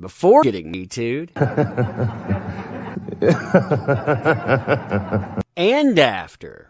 before getting Me Too'd. And after.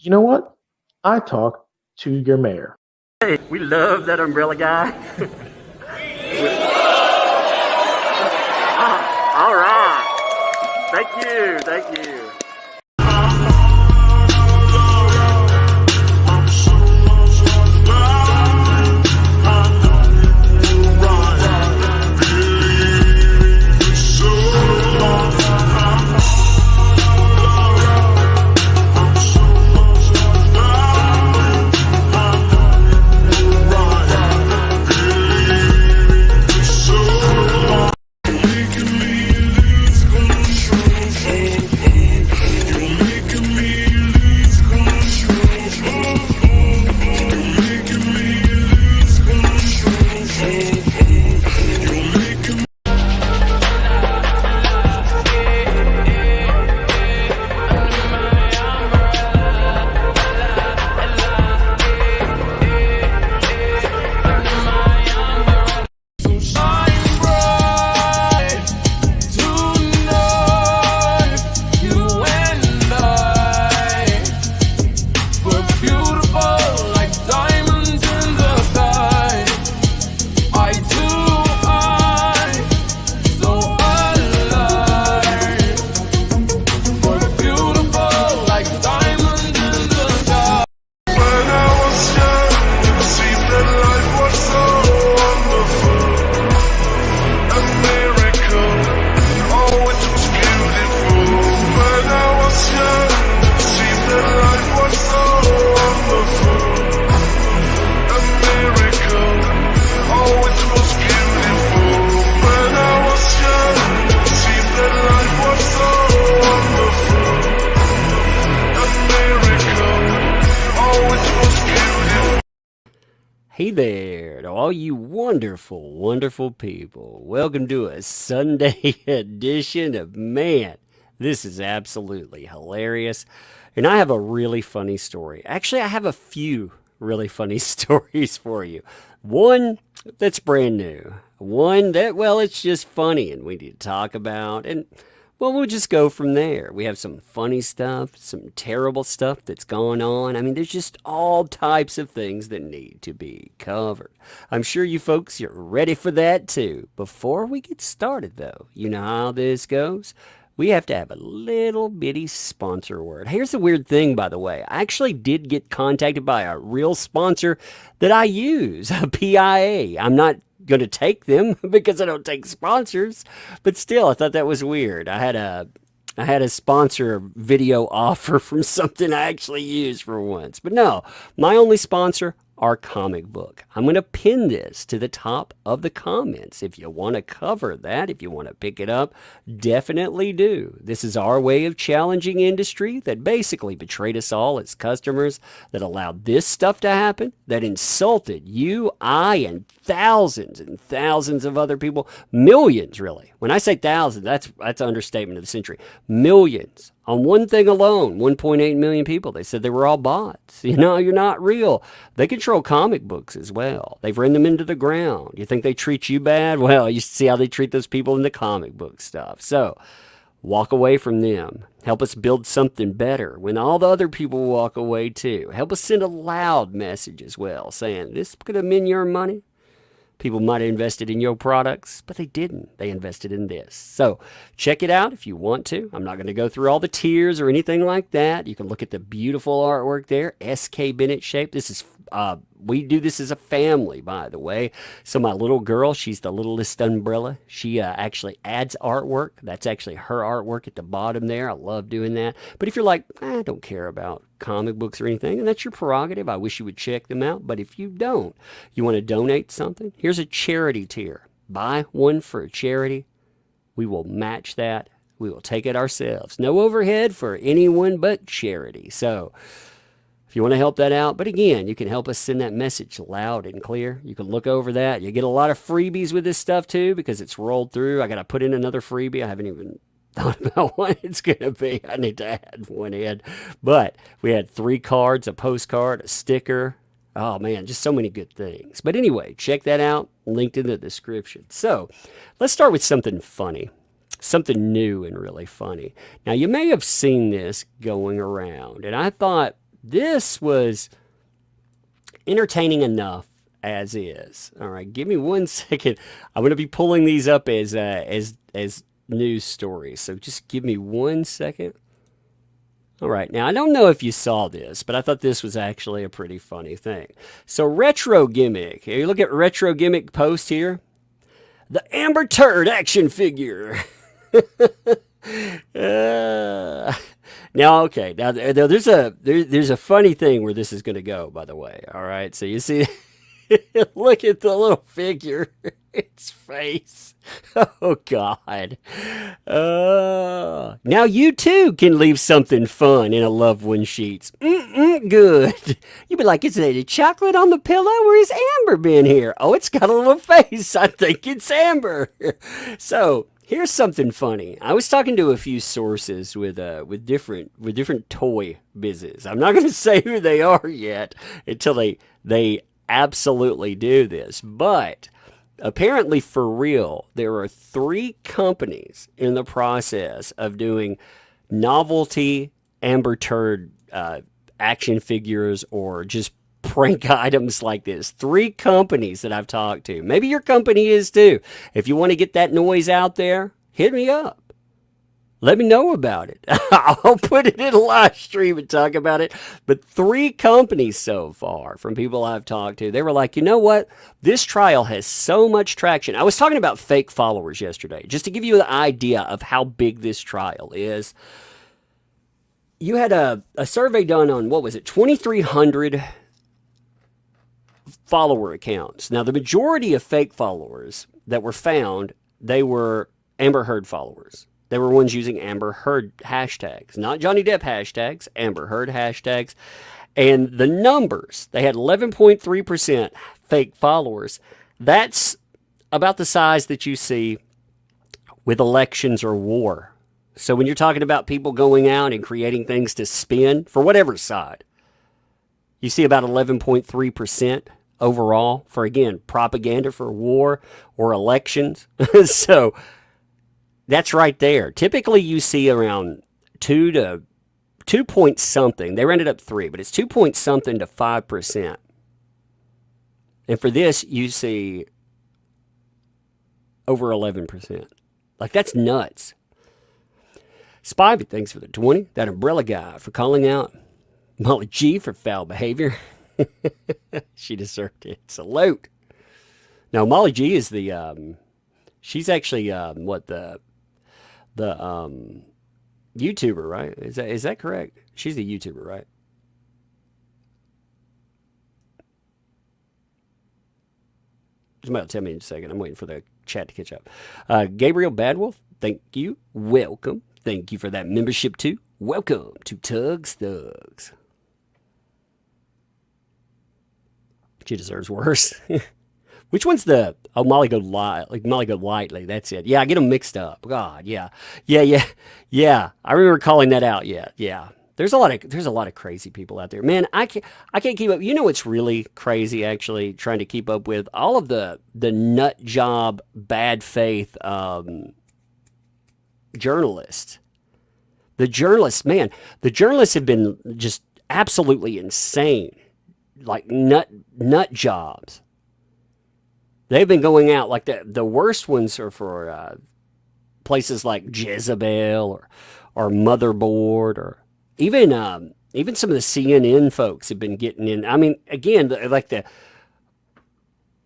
You know what? I talked to your mayor. Hey, we love that umbrella guy. All right. Thank you. Hey there to all you wonderful, wonderful people. Welcome to a Sunday edition of Man, this is absolutely hilarious. And I have a really funny story. Actually, I have a few really funny stories for you. One that's brand new. One that, well, it's just funny and we need to talk about. And, well, we'll just go from there. We have some funny stuff, some terrible stuff that's going on. I mean, there's just all types of things that need to be covered. I'm sure you folks, you're ready for that too. Before we get started, though, you know how this goes. We have to have a little bitty sponsor word. Here's the weird thing, by the way. I actually did get contacted by a real sponsor that I use, a PIA. I'm not going to take them because I don't take sponsors, but still, I thought that was weird. I had a sponsor video offer from something I actually use for once. But no, my only sponsor, our comic book. I'm going to pin this to the top of the comments. If you want to cover that, if you want to pick it up, definitely do. This is our way of challenging industry that basically betrayed us all as customers, that allowed this stuff to happen, that insulted you, I, and thousands of other people. Millions, really. When I say thousands, that's an understatement of the century. Millions. On one thing alone, 1.8 million people, they said they were all bots. You know, you're not real. They control comic books as well. They've run them into the ground. You think they treat you bad? Well, you see how they treat those people in the comic book stuff. So, walk away from them. Help us build something better when all the other people walk away too. Help us send a loud message as well, saying, this could have been your money. People might have invested in your products, but they didn't. They invested in this. So check it out if you want to. I'm not going to go through all the tiers or anything like that. You can look at the beautiful artwork there, S.K. Bennett shape. This is We do this as a family, by the way. So my little girl, she's the littlest umbrella. She actually adds artwork. That's actually her artwork at the bottom there. I love doing that. But if you're like, I don't care about comic books or anything, and that's your prerogative, I wish you would check them out. But if you don't, you want to donate something, here's a charity tier. Buy one for a charity. We will match that. We will take it ourselves. No overhead for anyone but charity. So if you want to help that out, but again, you can help us send that message loud and clear. You can look over that. You get a lot of freebies with this stuff too because it's rolled through. I got to put in another freebie. I haven't even thought about what it's going to be. I need to add one in. But we had 3 cards, a postcard, a sticker. Oh man, just so many good things. But anyway, check that out. Linked in the description. So let's start with something funny. Something new and really funny. Now, you may have seen this going around, and I thought this was entertaining enough as is. All right, give me 1 second. I'm going to be pulling these up as news stories, so just give me 1 second. All right, now I don't know if you saw this, but I thought this was actually a pretty funny thing. So retro gimmick. Here, you look at retro gimmick post here. The Amber Turd action figure. Now, okay. Now, there's a funny thing where this is going to go. By the way, all right. So you see, look at the little figure, its face. Oh God. Now you too can leave something fun in a loved one sheets. Good. You'd be like, is it a chocolate on the pillow? Where's Amber been here? Oh, it's got a little face. I think it's Amber. So. Here's something funny. I was talking to a few sources with different toy businesses. I'm not going to say who they are yet until they absolutely do this. But apparently, for real, there are 3 companies in the process of doing novelty Amber Turd action figures or just prank items like this. 3 companies that I've talked to. Maybe your company is too. If you want to get that noise out there, hit me up. Let me know about it. I'll put it in a live stream and talk about it. But 3 companies so far from people I've talked to, they were like, you know what? This trial has so much traction. I was talking about fake followers yesterday, just to give you an idea of how big this trial is. You had a survey done on, what was it, 2,300 follower accounts. Now, the majority of fake followers that were found, they were Amber Heard followers. They were ones using Amber Heard hashtags, not Johnny Depp hashtags, Amber Heard hashtags. And the numbers, they had 11.3% fake followers. That's about the size that you see with elections or war. So when you're talking about people going out and creating things to spin for whatever side, you see about 11.3% overall for, again, propaganda for war or elections. So that's right there. Typically, you see around 2 point something. They rounded up 3, but it's 2 point something to 5%. And for this, you see over 11%. Like, that's nuts. Spivey, thanks for the 20. That umbrella guy for calling out Molly G for foul behavior. She deserved it. Salute. Now, Molly G is the, she's actually, the YouTuber, right? Is that correct? She's the YouTuber, right? Somebody will tell me in a second. I'm waiting for the chat to catch up. Gabriel Badwolf, thank you. Welcome. Thank you for that membership too. Welcome to Tugs Thugs. She deserves worse. Which one's the Molly Go Light? Like Molly Go Lightly. That's it. Yeah, I get them mixed up. God, yeah. I remember calling that out. Yeah. There's a lot of crazy people out there. Man, I can't keep up. You know what's really crazy actually trying to keep up with all of the nut job bad faith journalists. The journalists have been just absolutely insane. Like nut jobs. They've been going out like the worst ones are for places like Jezebel or Motherboard or even even some of the CNN folks have been getting in. I mean, again, like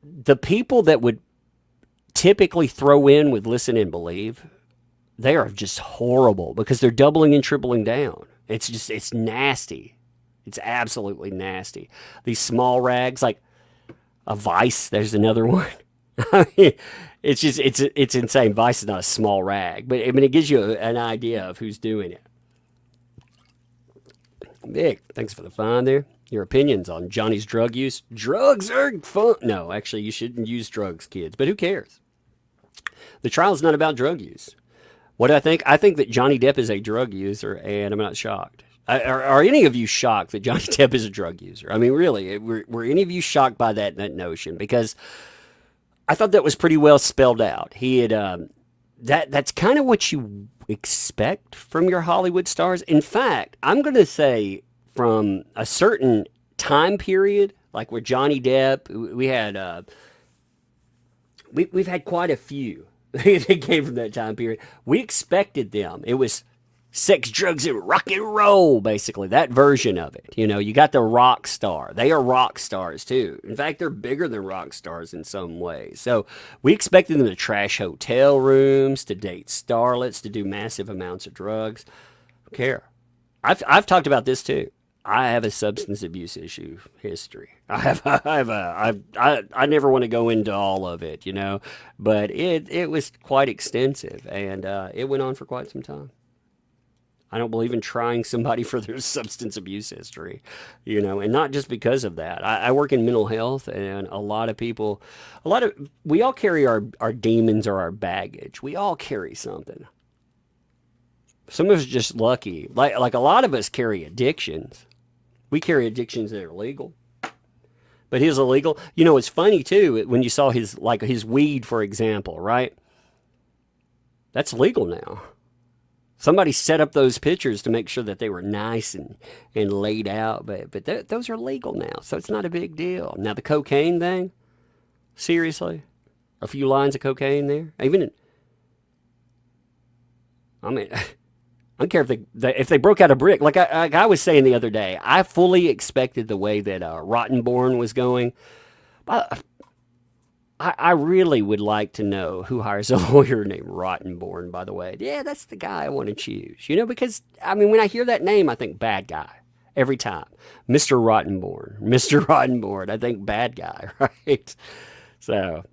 the people that would typically throw in with listen and believe, they are just horrible because they're doubling and tripling down. It's nasty. It's absolutely nasty. These small rags, like a Vice, there's another one. I mean, it's insane. Vice is not a small rag, but I mean, it gives you an idea of who's doing it. Vic, thanks for the find there. Your opinions on Johnny's drug use? Drugs are fun. No, actually, you shouldn't use drugs, kids, but who cares? The trial's not about drug use. What do I think? I think that Johnny Depp is a drug user, and I'm not shocked. Are any of you shocked that Johnny Depp is a drug user? I mean, really, were any of you shocked by that notion? Because I thought that was pretty well spelled out. He had that's kind of what you expect from your Hollywood stars. In fact, I'm going to say from a certain time period, like where Johnny Depp, we've had quite a few that came from that time period. We expected them. It was sex, drugs, and rock and roll, basically. That version of it. You know, you got the rock star. They are rock stars, too. In fact, they're bigger than rock stars in some ways. So we expected them to trash hotel rooms, to date starlets, to do massive amounts of drugs. I don't care. I've talked about this, too. I have a substance abuse issue history. I never want to go into all of it, you know, but it was quite extensive, and it went on for quite some time. I don't believe in trying somebody for their substance abuse history, you know, and not just because of that. I work in mental health, and we all carry our demons or our baggage. We all carry something. Some of us are just lucky. Like a lot of us carry addictions. We carry addictions that are legal. But his illegal. You know, it's funny too when you saw his weed, for example, right? That's legal now. Somebody set up those pictures to make sure that they were nice and laid out, but those are legal now, so it's not a big deal. Now the cocaine thing, seriously, a few lines of cocaine there, I mean, I don't care if they broke out a brick. Like I was saying the other day, I fully expected the way that Rottenborn was going. I really would like to know who hires a lawyer named Rottenborn, by the way. Yeah, that's the guy I want to choose. You know, because, I mean, when I hear that name, I think bad guy every time. Mr. Rottenborn. Mr. Rottenborn. I think bad guy, right? So,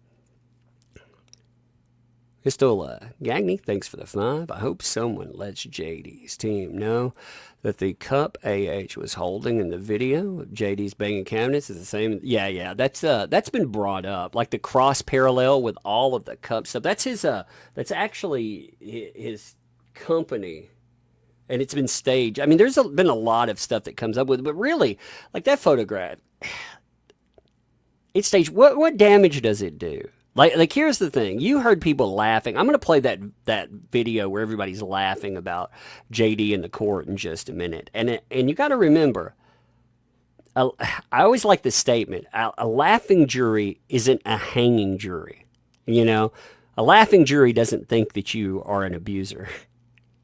Histola Gagney, thanks for the 5. I hope someone lets JD's team know that the cup AH was holding in the video of JD's banging cabinets is the same. Yeah, that's been brought up. Like the cross parallel with all of the cup stuff. That's actually his company, and it's been staged. I mean, there's been a lot of stuff that comes up with it, but really, like that photograph, it's staged. What damage does it do? Like here's the thing. You heard people laughing. I'm going to play that video where everybody's laughing about JD in the court in just a minute. And you got to remember, I always like this statement. A laughing jury isn't a hanging jury. You know, a laughing jury doesn't think that you are an abuser.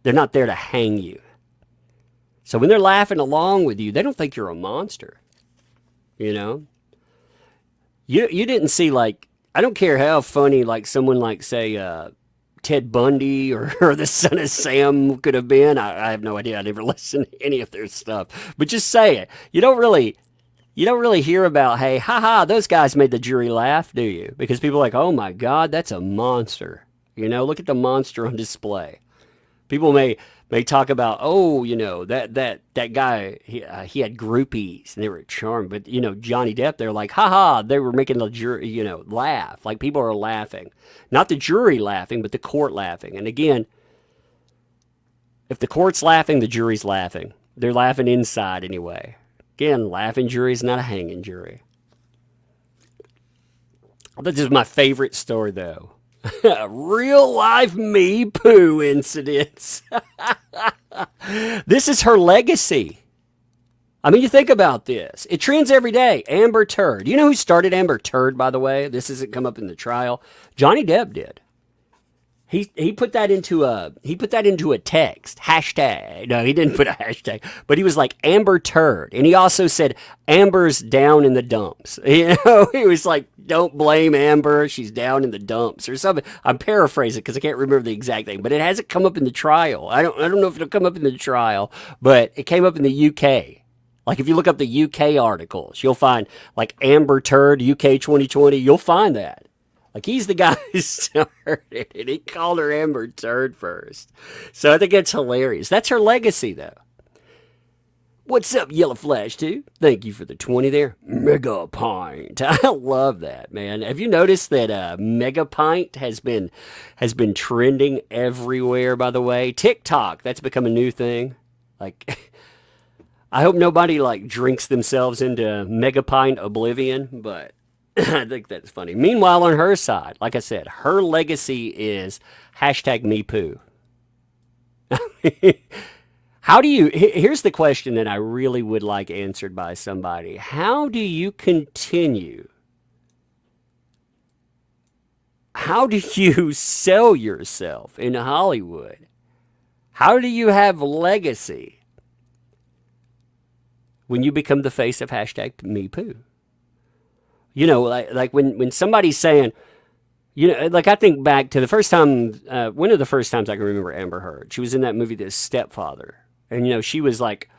They're not there to hang you. So when they're laughing along with you, they don't think you're a monster. You know, you didn't see, like, I don't care how funny, like someone like, say, Ted Bundy or the Son of Sam could have been. I have no idea. I never listened to any of their stuff. But just say it. You don't really hear about, hey, haha, those guys made the jury laugh, do you? Because people are like, oh my God, that's a monster. You know, look at the monster on display. People may talk about, oh, you know, that guy, he had groupies and they were charmed. But, you know, Johnny Depp, they're like, haha, they were making the jury, you know, laugh. Like people are laughing. Not the jury laughing, but the court laughing. And again, if the court's laughing, the jury's laughing. They're laughing inside anyway. Again, laughing jury is not a hanging jury. This is my favorite story, though. Real life me poo incidents. This is her legacy. I mean, you think about this. It trends every day. Amber Turd. You know who started Amber Turd, by the way? This hasn't come up in the trial. Johnny Depp did. He put that into a text hashtag. No, he didn't put a hashtag, but he was like Amber Turd, and he also said Amber's down in the dumps. He was like, "Don't blame Amber, she's down in the dumps" or something. I'm paraphrasing because I can't remember the exact thing, but it hasn't come up in the trial. I don't know if it'll come up in the trial, but it came up in the UK. Like if you look up the UK articles, you'll find like Amber Turd UK 2020. You'll find that. Like he's the guy who started it, and he called her Amber Turd first. So I think it's hilarious. That's her legacy, though. What's up, Yellow Flash 2? Thank you for the 20 there. Mega Pint. I love that, man. Have you noticed that Mega Pint has been trending everywhere, by the way? TikTok, that's become a new thing. Like I hope nobody like drinks themselves into Mega Pint oblivion, but I think that's funny. Meanwhile, on her side, like I said, her legacy is hashtag me poo. How do you, here's the question that I really would like answered by somebody. How do you continue? How do you sell yourself in Hollywood? How do you have legacy when you become the face of hashtag me poo? You know, like when somebody's saying, you know, like I think back to the first time, one of the first times I can remember Amber Heard. She was in that movie, The Stepfather. And, you know, she was like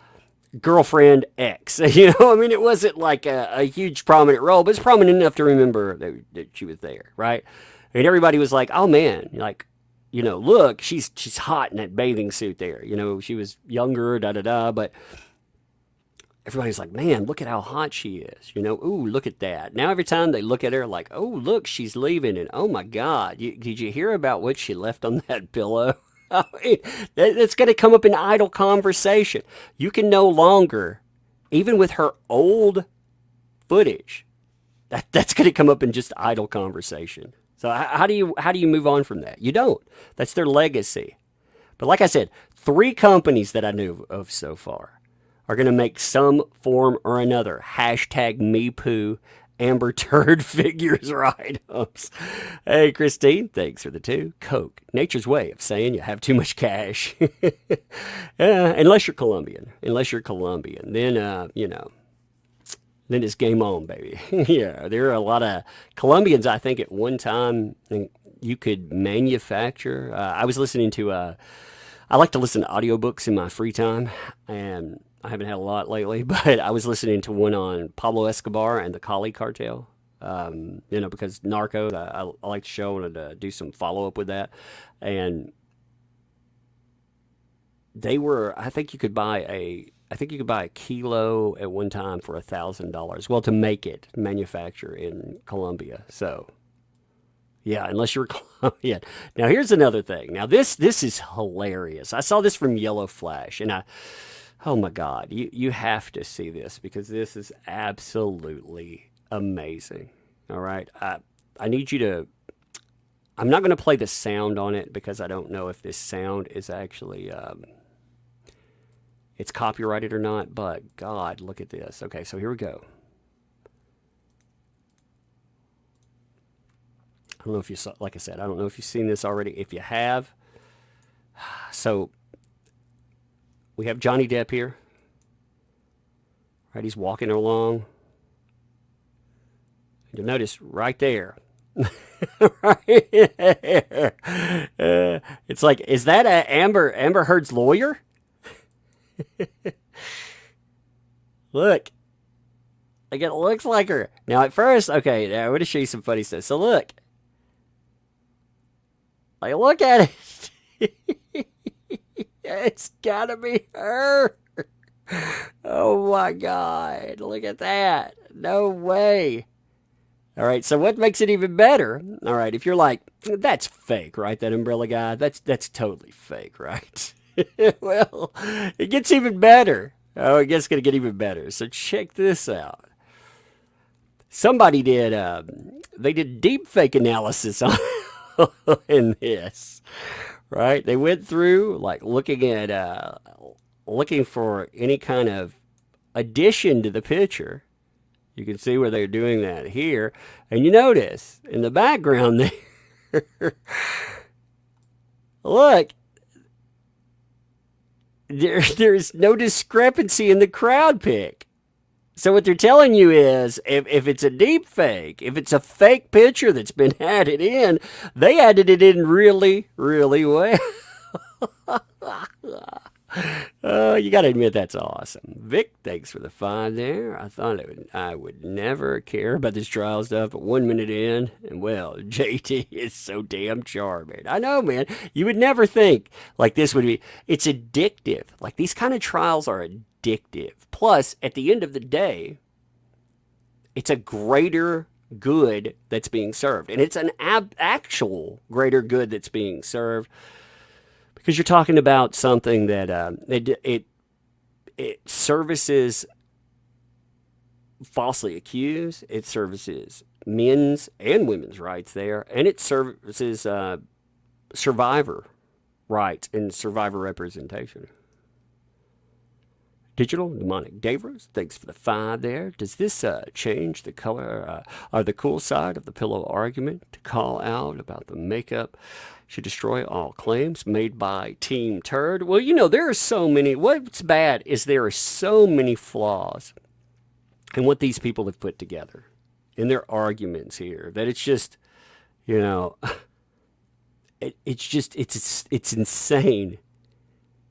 girlfriend X. You know, I mean, it wasn't like a huge prominent role, but it's prominent enough to remember that she was there, right? And everybody was like, oh man, like, you know, look, she's hot in that bathing suit there. You know, she was younger, da da da, but everybody's like, man, look at how hot she is. You know, ooh, look at that. Now every time they look at her, like, oh, look, she's leaving. And oh my God, did you hear about what she left on that pillow? I mean, that's going to come up in idle conversation. You can no longer, even with her old footage, that's going to come up in just idle conversation. So how do you move on from that? You don't. That's their legacy. But like I said, 3 companies that I knew of so far are going to make some form or another hashtag me poo Amber Turd figures or items. Hey, Christine, thanks for the 2. Coke, nature's way of saying you have too much cash. Unless you're Colombian. Then, you know, then it's game on, baby. Yeah, there are a lot of Colombians, I think, at one time you could manufacture. I was listening to, I like to listen to audiobooks in my free time, and I haven't had a lot lately, but I was listening to one on Pablo Escobar and the Cali cartel. You know, because Narco, I like the show, I wanted to do some follow up with that. And they were, I think you could buy a kilo at one time for $1,000. Well, to make it, manufacture in Colombia. So, yeah, unless you're Colombian. Now, here's another thing. Now, this is hilarious. I saw this from Yellow Flash, and oh my God, you have to see this because this is absolutely amazing. All right. I need you to, I'm not going to play the sound on it because I don't know if this sound is actually, it's copyrighted or not, but God, look at this. Okay, so here we go. I don't know if you saw, like I said, I don't know if you've seen this already. If you have, so we have Johnny Depp here. Right, he's walking along. You'll notice right there. Right there. It's like, is that Amber Heard's lawyer? Look. Like it looks like her. Now at first, okay, now I'm going to show you some funny stuff. So look. Like, look at it. It's gotta be her. Oh my God. Look at that. No way. All right, so what makes it even better? All right, if you're like, that's fake, right? That umbrella guy, that's totally fake, right? Well, it gets even better. Oh, it gets gonna get even better. So check this out. Somebody did, they did deepfake analysis on in this, right? They went through like looking for any kind of addition to the picture. You can see where they're doing that here, and you notice in the background there, Look, there's no discrepancy in the crowd pick. So what they're telling you is, if it's a deep fake, if it's a fake picture that's been added in, they added it in really, really well. Oh, you got to admit that's awesome. Vic, thanks for the 5 there. I thought I would never care about this trial stuff, but 1 minute in, and well, JT is so damn charming. I know, man. You would never think like this would be. It's addictive. Like these kind of trials are addictive. Plus, at the end of the day, it's a greater good that's being served, and it's an actual greater good that's being served. Because you're talking about something that it services falsely accused, it services men's and women's rights there, and it services survivor rights and survivor representation. Digital Demonic Davros, thanks for the 5 there. Does this change the color or the cool side of the pillow argument to call out about the makeup should destroy all claims made by Team Turd? Well, there are so many. What's bad is there are so many flaws in what these people have put together in their arguments here that it's just, it's insane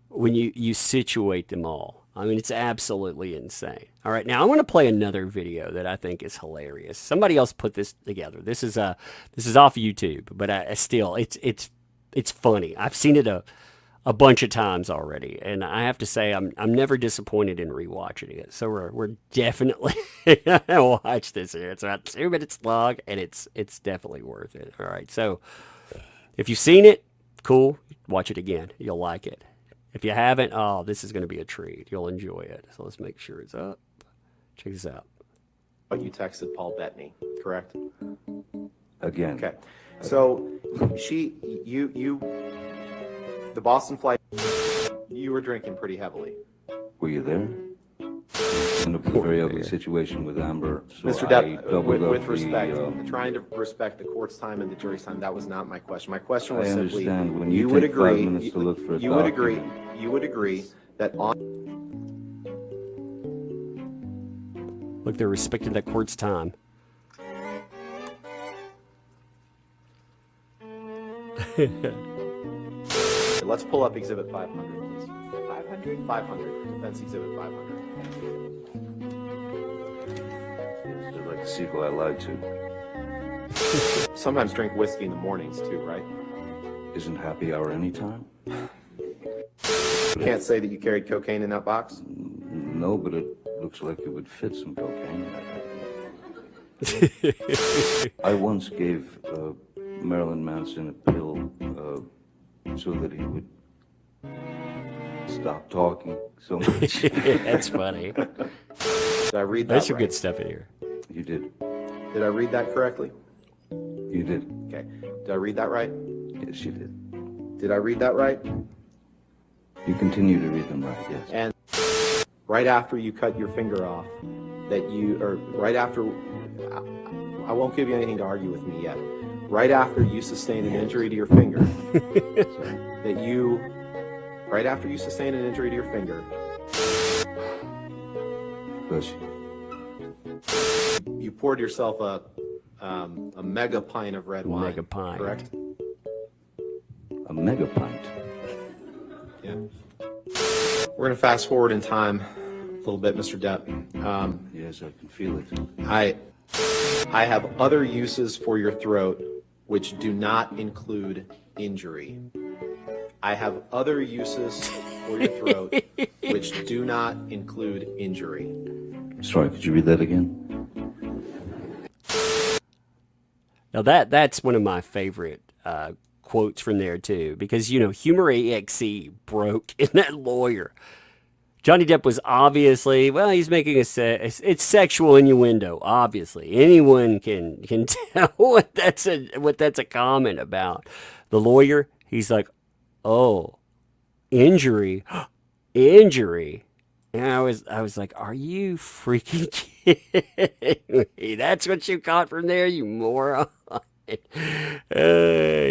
when you situate them all. I mean, it's absolutely insane. All right, now I want to play another video that I think is hilarious. Somebody else put this together. This is off YouTube, but I still, it's funny. I've seen it a bunch of times already, and I have to say I'm never disappointed in rewatching it. So we're definitely gonna watch this here. It's about 2 minutes long, and it's definitely worth it. All right, so if you've seen it, cool. Watch it again. You'll like it. If you haven't, oh, this is going to be a treat. You'll enjoy it. So let's make sure it's up. Check this out. But you texted Paul Bettany, correct? Again. Okay. So the Boston flight, you were drinking pretty heavily. Were you there? In a very ugly situation with Amber. So Mr. Depp, with respect, trying to respect the court's time and the jury's time, that was not my question. My question was simply, when you would take agree, 5 minutes to look for a you would document. agree, you would agree that on. Look, they're respecting that court's time. Let's pull up Exhibit 500, please. 500? 500. Defense Exhibit 500. I'd like to see who I lied to. Sometimes drink whiskey in the mornings too, right? Isn't happy hour anytime? You can't say that you carried cocaine in that box? No, but it looks like it would fit some cocaine. I once gave Marilyn Manson a pill so that he would stop talking so much. That's funny. Did I read that There's some right? good stuff in here. You did. Did I read that correctly? You did. Okay. Did I read that right? Yes, you did. Did I read that right? You continue to read them right, yes. And right after you cut your finger off, right after, I won't give you anything to argue with me yet. Right after you sustained an injury to your finger, right after you sustained an injury to your finger, Bless you poured yourself a mega pint of red wine. Mega pint. Correct? A mega pint. Yeah. We're going to fast forward in time a little bit, Mr. Depp. Yes, I can feel it. I have other uses for your throat which do not include injury. I have other uses for your throat which do not include injury. Sorry, could you read that again? Now that's one of my favorite quotes from there too, because Humor EXE broke in that lawyer. Johnny Depp was obviously, he's making it's sexual innuendo. Obviously, anyone can tell what that's a comment about. The lawyer, he's like, oh, injury, injury. And I was like, are you freaking kidding me? That's what you caught from there, you moron.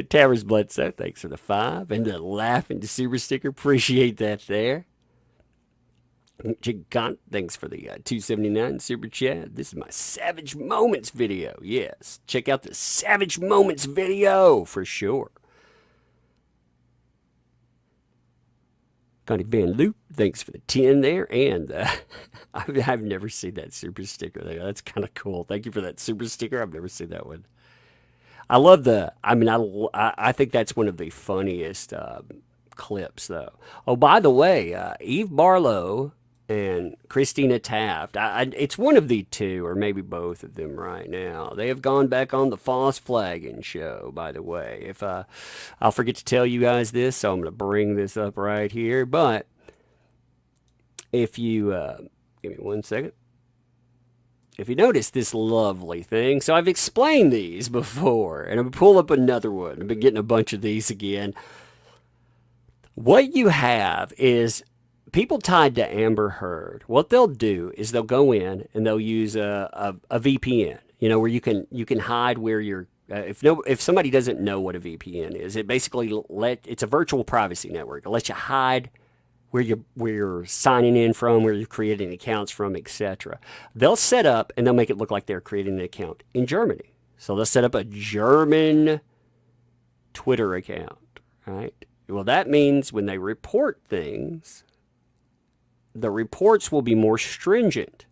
Towers Bledsoe, thanks for the 5. And the laughing super sticker. Appreciate that there. Gigant, thanks for the 279 super chat. This is my Savage Moments video. Yes, check out the Savage Moments video for sure. Connie Van Loop, thanks for the 10 there. And I've never seen that super sticker there. That's kind of cool. Thank you for that super sticker. I've never seen that one. I love I think that's one of the funniest clips, though. Oh, by the way, Eve Barlow and Christina Taft, it's one of the two, or maybe both of them right now. They have gone back on the false flagging show, by the way. If I'll forget to tell you guys this, so I'm going to bring this up right here. But if you, give me 1 second. If you notice this lovely thing, so I've explained these before, and I'm going to pull up another one. I've been getting a bunch of these again. What you have is people tied to Amber Heard. What they'll do is they'll go in and they'll use a VPN, where you can hide where you're. If somebody doesn't know what a VPN is, it basically it's a virtual privacy network. It lets you hide where you're signing in from, where you're creating accounts from, etc. They'll set up and they'll make it look like they're creating an account in Germany. So they'll set up a German Twitter account, right? Well, that means when they report things, the reports will be more stringent.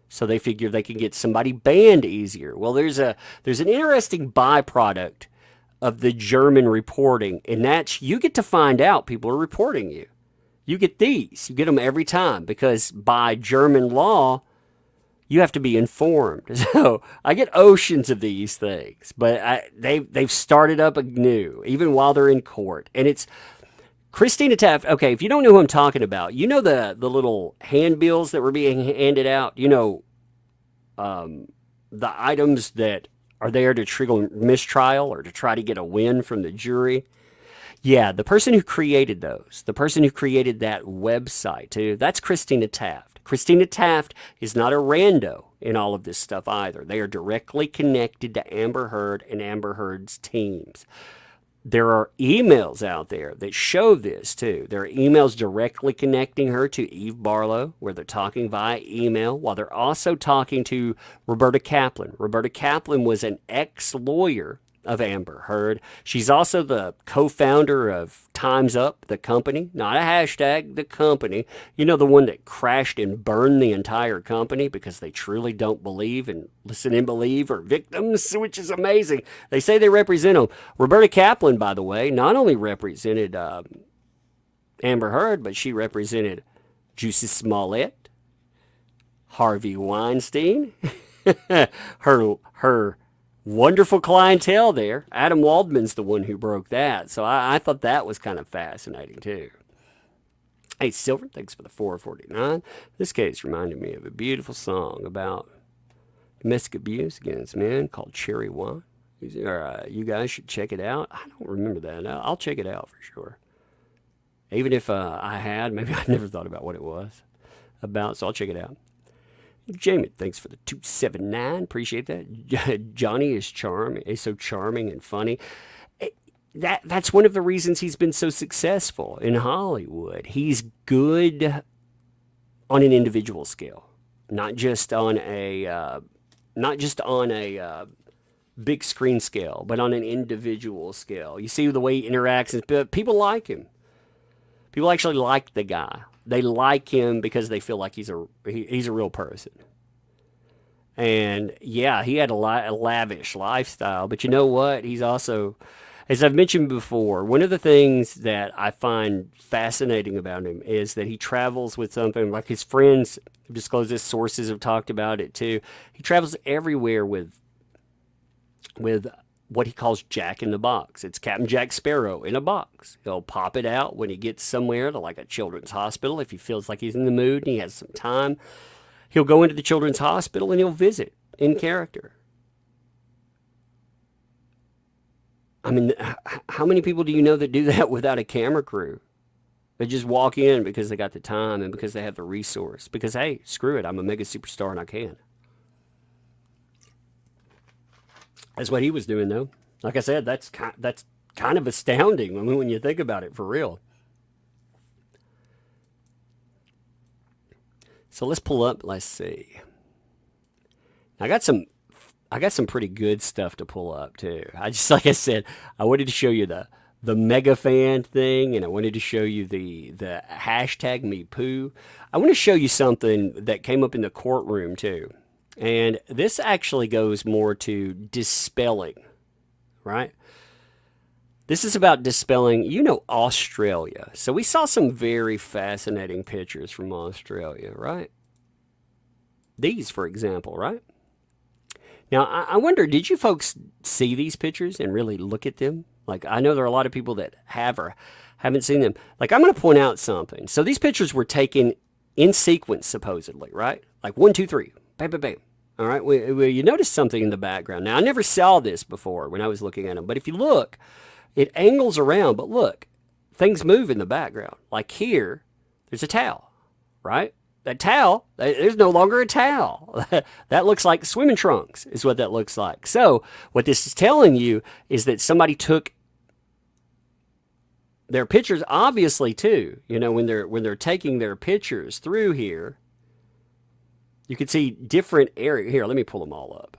So they figure they can get somebody banned easier. Well, there's an interesting byproduct of the German reporting, and that's you get to find out people are reporting you. You get these. You get them every time because by German law, you have to be informed. So I get oceans of these things, but they've started up anew, even while they're in court. And it's Christina Taft. Okay, if you don't know who I'm talking about, you know the little handbills that were being handed out, the items that are there to trigger mistrial or to try to get a win from the jury. Yeah, the person who created those, the person who created that website too, that's Christina Taft. Christina Taft is not a rando in all of this stuff either. They are directly connected to Amber Heard and Amber Heard's teams. There are emails out there that show this too. There are emails directly connecting her to Eve Barlow, where they're talking via email, while they're also talking to Roberta Kaplan. Roberta Kaplan was an ex-lawyer of Amber Heard. She's also the co-founder of Time's Up, the company, not a hashtag, the company. The one that crashed and burned the entire company because they truly don't believe and listen and believe are victims, which is amazing. They say they represent them. Roberta Kaplan, by the way, not only represented Amber Heard, but she represented Jussie Smollett, Harvey Weinstein, her wonderful clientele there. Adam Waldman's the one who broke that. So I thought that was kind of fascinating too. Hey, Silver, thanks for the 449. This case reminded me of a beautiful song about domestic abuse against men called Cherry Wine. You guys should check it out. I don't remember that. I'll check it out for sure. Even if I had, maybe I never thought about what it was about, so I'll check it out. Jamie, thanks for the 279. Appreciate that. Johnny is so charming and funny. That's one of the reasons he's been so successful in Hollywood. He's good on an individual scale, not just on a big screen scale, but on an individual scale. You see the way he interacts, and people like him. People actually like the guy. They like him because they feel like he's a real person. And yeah, he had a lavish lifestyle, but you know what? He's also, as I've mentioned before, one of the things that I find fascinating about him is that he travels with something like his friends have disclosed this, sources have talked about it too. He travels everywhere with what he calls Jack in the Box. It's Captain Jack Sparrow in a box. He'll pop it out when he gets somewhere to like a children's hospital. If he feels like he's in the mood and he has some time, he'll go into the children's hospital and he'll visit in character. I mean, how many people do you know that do that without a camera crew? They just walk in because they got the time and because they have the resource. Because, hey, screw it, I'm a mega superstar and I can. That's what he was doing, though. Like I said, that's kind of astounding when you think about it, for real. So let's pull up. Let's see. I got some pretty good stuff to pull up too. Like I said, I wanted to show you the mega fan thing, and I wanted to show you the hashtag me poo. I want to show you something that came up in the courtroom too. And this actually goes more to dispelling, right? This is about dispelling, Australia. So we saw some very fascinating pictures from Australia, right? These, for example, right? Now, I wonder, did you folks see these pictures and really look at them? Like, I know there are a lot of people that have or haven't seen them. Like, I'm going to point out something. So these pictures were taken in sequence, supposedly, right? Like 1, 2, 3, bam, bam, bam. All right, well, you notice something in the background. Now, I never saw this before when I was looking at them, but if you look, it angles around, but look, things move in the background. Like here, there's a towel, right? That towel, there's no longer a towel. That looks like swimming trunks is what that looks like. So what this is telling you is that somebody took their pictures, obviously, too. When they're taking their pictures through here, you can see different areas. Here, let me pull them all up.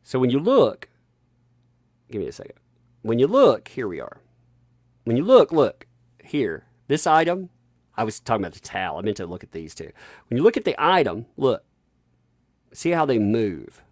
So when you look, give me a second. When you look, here we are. When you look, here, this item, I was talking about the towel. I meant to look at these two. When you look at the item, look, see how they move.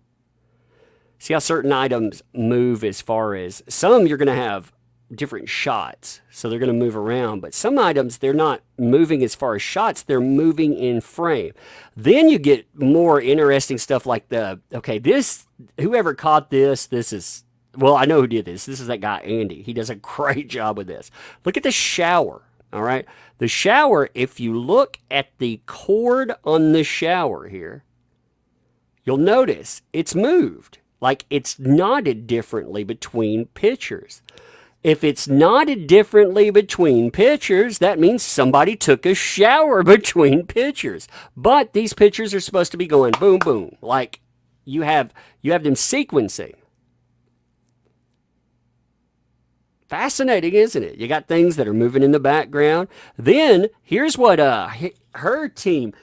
See how certain items move as far as, some you're going to have different shots, so they're going to move around, but some items, they're not moving as far as shots, they're moving in frame. Then you get more interesting stuff like this, whoever caught this is, well, I know who did this. This is that guy, Andy. He does a great job with this. Look at the shower, all right? The shower, if you look at the cord on the shower here, you'll notice it's moved. Like it's knotted differently between pictures. If it's knotted differently between pictures, that means somebody took a shower between pictures. But these pictures are supposed to be going boom, boom. Like you have them sequencing. Fascinating, isn't it? You got things that are moving in the background. Then here's what her team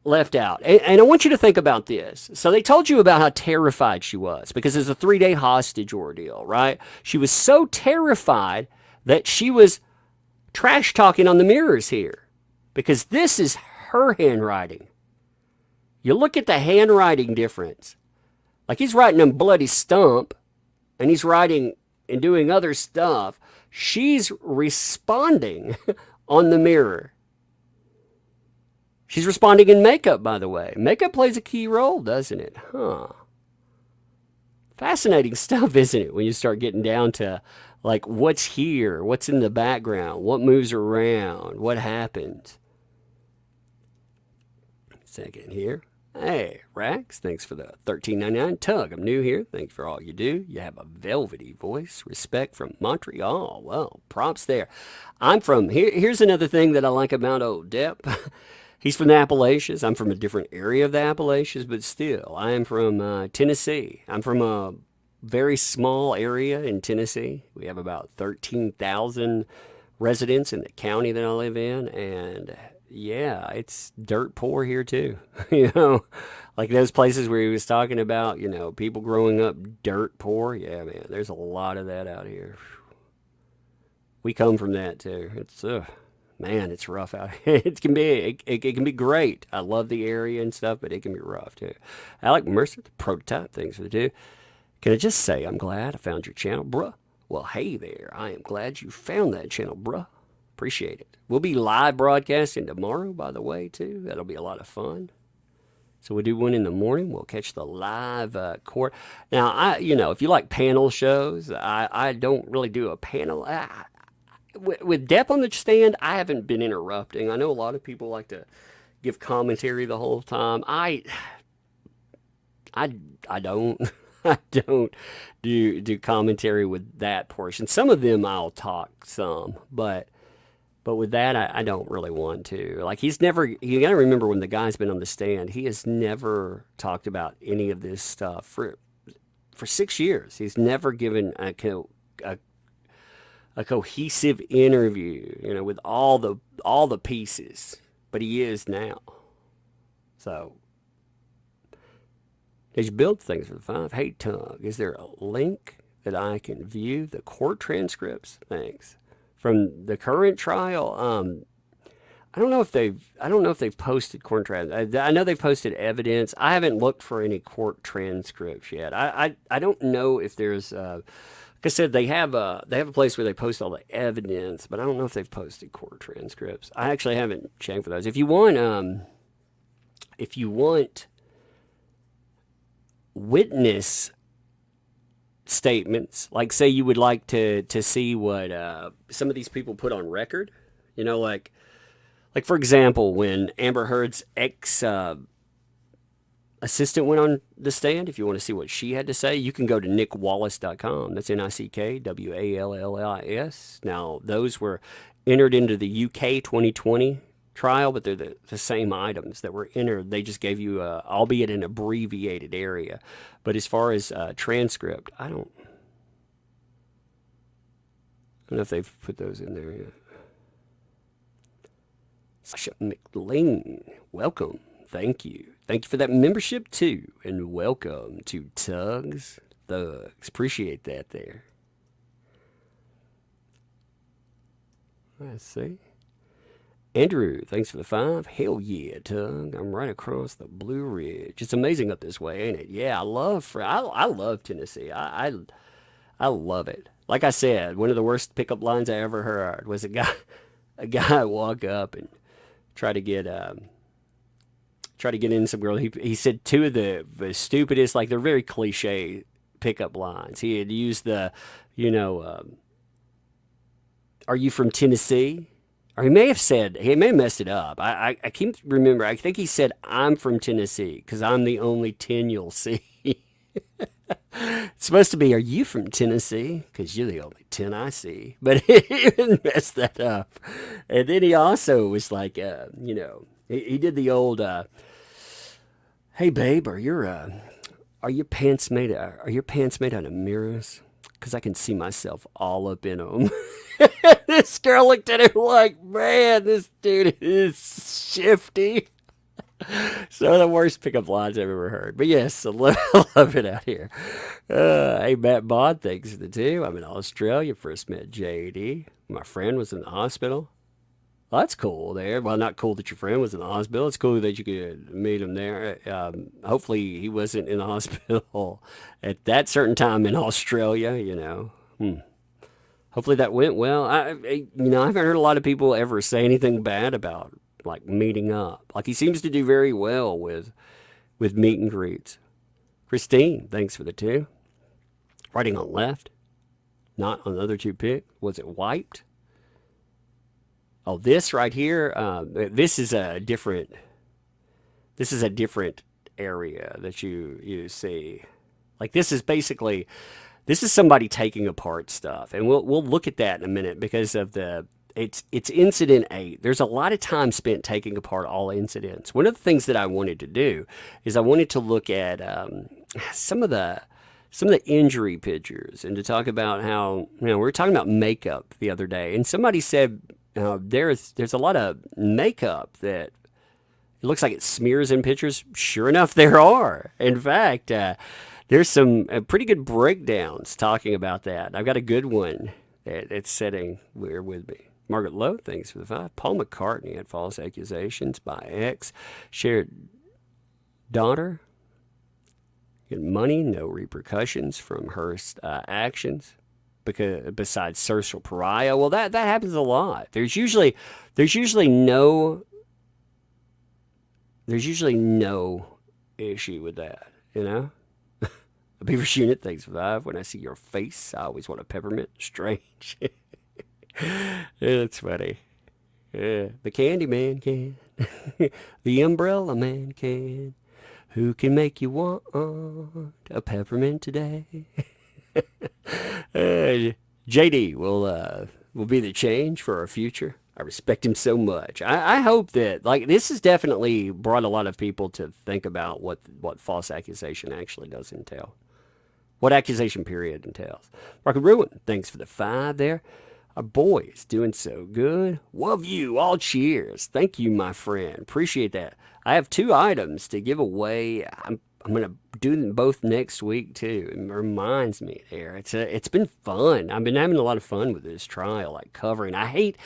left out. And I want you to think about this. So they told you about how terrified she was because it's a 3-day hostage ordeal, right? She was so terrified that she was trash talking on the mirrors here because this is her handwriting. You look at the handwriting difference. Like he's writing on bloody stump and he's writing and doing other stuff. She's responding on the mirror. She's responding in makeup, by the way. Makeup plays a key role, doesn't it? Huh. Fascinating stuff, isn't it? When you start getting down to, like, what's here? What's in the background? What moves around? What happens? Second here. Hey, Rax, thanks for the $13.99. Tug, I'm new here. Thanks for all you do. You have a velvety voice. Respect from Montreal. Well, props there. I'm from, here's another thing that I like about old Depp. He's from the Appalachians. I'm from a different area of the Appalachians, but still, I am from Tennessee. I'm from a very small area in Tennessee. We have about 13,000 residents in the county that I live in, and yeah, it's dirt poor here too. Like those places where he was talking about, people growing up dirt poor. Yeah, man, there's a lot of that out here. We come from that too. It's man, it's rough out here. It can be great. I love the area and stuff, but it can be rough too. Alec Mercer, the prototype, thanks for the two. Can I just say I'm glad I found your channel, bruh? Well, hey there. I am glad you found that channel, bruh. Appreciate it. We'll be live broadcasting tomorrow, by the way, too. That'll be a lot of fun. So we'll do one in the morning. We'll catch the live court. Now, if you like panel shows, I don't really do a panel. With Depp on the stand, I haven't been interrupting. I know a lot of people like to give commentary the whole time. I don't. I don't do commentary with that portion. Some of them I'll talk some, but But with that, I don't really want to. Like, he's never, you got to remember when the guy's been on the stand, he has never talked about any of this stuff for 6 years. He's never given a cohesive interview, with all the pieces. But he is now. So, as you build things for the 5, hey, Tug, is there a link that I can view the court transcripts? Thanks. From the current trial, I don't know if they've posted court transcripts. I know they've posted evidence. I haven't looked for any court transcripts yet. I don't know if there's like I said, they have a place where they post all the evidence, but I don't know if they've posted court transcripts. I actually haven't checked for those. If you want witness statements, like say you would like to see what some of these people put on record, like for example, when Amber Heard's ex assistant went on the stand, if you want to see what she had to say, you can go to nickwallace.com. That's NICKWALLIS. Now, those were entered into the UK 2020 trial, but they're the same items that were entered. They just gave you, albeit an abbreviated area. But as far as transcript, I don't know if they've put those in there yet. Sasha McLean, welcome. Thank you. Thank you for that membership too. And welcome to Tugs Thugs. Appreciate that there. Let's see. Andrew, thanks for the 5. Hell yeah, Tug. I'm right across the Blue Ridge. It's amazing up this way, ain't it? Yeah, I love Tennessee. I love it. Like I said, one of the worst pickup lines I ever heard was a guy walk up and try to get in some girl. He said two of the stupidest, like they're very cliche pickup lines. He had used the, are you from Tennessee? Or he may have messed it up. I can't remember. I think he said, I'm from Tennessee because I'm the only 10 you'll see. It's supposed to be, are you from Tennessee? Because you're the only 10 I see. But he messed that up. And then he also was like, he did the old, hey babe, are your pants made out of mirrors? Because I can see myself all up in them. This girl looked at him like, man, this dude is shifty. Some of the worst pickup lines I've ever heard. But yes, I love it out here. Hey, Matt Bond, thanks for the 2. I'm in Australia. First met JD. My friend was in the hospital. Well, that's cool there. Well, not cool that your friend was in the hospital. It's cool that you could meet him there. Hopefully he wasn't in the hospital at that certain time in Australia, Hopefully that went well. I haven't heard a lot of people ever say anything bad about like meeting up. Like he seems to do very well with meet and greets. Christine, thanks for the 2. Writing on left, not on the other 2 pick. Was it wiped? Oh, this right here, this is a different area that you see. Like this is somebody taking apart stuff, and we'll look at that in a minute because of it's incident 8. There's a lot of time spent taking apart all incidents. One of the things that I wanted to do is I wanted to look at some of the injury pictures and to talk about how we were talking about makeup the other day, and somebody said there's a lot of makeup that it looks like it smears in pictures. Sure enough, there are. In fact, there's some pretty good breakdowns talking about that. I've got a good one that's sitting here with me. Margaret Lowe, thanks for the 5. Paul McCartney had false accusations by ex. Shared daughter. Get money, no repercussions from her actions. Because besides social pariah, well, that happens a lot. There's usually no issue with that, The Beaver's Unit, thanks for 5. When I see your face, I always want a peppermint. Strange. It's funny. Yeah. The Candy Man can. The Umbrella Man can. Who can make you want a peppermint today? JD will be the change for our future. I respect him so much. I hope that, like, this has definitely brought a lot of people to think about what false accusation actually does entail. What accusation period entails. Rocket Ruin, thanks for the 5 there. Our boy is doing so good. Love you. All cheers. Thank you, my friend. Appreciate that. I have 2 items to give away. I'm going to do them both next week, too. It reminds me there. It's been fun. I've been having a lot of fun with this trial, like covering. I hate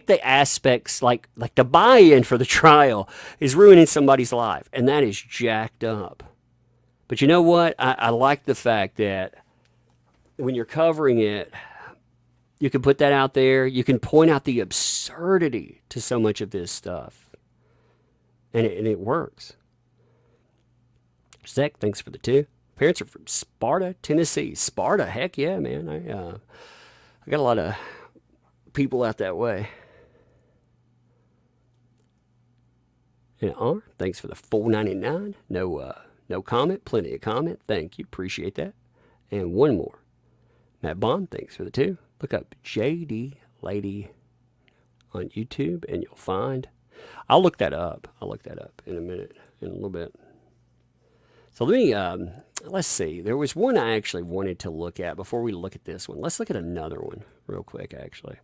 the aspects, like the buy-in for the trial is ruining somebody's life, and that is jacked up. But you know what? I like the fact that when you're covering it, you can put that out there. You can point out the absurdity to so much of this stuff. And it works. Zach, thanks for the 2. Parents are from Sparta, Tennessee. Sparta, heck yeah, man. I got a lot of people out that way. And R, thanks for the $4.99. No comment, plenty of comment. Thank you, appreciate that. And one more. Matt Bond, thanks for the 2. Look up JD Lady on YouTube and you'll find. I'll look that up. In a minute, in a little bit. So let me, let's see. There was one I actually wanted to look at before we look at this one. Let's look at another one real quick, actually.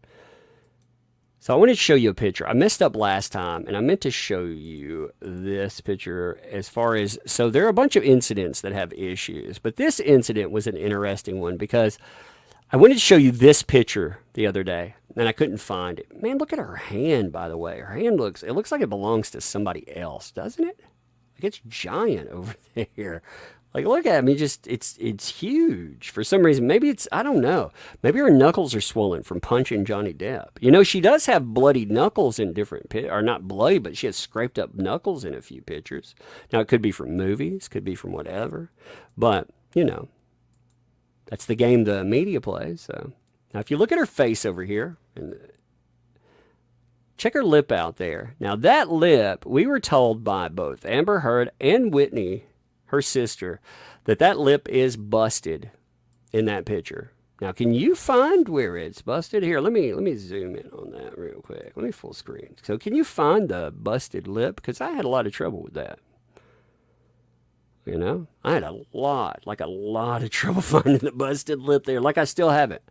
So I wanted to show you a picture. I messed up last time, and I meant to show you this picture as far as, so there are a bunch of incidents that have issues, but this incident was an interesting one because I wanted to show you this picture the other day, and I couldn't find it. Man, look at her hand, by the way. Her hand looks like it belongs to somebody else, doesn't it? Like it's giant over there. Like, look at it. I mean, just, it's huge. For some reason, maybe it's, I don't know. Maybe her knuckles are swollen from punching Johnny Depp. You know, she does have bloody knuckles in different, or not bloody, but she has scraped up knuckles in a few pictures. Now, it could be from movies, could be from whatever. But, you know, that's the game the media plays. So, now if you look at her face over here, and check her lip out there. Now, that lip, we were told by both Amber Heard and Whitney, her sister, that lip is busted in that picture. Now, can you find where it's busted? Here, let me zoom in on that real quick. Let me full screen. So, can you find the busted lip? Because I had a lot of trouble with that. You know, I had a lot of trouble finding the busted lip there, like I still have it.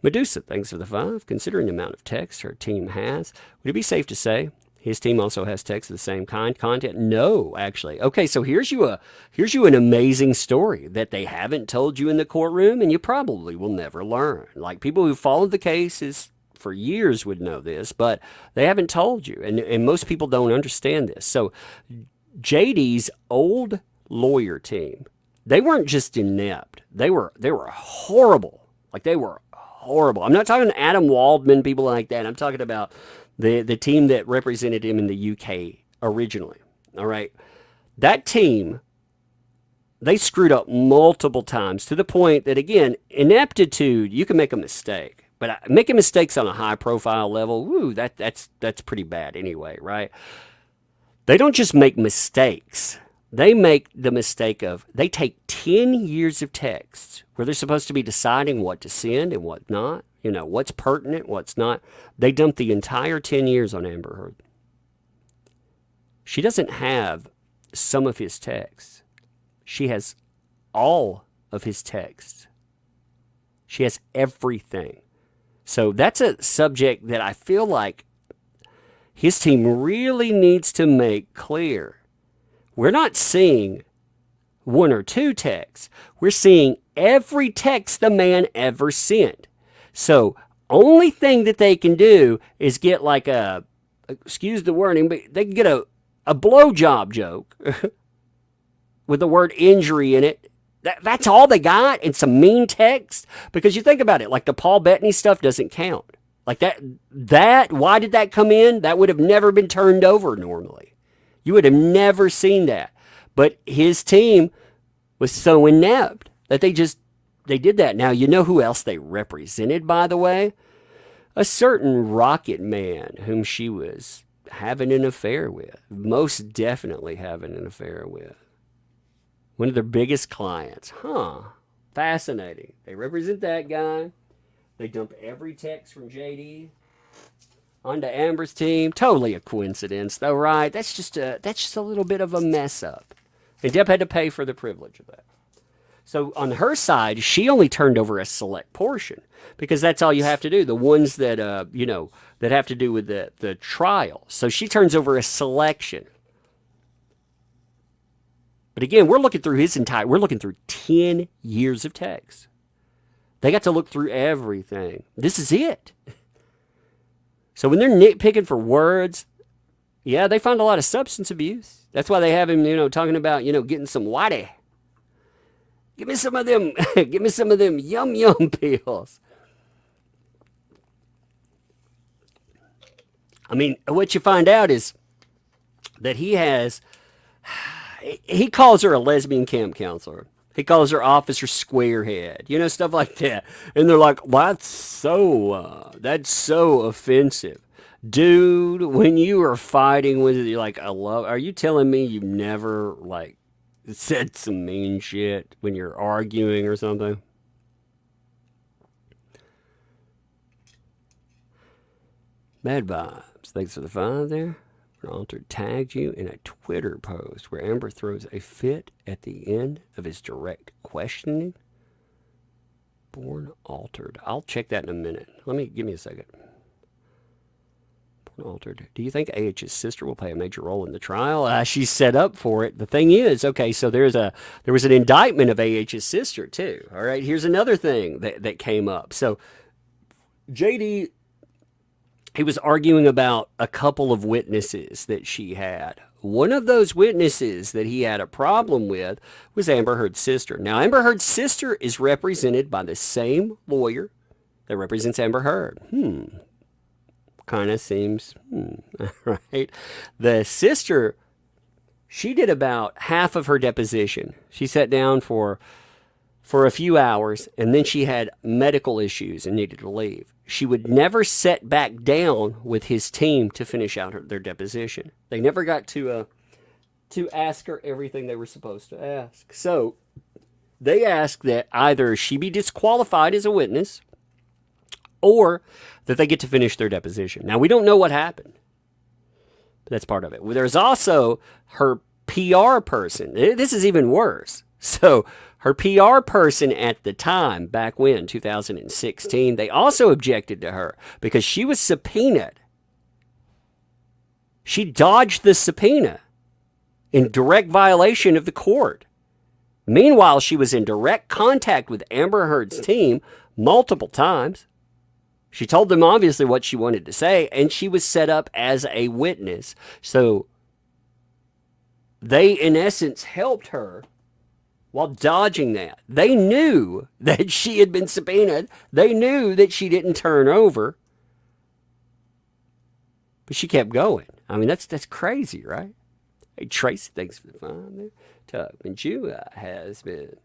Medusa, thanks for the 5. Considering the amount of text her team has, would it be safe to say his team also has text of the same kind, content? No, actually. Okay, so here's you an amazing story that they haven't told you in the courtroom, and you probably will never learn. Like, people who followed the cases for years would know this, but they haven't told you, and most people don't understand this. So JD's old lawyer team, they weren't just inept. They were horrible. Like, they were horrible. I'm not talking Adam Waldman, people like that. I'm talking about the team that represented him in the UK originally. All right. That team, they screwed up multiple times to the point that, again, ineptitude, you can make a mistake. But making mistakes on a high profile level, woo, that's pretty bad anyway, right? They don't just make mistakes. They make the mistake of, they take 10 years of text where they're supposed to be deciding what to send and what not, you know, what's pertinent, what's not. They dump the entire 10 years on Amber Heard. She doesn't have some of his texts. She has all of his texts. She has everything. So that's a subject that I feel like his team really needs to make clear. We're not seeing 1 or 2 texts. We're seeing every text the man ever sent. So only thing that they can do is get like a, excuse the wording, but they can get a blowjob joke with the word injury in it. That's all they got, and some mean text. Because you think about it, like the Paul Bettany stuff doesn't count. Like that, why did that come in? That would have never been turned over normally. You would have never seen that. But his team was so inept that they did that. Now, you know who else they represented, by the way? A certain Rocket Man whom she was having an affair with. Most definitely having an affair with. One of their biggest clients. Huh. Fascinating. They represent that guy. They dump every text from JD. onto Amber's team. Totally a coincidence, though, right? That's just a little bit of a mess up. And Depp had to pay for the privilege of that. So on her side, she only turned over a select portion because that's all you have to do. The ones that that have to do with the trial. So she turns over a selection. But again, we're looking through we're looking through 10 years of text. They got to look through everything. This is it. So when they're nitpicking for words, yeah, they find a lot of substance abuse. That's why they have him, talking about, getting some whitey. Give me some of them, yum yum pills. I mean, what you find out is that he calls her a lesbian camp counselor. He calls her Officer Squarehead, stuff like that. And they're like, that's so offensive. Dude, when you are fighting with are you telling me you've never, said some mean shit when you're arguing or something? Bad vibes. Thanks for the 5 there. Altered tagged you in a Twitter post where Amber throws a fit at the end of his direct questioning. Born Altered. I'll check that in a minute. Give me a second. Born Altered. Do you think AH's sister will play a major role in the trial? She's set up for it. The thing is, okay, so there was an indictment of AH's sister too. All right, here's another thing that came up. So JD, he was arguing about a couple of witnesses that she had. One of those witnesses that he had a problem with was Amber Heard's sister. Now, Amber Heard's sister is represented by the same lawyer that represents Amber Heard. Kind of seems, right? The sister, she did about half of her deposition. She sat down for a few hours, and then she had medical issues and needed to leave. She would never sit back down with his team to finish out their deposition. They never got to ask her everything they were supposed to ask. So they asked that either she be disqualified as a witness or that they get to finish their deposition. Now, we don't know what happened, but that's part of it. There's also her PR person. This is even worse. So her PR person at the time, back when, 2016, they also objected to her because she was subpoenaed. She dodged the subpoena in direct violation of the court. Meanwhile, she was in direct contact with Amber Heard's team multiple times. She told them obviously what she wanted to say, and she was set up as a witness. So they, in essence, helped her while dodging that. They knew that she had been subpoenaed. They knew that she didn't turn over. But she kept going. I mean, that's crazy, right? Hey, Tracy, thanks for the fun there. Tubman Jew has been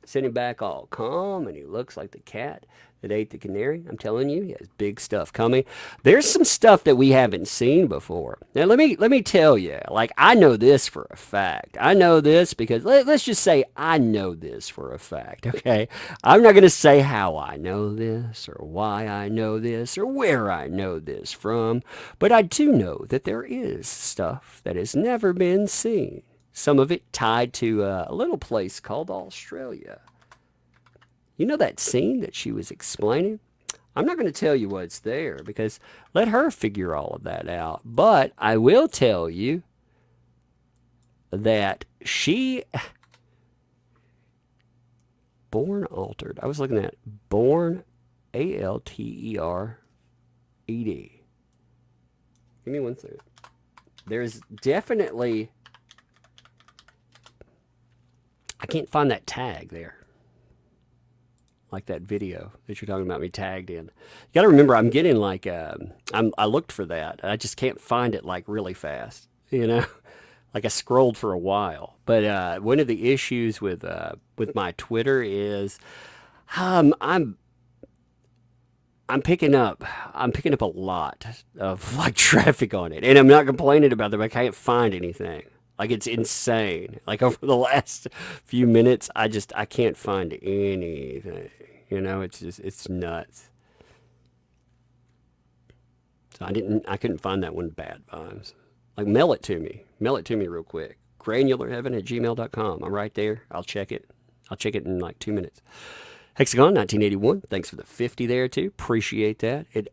sitting back all calm, and he looks like the cat that ate the canary. I'm telling you, he has big stuff coming. There's some stuff that we haven't seen before. Now, let me tell you, I know this for a fact. I know this because, let's just say I know this for a fact, okay? I'm not going to say how I know this or why I know this or where I know this from, but I do know that there is stuff that has never been seen. Some of it tied to a little place called Australia. You know that scene that she was explaining? I'm not going to tell you what's there because let her figure all of that out. But I will tell you that she... Born Altered. I was looking at Born, A-L-T-E-R-E-D. Give me 1 second. There's definitely... I can't find that tag there. Like that video that you're talking about me tagged in. You got to remember, I'm getting I looked for that. I just can't find it really fast, I scrolled for a while. But one of the issues with my Twitter is I'm picking up a lot of traffic on it, and I'm not complaining about them. I can't find anything. It's insane. Over the last few minutes, I can't find anything. It's nuts. So I couldn't find that one bad vibes. Like, mail it to me. Mail it to me real quick. Granularheaven@gmail.com. I'm right there. I'll check it. I'll check it in like 2 minutes. Hexagon 1981. Thanks for the 50 there too. Appreciate that. It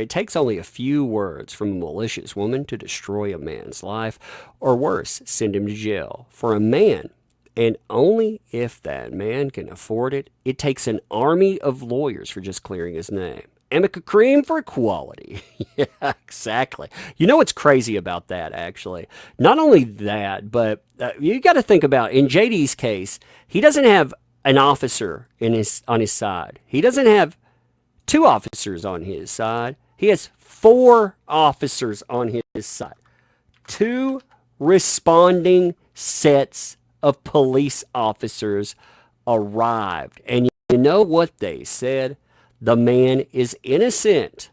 takes only a few words from a malicious woman to destroy a man's life, or worse, send him to jail. For a man, and only if that man can afford it, it takes an army of lawyers for just clearing his name. Amica cream for equality. Yeah, exactly. You know what's crazy about that, actually? Not only that, but you got to think about, in JD's case, he doesn't have an officer on his side. He doesn't have 2 officers on his side. He has 4 officers on his side. 2 responding sets of police officers arrived. And you know what they said? The man is innocent.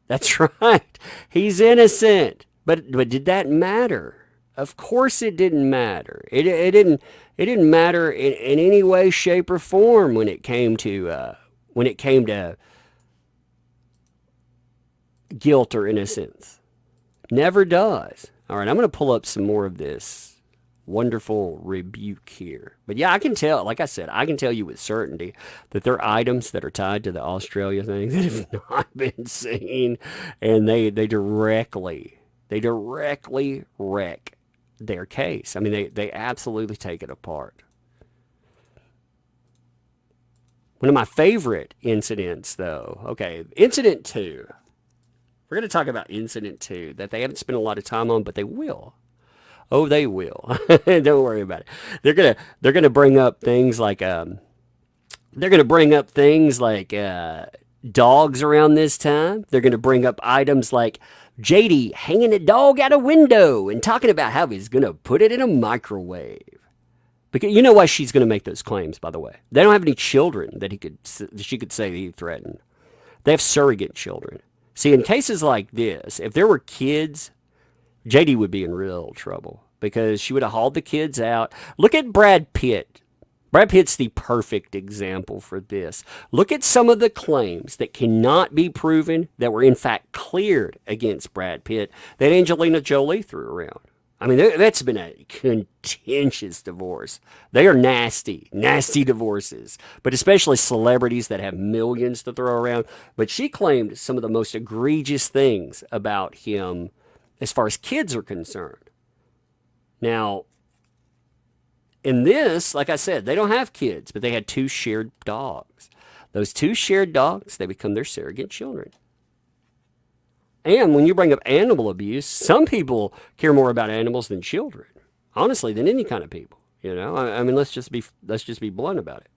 That's right. He's innocent. But did that matter? Of course it didn't matter. It didn't matter in any way, shape, or form when it came to guilt or innocence. Never does. All right, I'm going to pull up some more of this wonderful rebuke here. But yeah, I can tell, like I said, I can tell you with certainty that there are items that are tied to the Australia thing that have not been seen, and they directly wreck their case. I mean, they absolutely take it apart. One of my favorite incidents, though, okay, Incident 2. We're going to talk about Incident 2 that they haven't spent a lot of time on, but they will. Oh, they will. Don't worry about it. They're gonna bring up things like dogs around this time. They're gonna bring up items like JD hanging a dog out a window and talking about how he's gonna put it in a microwave. Because you know why she's gonna make those claims, by the way. They don't have any children that she could say that he threatened. They have surrogate children. See, in cases like this, if there were kids, JD would be in real trouble because she would have hauled the kids out. Look at Brad Pitt. Brad Pitt's the perfect example for this. Look at some of the claims that cannot be proven that were in fact cleared against Brad Pitt that Angelina Jolie threw around. I mean, that's been a contentious divorce. They are nasty, nasty divorces, but especially celebrities that have millions to throw around. But she claimed some of the most egregious things about him as far as kids are concerned. Now, in this, like I said, they don't have kids, but they had 2 shared dogs. Those 2 shared dogs, they become their surrogate children. And when you bring up animal abuse, some people care more about animals than children, honestly, than any kind of people. You know, I mean, let's just be blunt about it.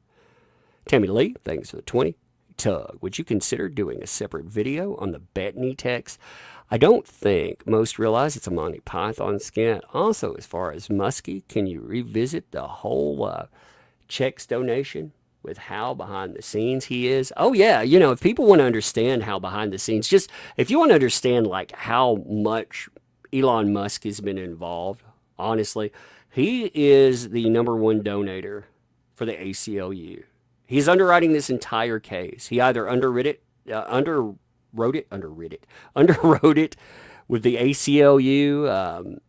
Tammy Lee, thanks for the 20. Tug, would you consider doing a separate video on the Bettany text? I don't think most realize it's a Monty Python skit. Also, as far as Muskie, can you revisit the whole checks donation with how behind the scenes he is? Oh, yeah. You know, if people want to understand how behind the scenes, just if you want to understand like how much Elon Musk has been involved, honestly, he is the -- 1 donator for the ACLU. He's underwriting this entire case. He either underwrote it with the ACLU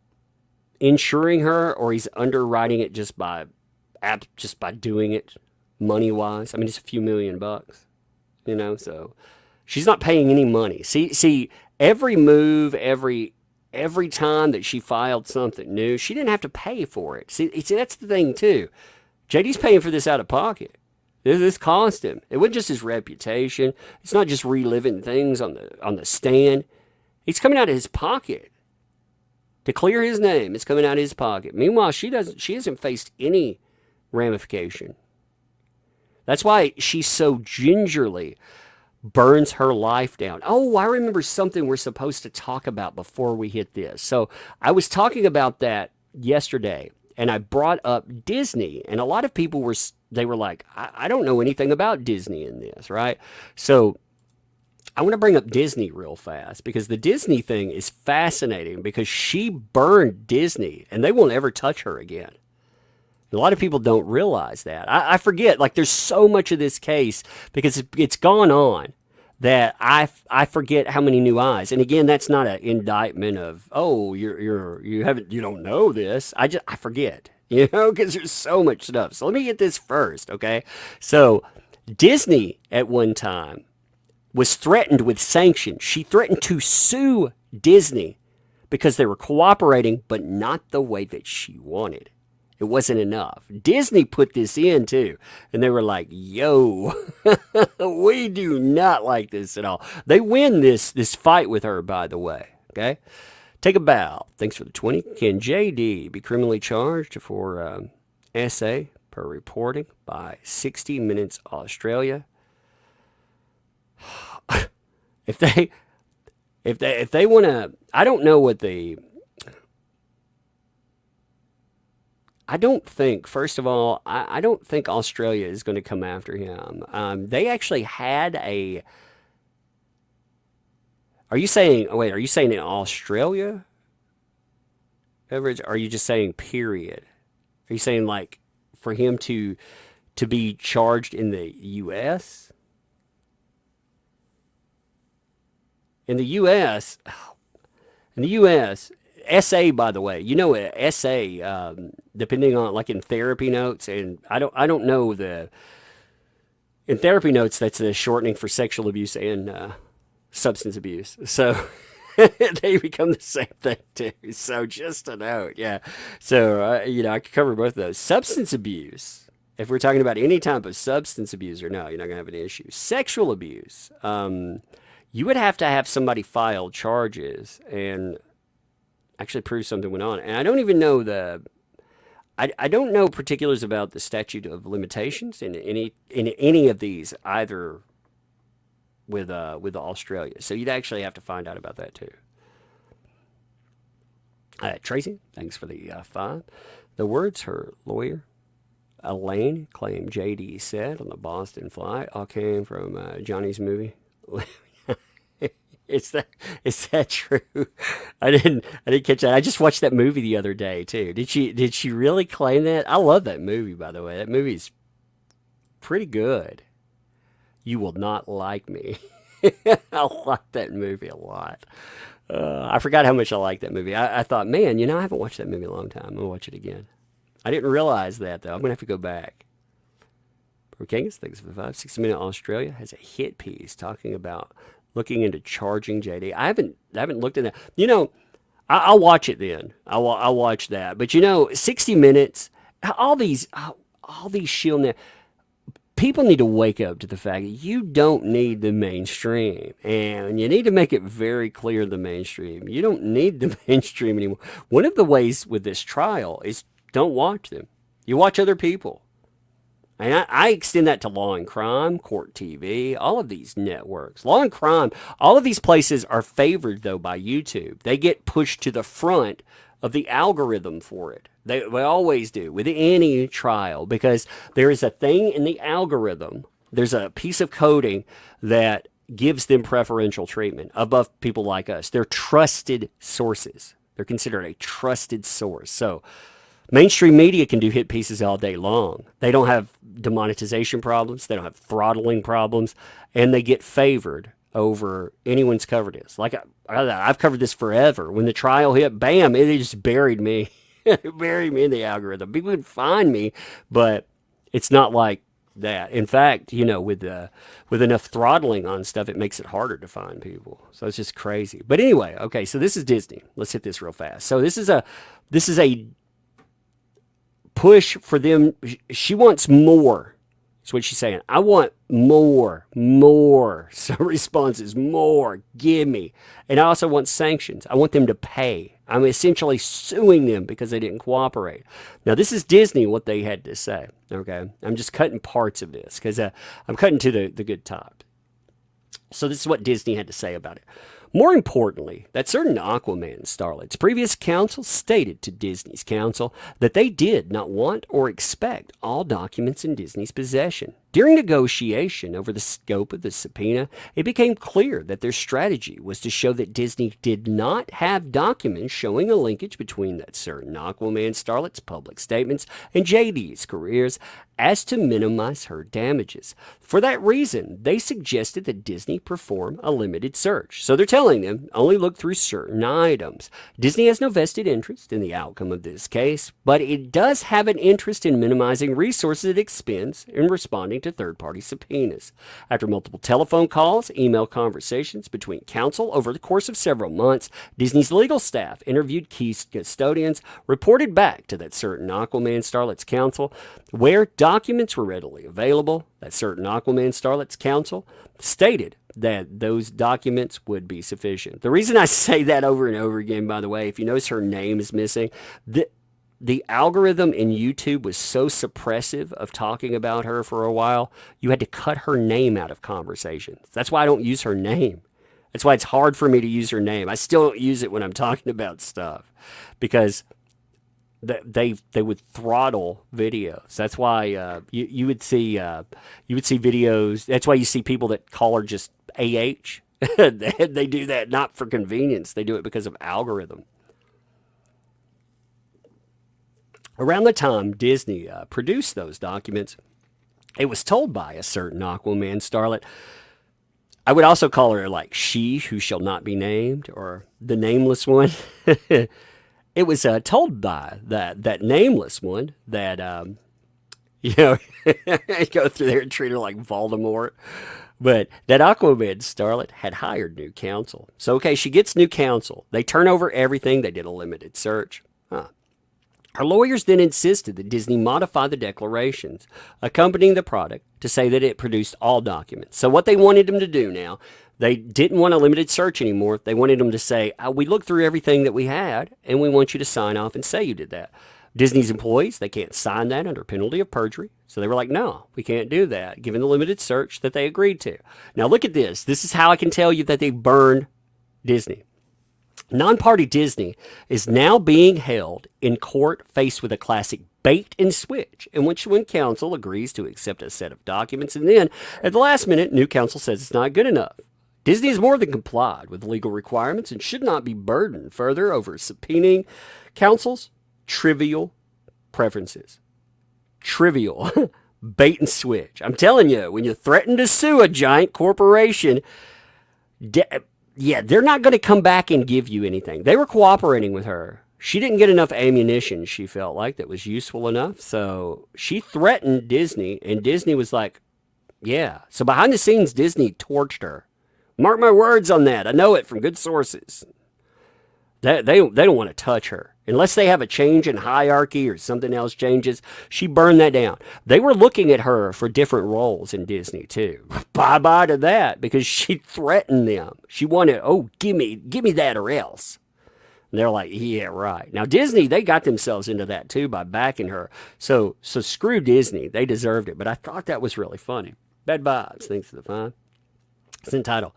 insuring her, or he's underwriting it just by doing it money wise. I mean, it's a few $1,000,000, you know. So she's not paying any money. See, every move, every time that she filed something new, she didn't have to pay for it. See, that's the thing too. JD's paying for this out of pocket. This cost him. It wasn't just his reputation. It's not just reliving things on the stand. It's coming out of his pocket. To clear his name, it's coming out of his pocket. Meanwhile, she hasn't faced any ramification. That's why she so gingerly burns her life down. Oh, I remember something we're supposed to talk about before we hit this. So I was talking about that yesterday, and I brought up Disney, and a lot of people were like, I don't know anything about Disney in this, right? So I want to bring up Disney real fast because the Disney thing is fascinating because she burned Disney and they won't ever touch her again. A lot of people don't realize that. I forget, like there's so much of this case because it's gone on that I forget how many new eyes. And again, that's not an indictment of, oh, you don't know this. I forget, because there's so much stuff. So let me get this first, okay? So Disney at one time was threatened with sanctions. She threatened to sue Disney because they were cooperating, but not the way that she wanted. It wasn't enough. Disney put this in too, and they were like, yo, we do not like this at all. They win this fight with her, by the way, okay? Take a bow. Thanks for the 20. Can JD be criminally charged for essay per reporting by 60 Minutes Australia? If they want to, I don't know what the, I don't think, first of all, I don't think Australia is going to come after him. They actually had a, are you saying in Australia? Average? Are you just saying period? Are you saying like for him to be charged in the U.S.? In the U.S., essay, by the way, essay, depending on like in therapy notes, and I don't know in therapy notes, that's the shortening for sexual abuse and substance abuse. So they become the same thing too. So just a note, yeah. So I could cover both of those. Substance abuse. If we're talking about any type of substance abuse, or no, you're not gonna have an issue. Sexual abuse. You would have to have somebody file charges and actually prove something went on. And I don't even know I don't know particulars about the statute of limitations in any of these, either with Australia. So you'd actually have to find out about that too. Tracy, thanks for the 5. The words her lawyer Elaine claimed JD said on the Boston flight all came from Johnny's movie. Is that true? I didn't catch that. I just watched that movie the other day too. Did she really claim that? I love that movie, by the way. That movie's pretty good. You Will Not Like Me. I like that movie a lot. I forgot how much I like that movie. I thought, man, I haven't watched that movie in a long time. I'm gonna watch it again. I didn't realize that though. I'm gonna have to go back. Kangas, thanks for the 5. 60 Minute Australia has a hit piece talking about looking into charging JD. I haven't looked at that. I'll watch it then. I'll watch that. But 60 Minutes, all these shield now. People need to wake up to the fact that you don't need the mainstream, and you need to make it very clear to the mainstream. You don't need the mainstream anymore. One of the ways with this trial is don't watch them. You watch other people. And I extend that to Law and Crime, Court TV, all of these networks. Law and Crime, all of these places are favored, though, by YouTube. They get pushed to the front of the algorithm for it. They always do with any trial, because there is a thing in the algorithm. There's a piece of coding that gives them preferential treatment above people like us. They're trusted sources. They're considered a trusted source. So mainstream media can do hit pieces all day long. They don't have demonetization problems. They don't have throttling problems. And they get favored over anyone's covered this. Like I've covered this forever. When the trial hit, bam, it just buried me. It buried me in the algorithm. People would find me, but it's not like that. In fact, with enough throttling on stuff, it makes it harder to find people. So it's just crazy. But anyway, okay, so this is Disney. Let's hit this real fast. So this is a push for them. She wants more. That's what she's saying. I want more. So responses, more, give me. And I also want sanctions. I want them to pay. I'm essentially suing them because they didn't cooperate. Now, this is Disney, what they had to say. Okay, I'm just cutting parts of this because I'm cutting to the good top. So this is what Disney had to say about it. More importantly, that certain Aquaman starlet's previous counsel stated to Disney's counsel that they did not want or expect all documents in Disney's possession. During negotiation over the scope of the subpoena, it became clear that their strategy was to show that Disney did not have documents showing a linkage between that certain Aquaman starlet's public statements and JD's careers as to minimize her damages. For that reason, they suggested that Disney perform a limited search. So they're telling them only look through certain items. Disney has no vested interest in the outcome of this case, but it does have an interest in minimizing resources it expends in responding to third-party subpoenas. After multiple telephone calls, email conversations between counsel over the course of several months, Disney's legal staff interviewed key custodians, reported back to that certain Aquaman starlet's counsel where documents were readily available. That certain Aquaman starlet's counsel stated that those documents would be sufficient. The reason I say that over and over again, by the way, if you notice her name is missing, the algorithm in YouTube was so suppressive of talking about her for a while, you had to cut her name out of conversations. That's why I don't use her name. That's why it's hard for me to use her name. I still don't use it when I'm talking about stuff because they would throttle videos. That's why you would see videos. That's why you see people that call her just AH. They do that not for convenience. They do it because of algorithm. Around the time Disney produced those documents, it was told by a certain Aquaman starlet. I would also call her like she who shall not be named or the nameless one. It was told by that nameless one that, go through there and treat her like Voldemort. But that Aquaman starlet had hired new counsel. So, okay, she gets new counsel. They turn over everything. They did a limited search. Her lawyers then insisted that Disney modify the declarations accompanying the product to say that it produced all documents. So what they wanted them to do now, they didn't want a limited search anymore. They wanted them to say, we looked through everything that we had, and we want you to sign off and say you did that. Disney's employees, they can't sign that under penalty of perjury. So they were like, no, we can't do that, given the limited search that they agreed to. Now look at this. This is how I can tell you that they burned Disney. Non-party Disney is now being held in court faced with a classic bait and switch, in which when counsel agrees to accept a set of documents and then, at the last minute, new counsel says it's not good enough. Disney has more than complied with legal requirements and should not be burdened further over subpoenaing counsel's trivial preferences. Trivial. Bait and switch. I'm telling you, when you threaten to sue a giant corporation, they're not going to come back and give you anything. They were cooperating with her. She didn't get enough ammunition, she felt like, that was useful enough. So she threatened Disney, and Disney was like, yeah. So behind the scenes, Disney torched her. Mark my words on that. I know it from good sources. They don't want to touch her. Unless they have a change in hierarchy or something else changes, she burned that down. They were looking at her for different roles in Disney too. Bye-bye to that because she threatened them. She wanted, give me that or else. And they're like, yeah, right. Now Disney, they got themselves into that too by backing her. So screw Disney. They deserved it. But I thought that was really funny. Bad vibes. Thanks for the fun. It's entitled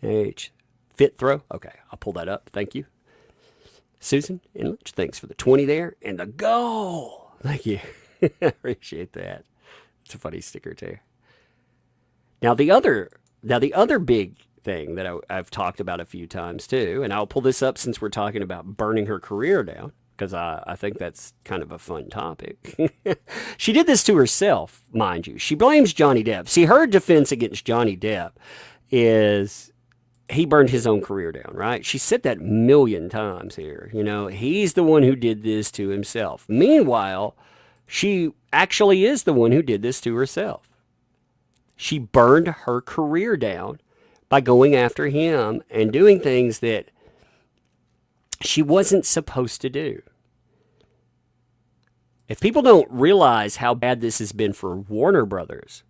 Fit Throw. Okay, I'll pull that up. Thank you. Susan Inlich, thanks for the 20 there. And the goal. Thank you. I appreciate that. It's a funny sticker too. Now the other big thing that I've talked about a few times too, and I'll pull this up since we're talking about burning her career down, because I think that's kind of a fun topic. She did this to herself, mind you. She blames Johnny Depp. See, her defense against Johnny Depp is he burned his own career down, right? She said that 1,000,000 times here. He's the one who did this to himself. Meanwhile, she actually is the one who did this to herself. She burned her career down by going after him and doing things that she wasn't supposed to do. If people don't realize how bad this has been for Warner Brothers,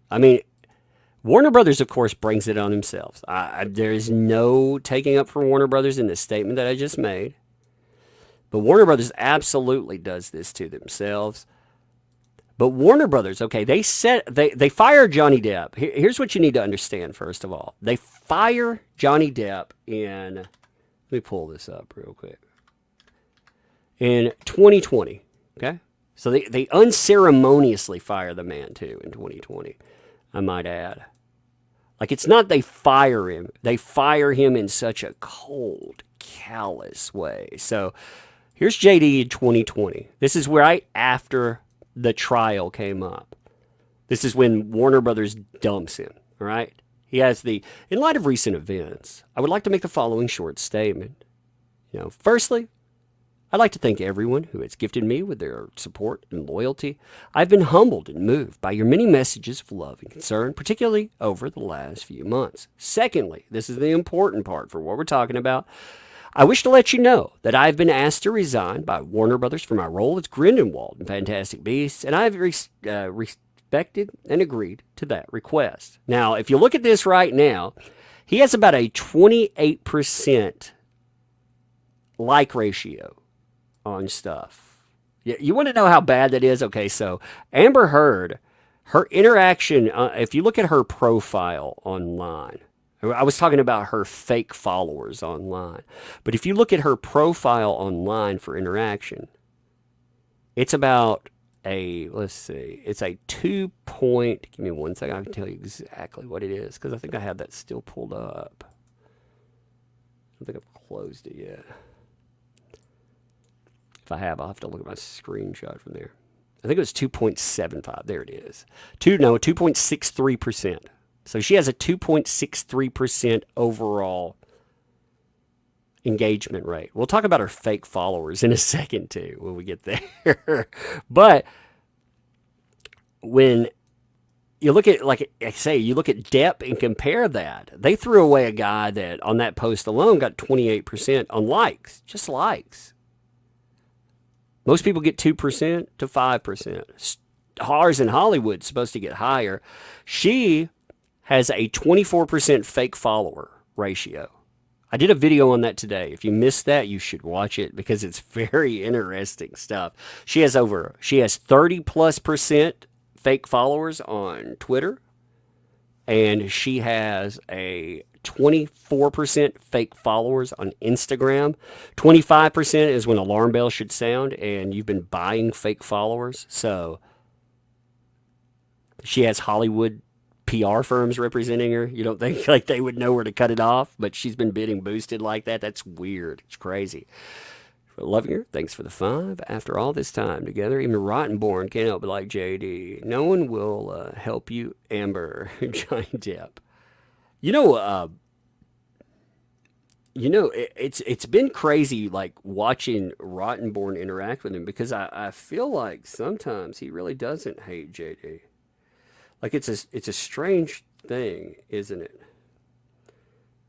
Warner Brothers, of course, brings it on themselves. There is no taking up for Warner Brothers in this statement that I just made. But Warner Brothers absolutely does this to themselves. But Warner Brothers, okay, they fire Johnny Depp. Here's what you need to understand, first of all. They fire Johnny Depp in, let me pull this up real quick, in 2020, okay? So they unceremoniously fire the man, too, in 2020, I might add. Like, it's not they fire him. They fire him in such a cold, callous way. So here's JD in 2020. This is right after the trial came up. This is when Warner Brothers dumps him, all right? He has in light of recent events, I would like to make the following short statement. Firstly, I'd like to thank everyone who has gifted me with their support and loyalty. I've been humbled and moved by your many messages of love and concern, particularly over the last few months. Secondly, this is the important part for what we're talking about. I wish to let you know that I've been asked to resign by Warner Brothers for my role as Grindelwald in Fantastic Beasts, and I've respected and agreed to that request. Now, if you look at this right now, he has about a 28% like ratio on stuff. You want to know how bad that is? Okay, so Amber Heard, her interaction, if you look at her profile online, I was talking about her fake followers online, but if you look at her profile online for interaction, it's about it's a 2 point, give me 1 second, I can tell you exactly what it is, because I think I have that still pulled up. I don't think I've closed it yet. If I have, I'll have to look at my screenshot from there. I think it was 2.75. There it is. 2.63%. So she has a 2.63% overall engagement rate. We'll talk about her fake followers in a second, too, when we get there. But when you look at, like I say, you look at Depp and compare that. They threw away a guy that on that post alone got 28% on likes, just likes. Most people get 2% to 5%. Stars in Hollywood supposed to get higher. She has a 24% fake follower ratio. I did a video on that today. If you missed that, you should watch it because it's very interesting stuff. She has 30+% fake followers on Twitter, and she has a 24% fake followers on Instagram. 25% is when alarm bells should sound, and you've been buying fake followers. So she has Hollywood PR firms representing her. You don't think like they would know where to cut it off, but she's been bidding boosted like that. That's weird. It's crazy. Loving her. Thanks for the 5. After all this time together, even Rottenborn can't help but like JD. No one will help you, Amber. Johnny Depp. It's been crazy, like watching Rottenborn interact with him, because I feel like sometimes he really doesn't hate JD. Like it's a strange thing, isn't it?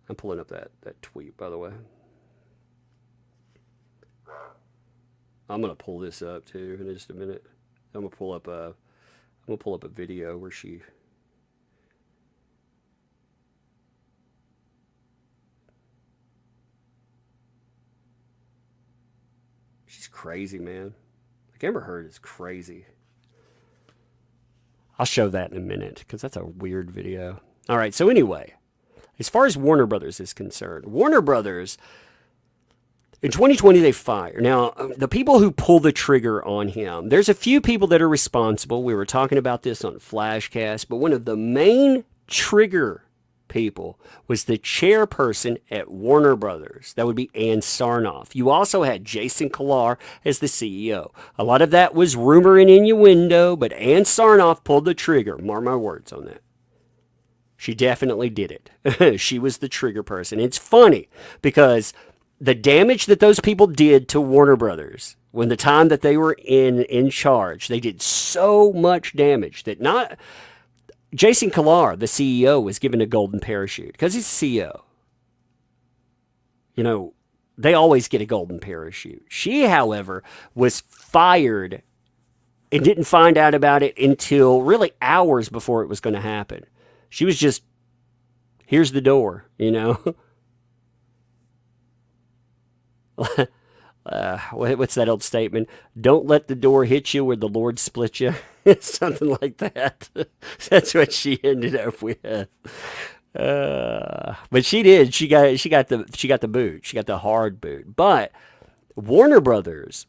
I'm pulling up that tweet, by the way. I'm gonna pull this up too in just a minute. I'm gonna pull up a video where she's crazy, man. Like Amber Heard is crazy. I'll show that in a minute because that's a weird video. All right, so anyway, as far as Warner Brothers is concerned, Warner Brothers, in 2020, they fire. Now, the people who pull the trigger on him, there's a few people that are responsible. We were talking about this on Flashcast, but one of the main trigger people was the chairperson at Warner Brothers. That would be Ann Sarnoff. You also had Jason Kilar as the CEO. A lot of that was rumor and innuendo, but Ann Sarnoff pulled the trigger. Mark my words on that. She definitely did it. She was the trigger person. It's funny because the damage that those people did to Warner Brothers when the time that they were in charge, they did so much damage that not Jason Kilar, the CEO, was given a golden parachute because he's the CEO. You know, they always get a golden parachute. She, however, was fired and didn't find out about it until really hours before it was going to happen. She was just, here's the door, you know. What's that old statement? Don't let the door hit you where the Lord split you. Something like that. That's what she ended up with. But she did. She got the boot. She got the hard boot. But Warner Brothers,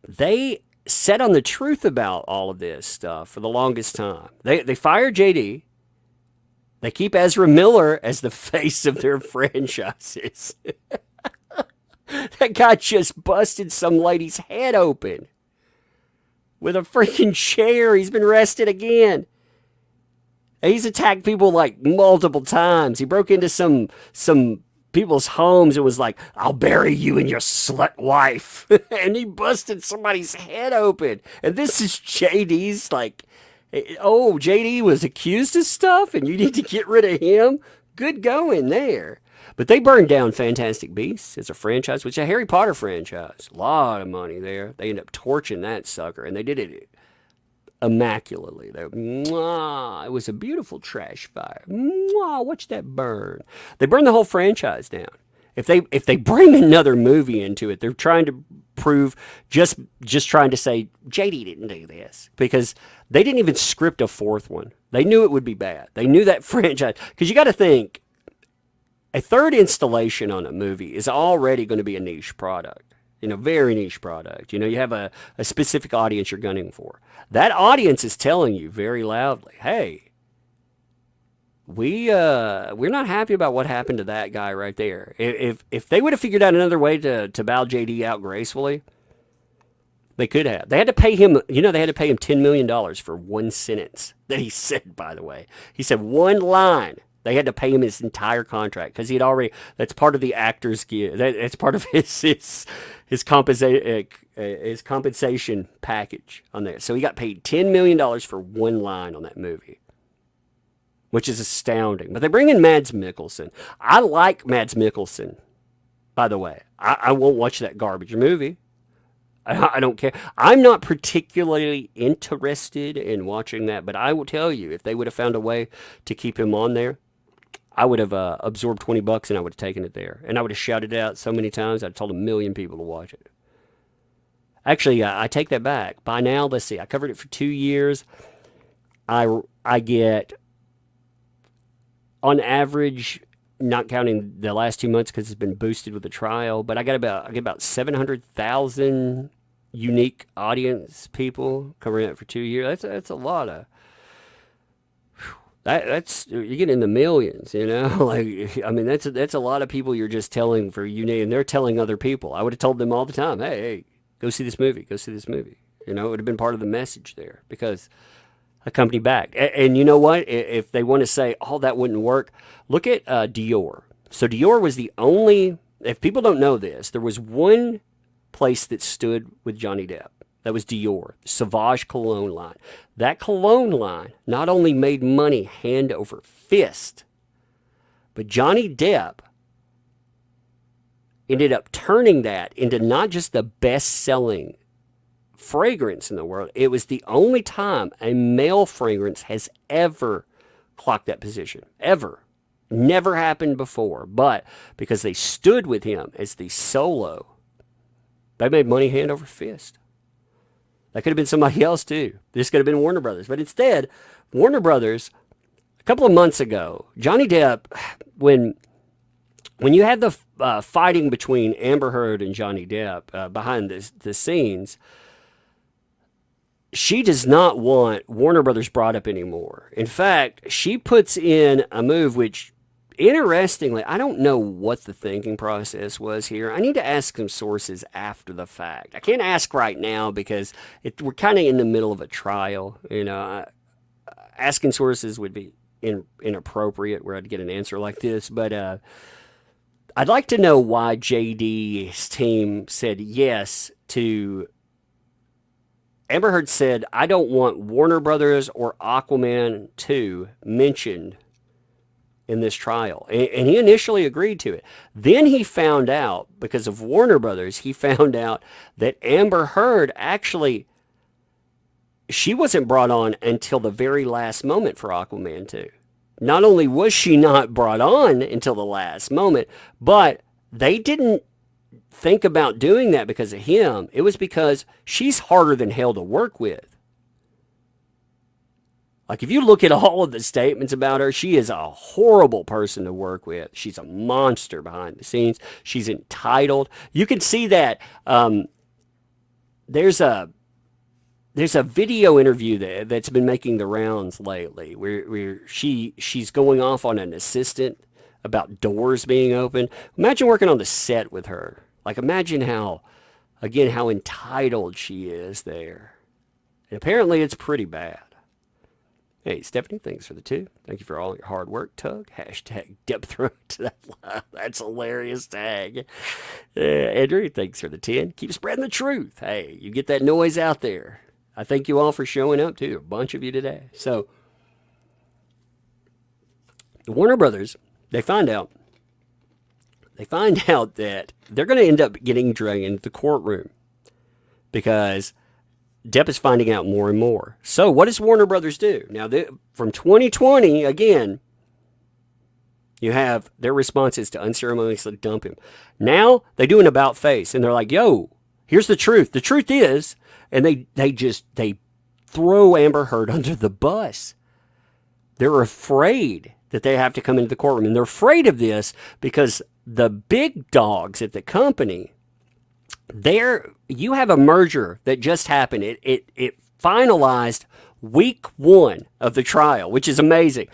they sat on the truth about all of this stuff for the longest time. They fired JD. They keep Ezra Miller as the face of their franchises. That guy just busted some lady's head open with a freaking chair. He's been arrested again. He's attacked people like multiple times. He broke into some people's homes and was like, "I'll bury you and your slut wife." And he busted somebody's head open. And this is JD's like, oh, JD was accused of stuff and you need to get rid of him? Good going there. But they burned down Fantastic Beasts as a franchise, which is a Harry Potter franchise. A lot of money there. They ended up torching that sucker, and they did it immaculately. It was a beautiful trash fire. Watch that burn. They burned the whole franchise down. If they bring another movie into it, they're trying to prove just trying to say JD didn't do this, because they didn't even script a fourth one. They knew it would be bad. They knew that franchise, because you got to think a third installation on a movie is already going to be a niche product. Very niche product. You have a specific audience you're gunning for. That audience is telling you very loudly, hey, we're not happy about what happened to that guy right there. If they would have figured out another way to bow JD out gracefully, they could have. They had to pay him, they had to pay him $10 million for one sentence that he said, by the way. He said one line. They had to pay him his entire contract because he'd already. That's part of the actor's gear. That's part of his compensation package on there. So he got paid $10 million for one line on that movie, which is astounding. But they bring in Mads Mikkelsen. I like Mads Mikkelsen, by the way. I won't watch that garbage movie. I don't care. I'm not particularly interested in watching that, but I will tell you, if they would have found a way to keep him on there, I would have absorbed $20 and I would have taken it there. And I would have shouted it out so many times, I'd told 1 million people to watch it. Actually, I take that back. By now, let's see, I covered it for 2 years. I get, on average, not counting the last 2 months because it's been boosted with the trial, but I get about 700,000 unique audience people covering it for 2 years. That's a lot of. That's you get in the millions, that's a lot of people you're just telling for unique, and they're telling other people. I would have told them all the time, hey, go see this movie, it would have been part of the message there, because a company backed. And you know what? If they want to say, oh, that wouldn't work, look at Dior. So Dior was the only, if people don't know this, there was one place that stood with Johnny Depp. That was Dior, Sauvage cologne line. That cologne line not only made money hand over fist, but Johnny Depp ended up turning that into not just the best-selling fragrance in the world. It was the only time a male fragrance has ever clocked that position. Ever. Never happened before. But because they stood with him as the solo, they made money hand over fist. That could have been somebody else too. This could have been Warner Brothers. But instead, Warner Brothers, a couple of months ago, Johnny Depp, when you had the fighting between Amber Turd and Johnny Depp behind the scenes, she does not want Warner Brothers brought up anymore. In fact, she puts in a move which, interestingly, I don't know what the thinking process was here. I need to ask some sources after the fact. I can't ask right now because we're kind of in the middle of a trial. Asking sources would be inappropriate where I'd get an answer like this. But I'd like to know why JD's team said yes to. Amber Turd said, I don't want Warner Brothers or Aquaman 2 mentioned in this trial. And he initially agreed to it. Then he found out, because of Warner Brothers, he found out that Amber Turd actually, she wasn't brought on until the very last moment for Aquaman 2. Not only was she not brought on until the last moment, but they didn't think about doing that because of him. It was because she's harder than hell to work with. Like, if you look at all of the statements about her, she is a horrible person to work with. She's a monster behind the scenes. She's entitled. You can see that. There's a video interview that's been making the rounds lately where she's going off on an assistant about doors being open. Imagine working on the set with her. Like, imagine how entitled she is there. And apparently it's pretty bad. Hey, Stephanie, thanks for the 2. Thank you for all your hard work, Tug. Hashtag depth throat. That's a hilarious tag. Andrew, thanks for the 10. Keep spreading the truth. Hey, you get that noise out there. I thank you all for showing up, too. A bunch of you today. So, the Warner Brothers, they find out that they're going to end up getting dragged into the courtroom because Depp is finding out more and more. So what does Warner Brothers do? Now, from 2020, again, you have their responses to unceremoniously dump him. Now, they do an about face, and they're like, yo, here's the truth. The truth is, and they throw Amber Heard under the bus. They're afraid that they have to come into the courtroom, and they're afraid of this because the big dogs at the company, you have a merger that just happened. It finalized week 1 of the trial, which is amazing.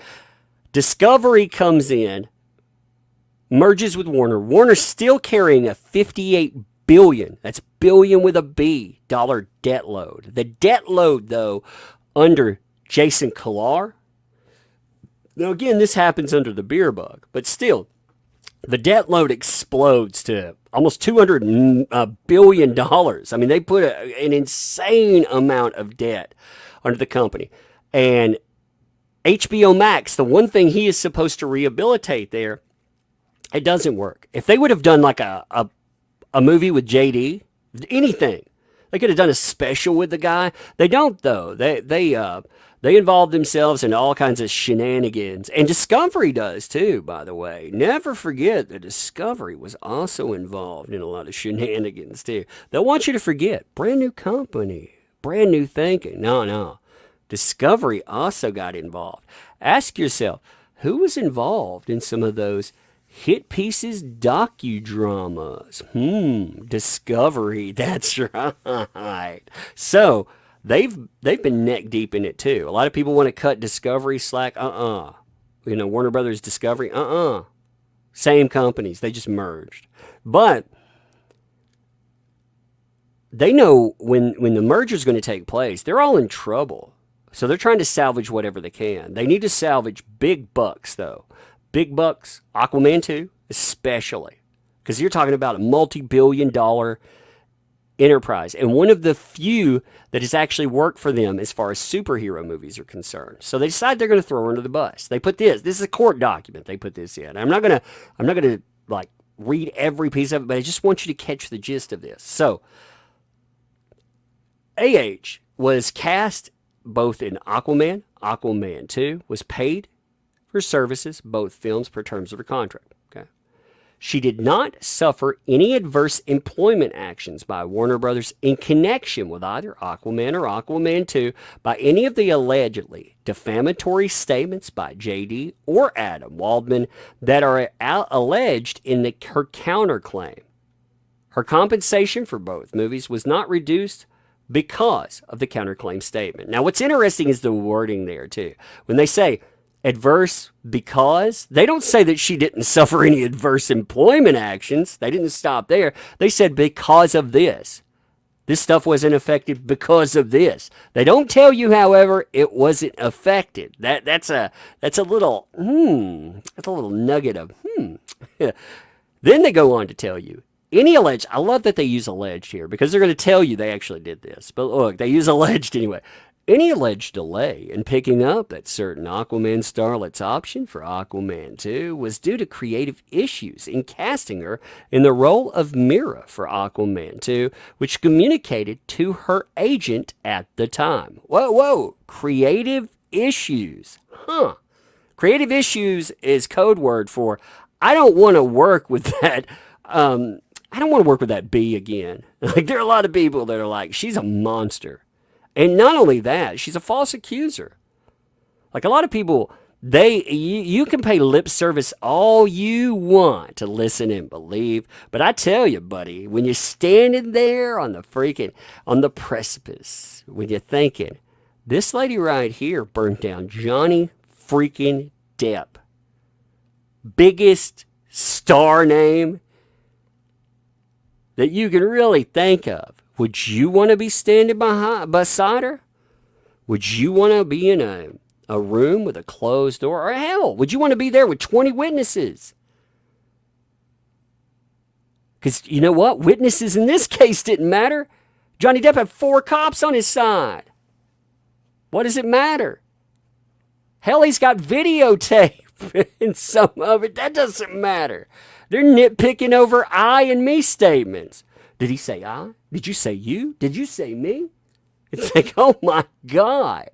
Discovery comes in, merges with Warner. Warner's still carrying a $58 billion, that's billion with a B, dollar debt load. The debt load, though, under Jason Kilar. Now, again, this happens under the beer bug, but still, the debt load explodes to almost $200 billion. I mean, they put an insane amount of debt under the company. And HBO Max, the one thing he is supposed to rehabilitate there, it doesn't work. If they would have done like a movie with JD, anything, they could have done a special with the guy. They don't, though. They involve themselves in all kinds of shenanigans. And Discovery does, too, by the way. Never forget that Discovery was also involved in a lot of shenanigans, too. They'll want you to forget. Brand new company. Brand new thinking. No. Discovery also got involved. Ask yourself, who was involved in some of those hit pieces docudramas? Discovery. That's right. So, They've been neck deep in it too. A lot of people want to cut Discovery slack. Warner Brothers Discovery. Same companies. They just merged. But they know when the merger is going to take place, they're all in trouble. So they're trying to salvage whatever they can. They need to salvage big bucks, though. Big bucks. Aquaman 2, especially. Because you're talking about a multi-billion-dollar enterprise, and one of the few that has actually worked for them as far as superhero movies are concerned. So they decide they're going to throw her under the bus. They put this is a court document. They put this in. I'm not going to like read every piece of it, but I just want you to catch the gist of this. So AH was cast both in Aquaman 2, was paid for services, both films, per terms of her contract. She did not suffer any adverse employment actions by Warner Brothers in connection with either Aquaman or Aquaman 2 by any of the allegedly defamatory statements by JD or Adam Waldman that are alleged in her counterclaim. Her compensation for both movies was not reduced because of the counterclaim statement. Now, what's interesting is the wording there, too. When they say adverse because, they don't say that she didn't suffer any adverse employment actions. They didn't stop there. They said because of this. This stuff wasn't affected because of this. They don't tell you, however, it wasn't affected. That's a little nugget of Then they go on to tell you any alleged. I love that they use alleged here because they're going to tell you they actually did this. But look, they use alleged anyway. Any alleged delay in picking up that certain Aquaman starlet's option for Aquaman 2 was due to creative issues in casting her in the role of Mira for Aquaman 2, which communicated to her agent at the time. Whoa, creative issues. Creative issues is code word for, I don't want to work with that, I don't want to work with that bee again. Like, there are a lot of people that are like, she's a monster. And not only that, she's a false accuser. Like a lot of people, you can pay lip service all you want to listen and believe, but I tell you, buddy, when you're standing there on the precipice, when you're thinking, this lady right here burned down Johnny freaking Depp, biggest star name that you can really think of. Would you want to be standing beside her? Would you want to be in a room with a closed door? Or hell, would you want to be there with 20 witnesses? Because you know what? Witnesses in this case didn't matter. Johnny Depp had 4 cops on his side. What does it matter? Hell, he's got videotape in some of it. That doesn't matter. They're nitpicking over I and me statements. Did he say I? Did you say you? Did you say me? It's like, oh my God.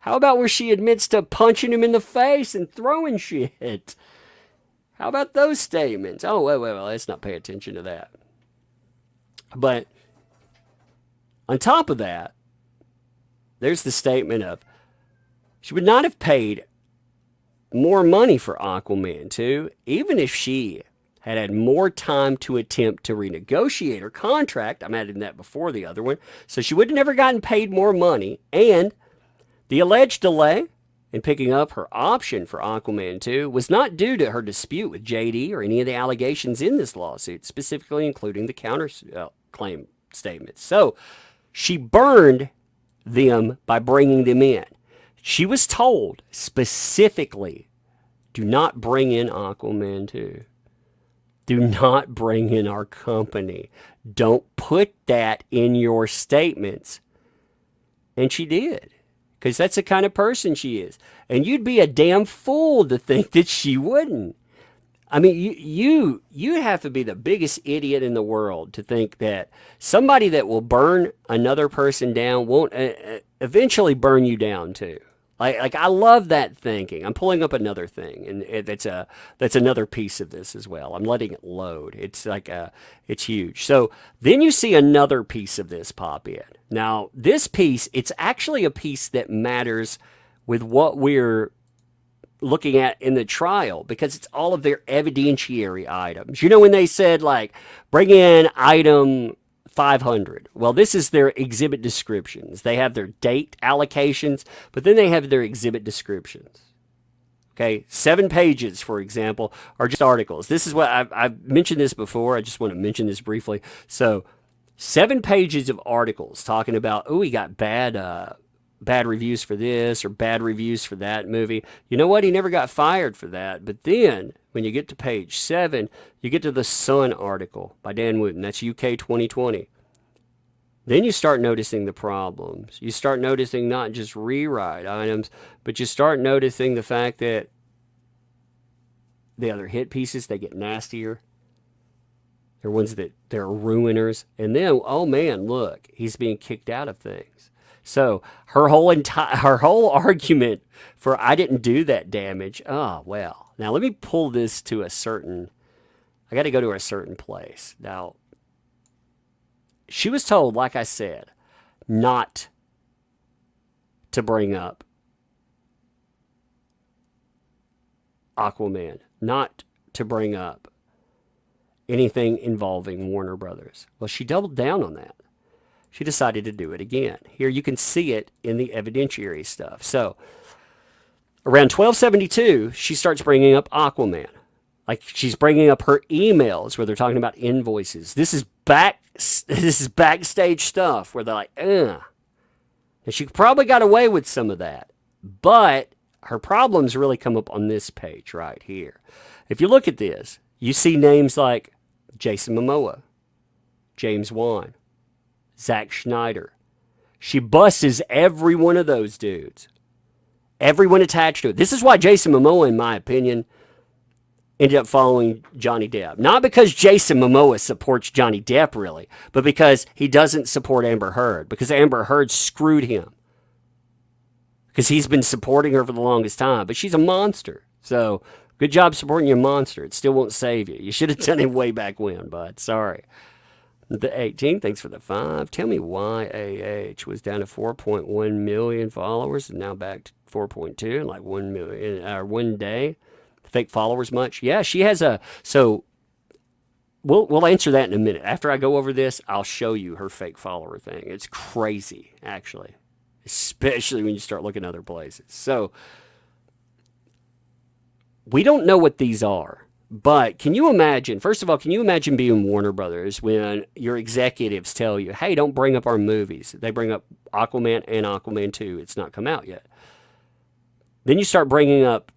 How about where she admits to punching him in the face and throwing shit? How about those statements? Oh, wait, let's not pay attention to that. But on top of that, there's the statement of she would not have paid more money for Aquaman 2, even if she had more time to attempt to renegotiate her contract. I'm adding that before the other one. So she would have never gotten paid more money. And the alleged delay in picking up her option for Aquaman 2 was not due to her dispute with JD or any of the allegations in this lawsuit, specifically including the counterclaim statements. So she burned them by bringing them in. She was told specifically, do not bring in Aquaman 2. Do not bring in our company. Don't put that in your statements. And she did. Because that's the kind of person she is. And you'd be a damn fool to think that she wouldn't. I mean, you have to be the biggest idiot in the world to think that somebody that will burn another person down won't eventually burn you down too. Like I love that thinking. I'm pulling up another thing, and that's another piece of this as well. I'm letting it load. It's it's huge. So then you see another piece of this pop in. Now this piece, it's actually a piece that matters with what we're looking at in the trial, because it's all of their evidentiary items. You know, when they said like bring in item 500. Well, this is their exhibit descriptions. They have their date allocations, but then they have their exhibit descriptions. Okay, 7 pages, for example, are just articles. This is what I've mentioned this before. I just want to mention this briefly. So 7 pages of articles talking about, oh, he got bad reviews for this or bad reviews for that movie. You know what? He never got fired for that. But then when you get to page 7, you get to the Sun article by Dan Wooten. That's UK 2020. Then you start noticing the problems. You start noticing not just rewrite items, but you start noticing the fact that the other hit pieces, they get nastier. They're ones that they're ruiners. And then, oh man, look, he's being kicked out of things. So her whole argument for I didn't do that damage. Oh, well. Now let me pull this to I got to go to a certain place. Now, she was told, like I said, not to bring up Aquaman, not to bring up anything involving Warner Brothers. Well, she doubled down on that. She decided to do it again. Here you can see it in the evidentiary stuff. So around 1272, she starts bringing up Aquaman. Like she's bringing up her emails where they're talking about invoices. This is backstage stuff where they're like, ugh. And she probably got away with some of that. But her problems really come up on this page right here. If you look at this, you see names like Jason Momoa, James Wan, Zack Schneider. She busts every one of those dudes. Everyone attached to it. This is why Jason Momoa, in my opinion, ended up following Johnny Depp. Not because Jason Momoa supports Johnny Depp, really, but because he doesn't support Amber Heard. Because Amber Heard screwed him. Because he's been supporting her for the longest time. But she's a monster. So, good job supporting your monster. It still won't save you. You should have done it way back when, bud. Sorry. The 18, thanks for the 5. Tell me why AH was down to 4.1 million followers and now back to 4.2 in like 1 million, one day. Fake followers much? Yeah, she has a, so we'll answer that in a minute. After I go over this, I'll show you her fake follower thing. It's crazy, actually, especially when you start looking other places. So we don't know what these are, but can you imagine, first of all, can you imagine being Warner Brothers when your executives tell you, hey, don't bring up our movies? They bring up Aquaman and Aquaman 2. It's not come out yet. Then you start bringing up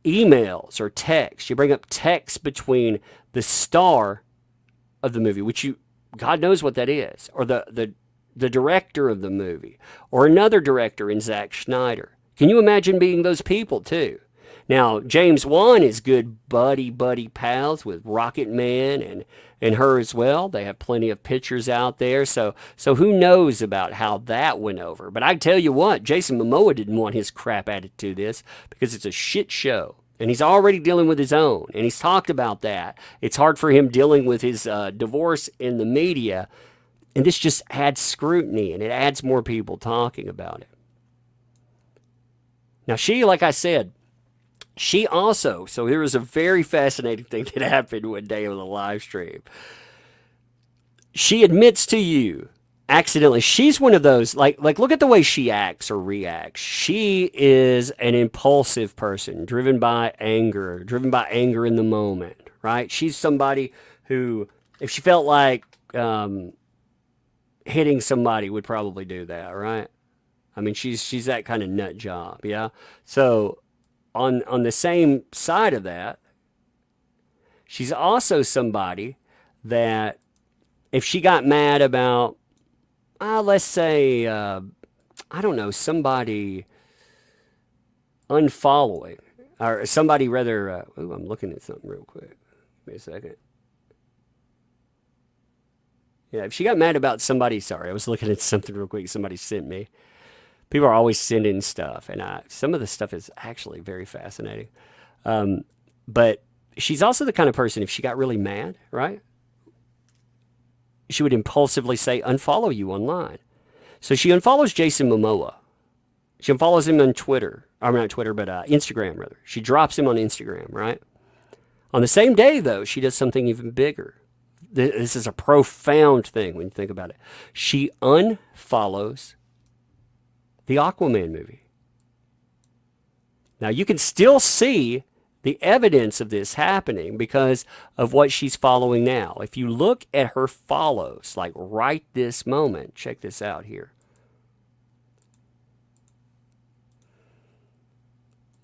emails or text. You bring up text between the star of the movie, which you, God knows what that is, or the director of the movie, or another director in Zack Snyder. Can you imagine being those people too? Now, James Wan is good buddy pals with Rocket Man and her as well. They have plenty of pictures out there. So who knows about how that went over. But I tell you what, Jason Momoa didn't want his crap added to this because it's a shit show. And he's already dealing with his own. And he's talked about that. It's hard for him dealing with his divorce in the media. And this just adds scrutiny and it adds more people talking about it. Now, she, like I said, she also, so there was a very fascinating thing that happened one day on the live stream. She admits to you, accidentally, she's one of those, like look at the way she acts or reacts. She is an impulsive person, driven by anger in the moment, right? She's somebody who, if she felt like hitting somebody, would probably do that, right? I mean, she's that kind of nut job, yeah? So on the same side of that, she's also somebody that if she got mad about, let's say, I don't know, somebody unfollowing, or somebody rather, I'm looking at something real quick. Give me a second. Yeah, if she got mad about somebody, sorry, I was looking at something real quick somebody sent me. People are always sending stuff, and some of the stuff is actually very fascinating. But she's also the kind of person, if she got really mad, right, she would impulsively say, unfollow you online. So she unfollows Jason Momoa. She unfollows him on Twitter. Or not Twitter, but Instagram, rather. She drops him on Instagram, right? On the same day, though, she does something even bigger. This is a profound thing when you think about it. She unfollows the Aquaman movie. Now, you can still see the evidence of this happening because of what she's following now. If you look at her follows, like right this moment, check this out here.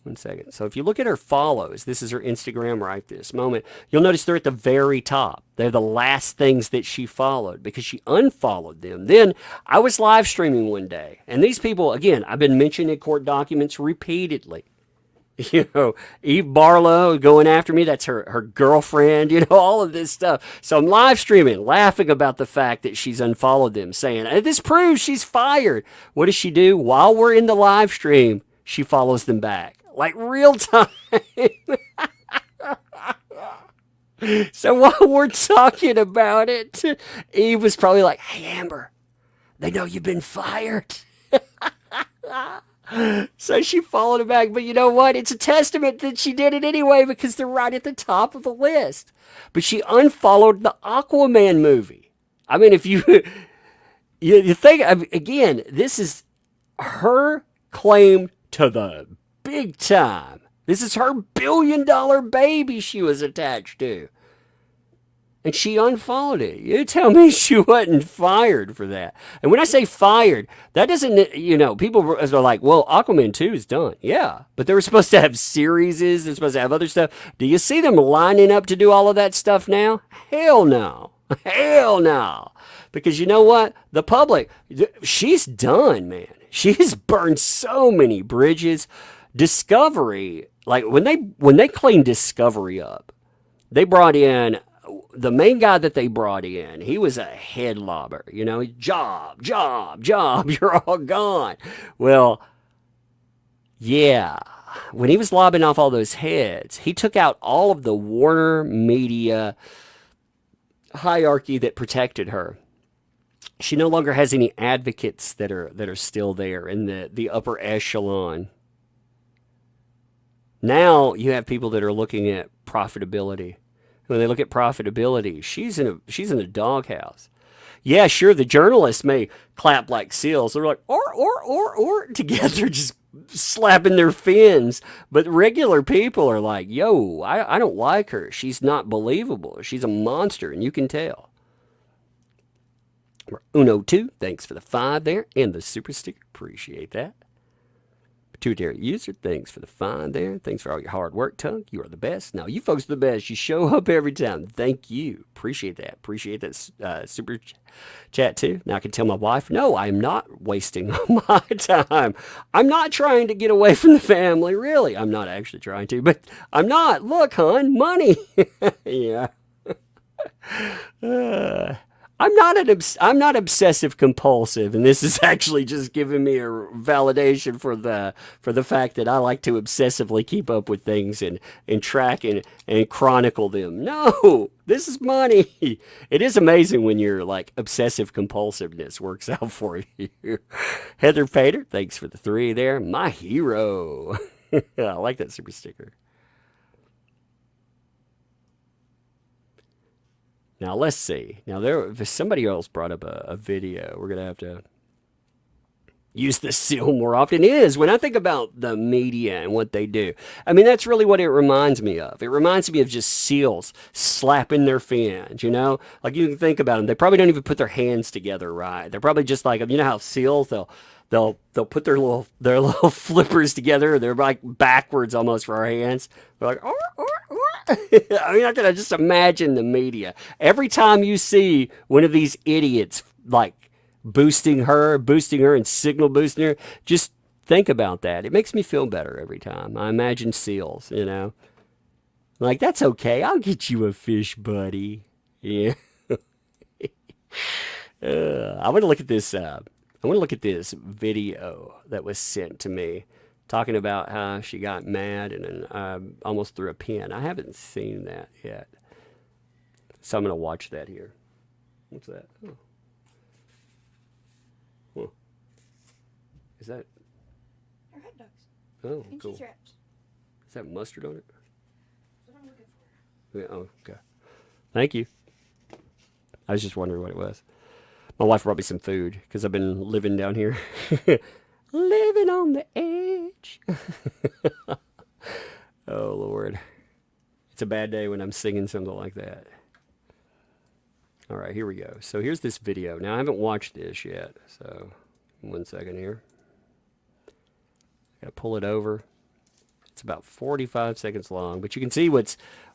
One second. So if you look at her follows, this is her Instagram right this moment, you'll notice they're at the very top. They're the last things that she followed because she unfollowed them. Then I was live streaming one day, and these people, again, I've been mentioning court documents repeatedly. You know, Eve Barlow going after me, that's her girlfriend, you know, all of this stuff. So I'm live streaming, laughing about the fact that she's unfollowed them, saying, this proves she's fired. What does she do? While we're in the live stream, she follows them back. Like real time. So while we're talking about it, Eve was probably like, hey, Amber, they know you've been fired. So she followed him back. But you know what? It's a testament that she did it anyway because they're right at the top of the list. But she unfollowed the Aquaman movie. I mean, if you think, again, this is her claim to the big time. This is her $1 billion baby she was attached to. And she unfollowed it. You tell me she wasn't fired for that. And when I say fired, that doesn't, you know, people are like, well, Aquaman 2 is done. Yeah, but they were supposed to have series. They're supposed to have other stuff. Do you see them lining up to do all of that stuff now? Hell no. Hell no. Because you know what? The public, she's done, man. She's burned so many bridges. Discovery, like when they cleaned Discovery up, they brought in the main guy that they brought in. He was a head lobber, you know, job, you're all gone. Well, yeah, when he was lobbing off all those heads, he took out all of the Warner Media hierarchy that protected her. She no longer has any advocates that are still there in the upper echelon. Now you have people that are looking at profitability. When they look at profitability, she's in a doghouse. Yeah, sure, the journalists may clap like seals. They're like, or, together, just slapping their fins. But regular people are like, yo, I don't like her. She's not believable. She's a monster, and you can tell. Uno2, thanks for the 5 there, and the super sticker. Appreciate that. Two-tier user, thanks for the 5 there. Thanks for all your hard work, Tug. You are the best. Now, you folks are the best. You show up every time. Thank you. Appreciate that. Appreciate that super chat, too. Now I can tell my wife, no, I'm not wasting my time. I'm not trying to get away from the family, really. I'm not actually trying to, but I'm not. Look, hon, money. Yeah. I'm not obsessive compulsive, and this is actually just giving me a validation for the fact that I like to obsessively keep up with things and track and chronicle them. No, this is money. It is amazing when your like obsessive compulsiveness works out for you. Heather Pater, thanks for the 3 there. My hero. I like that super sticker. Now, let's see. Now, if somebody else brought up a video, we're going to have to use the seal more often. It is. When I think about the media and what they do, I mean, that's really what it reminds me of. It reminds me of just seals slapping their fins, you know? Like, you can think about them. They probably don't even put their hands together right. They're probably just like, you know how seals, they'll put their little flippers together. They're like backwards almost for our hands. They're like, I mean, I can just imagine the media. Every time you see one of these idiots like boosting her and signal boosting her, just think about that. It makes me feel better every time. I imagine seals, you know. Like, that's okay. I'll get you a fish, buddy. Yeah. I want to look at this. I want to look at this video that was sent to me, talking about how she got mad and almost threw a pin. I haven't seen that yet, so I'm going to watch that here. What's that? Oh. Huh. Is that? They're hot dogs. Oh, And cool. cheese wraps. Is that mustard on it? That's what I'm looking for. Yeah, oh, okay. Thank you. I was just wondering what it was. My wife brought me some food because I've been living down here. Living on the edge. Oh, Lord. It's a bad day when I'm singing something like that. All right, here we go. So here's this video. Now, I haven't watched this yet, so 1 second here. Got to pull it over. It's about 45 seconds long, but you can see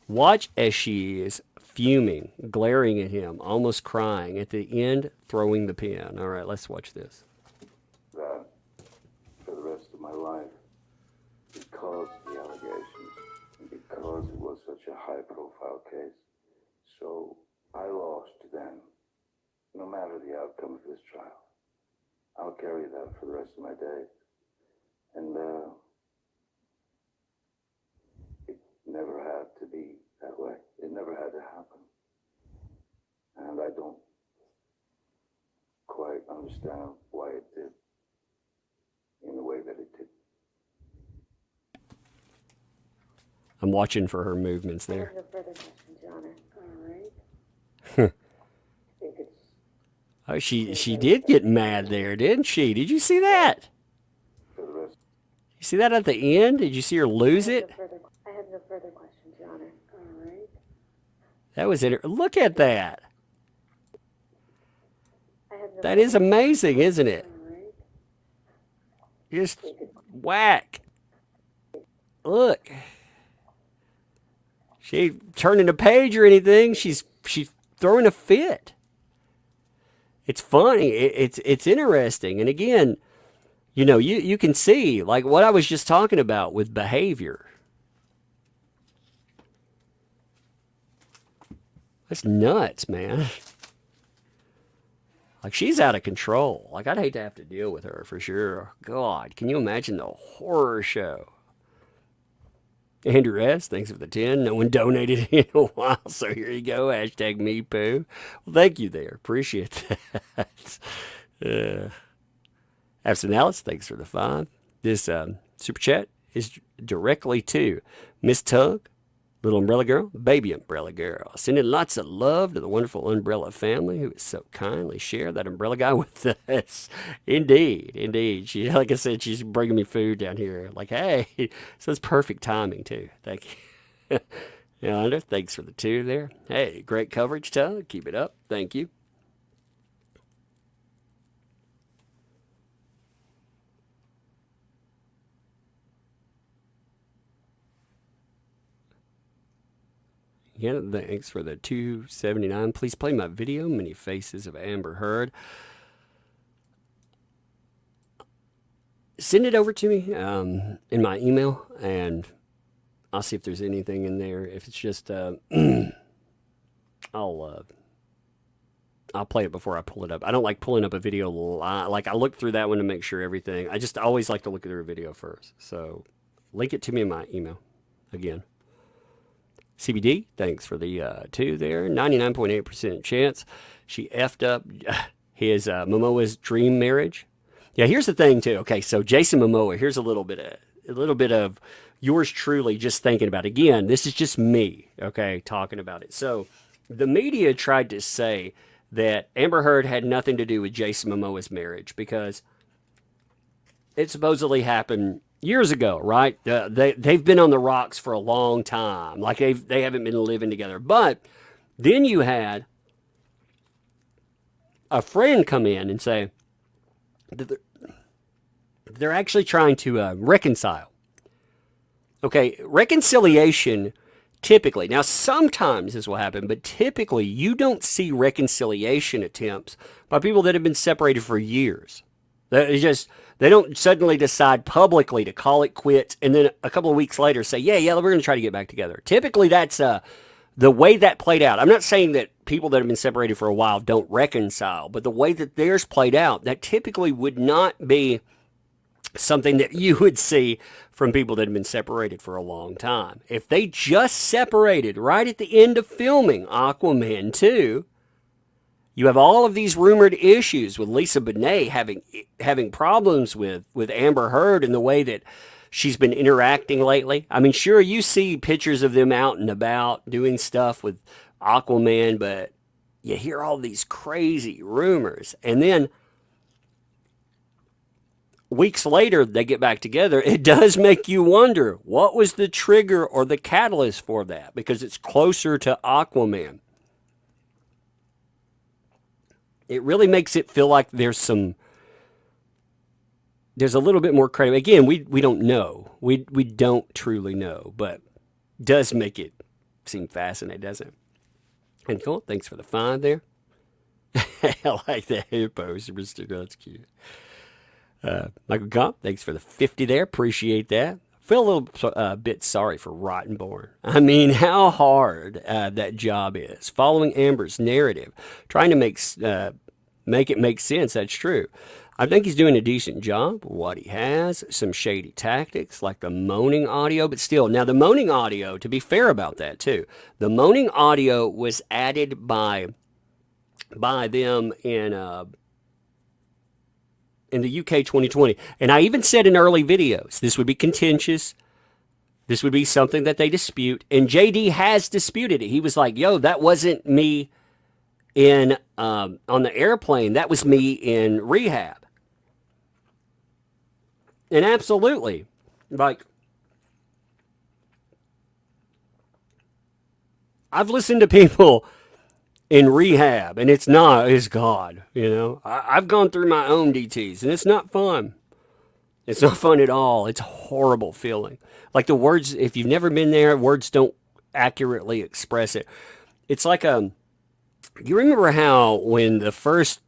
watch as she is fuming, glaring at him, almost crying. At the end, throwing the pen. All right, let's watch this. That for the rest of my life, because of the allegations, and because it was such a high-profile case. So I lost then. No matter the outcome of this trial, I'll carry that for the rest of my days. And it never had to be that way. It never had to happen. And I don't quite understand why it did in the way that it did. I'm watching for her movements there. No further questions, Your Honor. All right. I think it's Oh, she did get mad there, didn't she? Did you see that? for the rest. You see that at the end? Did you see her lose it? I have no further questions, Your Honor. All right. That was it. Look at that. I have no That is amazing, isn't it? All right. Just whack. Look. She ain't turning a page or anything. She's throwing a fit. It's funny. It's interesting. And again, you know, you can see like what I was just talking about with behavior. That's nuts, man. Like, she's out of control. Like, I'd hate to have to deal with her for sure. God, can you imagine the horror show? Andrew S., thanks for the 10. No one donated in a while, so here you go. Hashtag me poo. Well, thank you there. Appreciate that. Absent Alice, thanks for the 5. This super chat is directly to Miss Tug, Little Umbrella Girl, Baby Umbrella Girl. Sending lots of love to the wonderful Umbrella family who has so kindly shared that Umbrella Guy with us. Indeed, indeed. She, like I said, she's bringing me food down here. Like, hey, so it's perfect timing, too. Thank you. Yolanda, thanks for the 2 there. Hey, great coverage, Tug. Keep it up. Thank you. Yeah, thanks for the 279. Please play my video, Many Faces of Amber Heard. Send it over to me in my email, and I'll see if there's anything in there. If it's just, I'll play it before I pull it up. I don't like pulling up a video like I look through that one to make sure everything. I just always like to look through a video first. So link it to me in my email again. CBD, thanks for the 2 there. 99.8% chance she effed up his Momoa's dream marriage. Yeah, here's the thing too. Okay, so Jason Momoa. Here's a little bit of yours truly just thinking about it. Again, this is just me. Okay, talking about it. So the media tried to say that Amber Heard had nothing to do with Jason Momoa's marriage because it supposedly happened years ago, right? They've been on the rocks for a long time. Like they haven't been living together. But then you had a friend come in and say that they're actually trying to reconcile. Okay, reconciliation typically, now sometimes this will happen, but typically you don't see reconciliation attempts by people that have been separated for years. They don't suddenly decide publicly to call it quits and then a couple of weeks later say, yeah, we're going to try to get back together. Typically, that's the way that played out. I'm not saying that people that have been separated for a while don't reconcile, but the way that theirs played out, that typically would not be something that you would see from people that have been separated for a long time. If they just separated right at the end of filming Aquaman 2, you have all of these rumored issues with Lisa Bonet having problems with Amber Heard and the way that she's been interacting lately. I mean, sure, you see pictures of them out and about doing stuff with Aquaman, but you hear all these crazy rumors. And then weeks later, they get back together. It does make you wonder, what was the trigger or the catalyst for that? Because it's closer to Aquaman. It really makes it feel like there's a little bit more credit. Again, we don't know. We don't truly know, but it does make it seem fascinating, doesn't it? And cool. Thanks for the 5 there. I like that hippo. Super sticker. That's cute. Michael Gump, thanks for the 50 there. Appreciate that. Feel a little bit sorry for Rottenborn. I mean, how hard that job is. Following Amber's narrative, trying to make it make sense. That's true. I think he's doing a decent job. What he has, some shady tactics like the moaning audio, but still. Now, the moaning audio, to be fair about that too, the moaning audio was added by them in the UK 2020. And I even said in early videos, this would be contentious. This would be something that they dispute. And JD has disputed it. He was like, yo, that wasn't me on the airplane. That was me in rehab. And absolutely, like, I've listened to people in rehab, and it's God, you know. I've gone through my own DTs, and it's not fun. It's not fun at all. It's a horrible feeling. Like the words, if you've never been there, words don't accurately express it. It's like you remember how when the first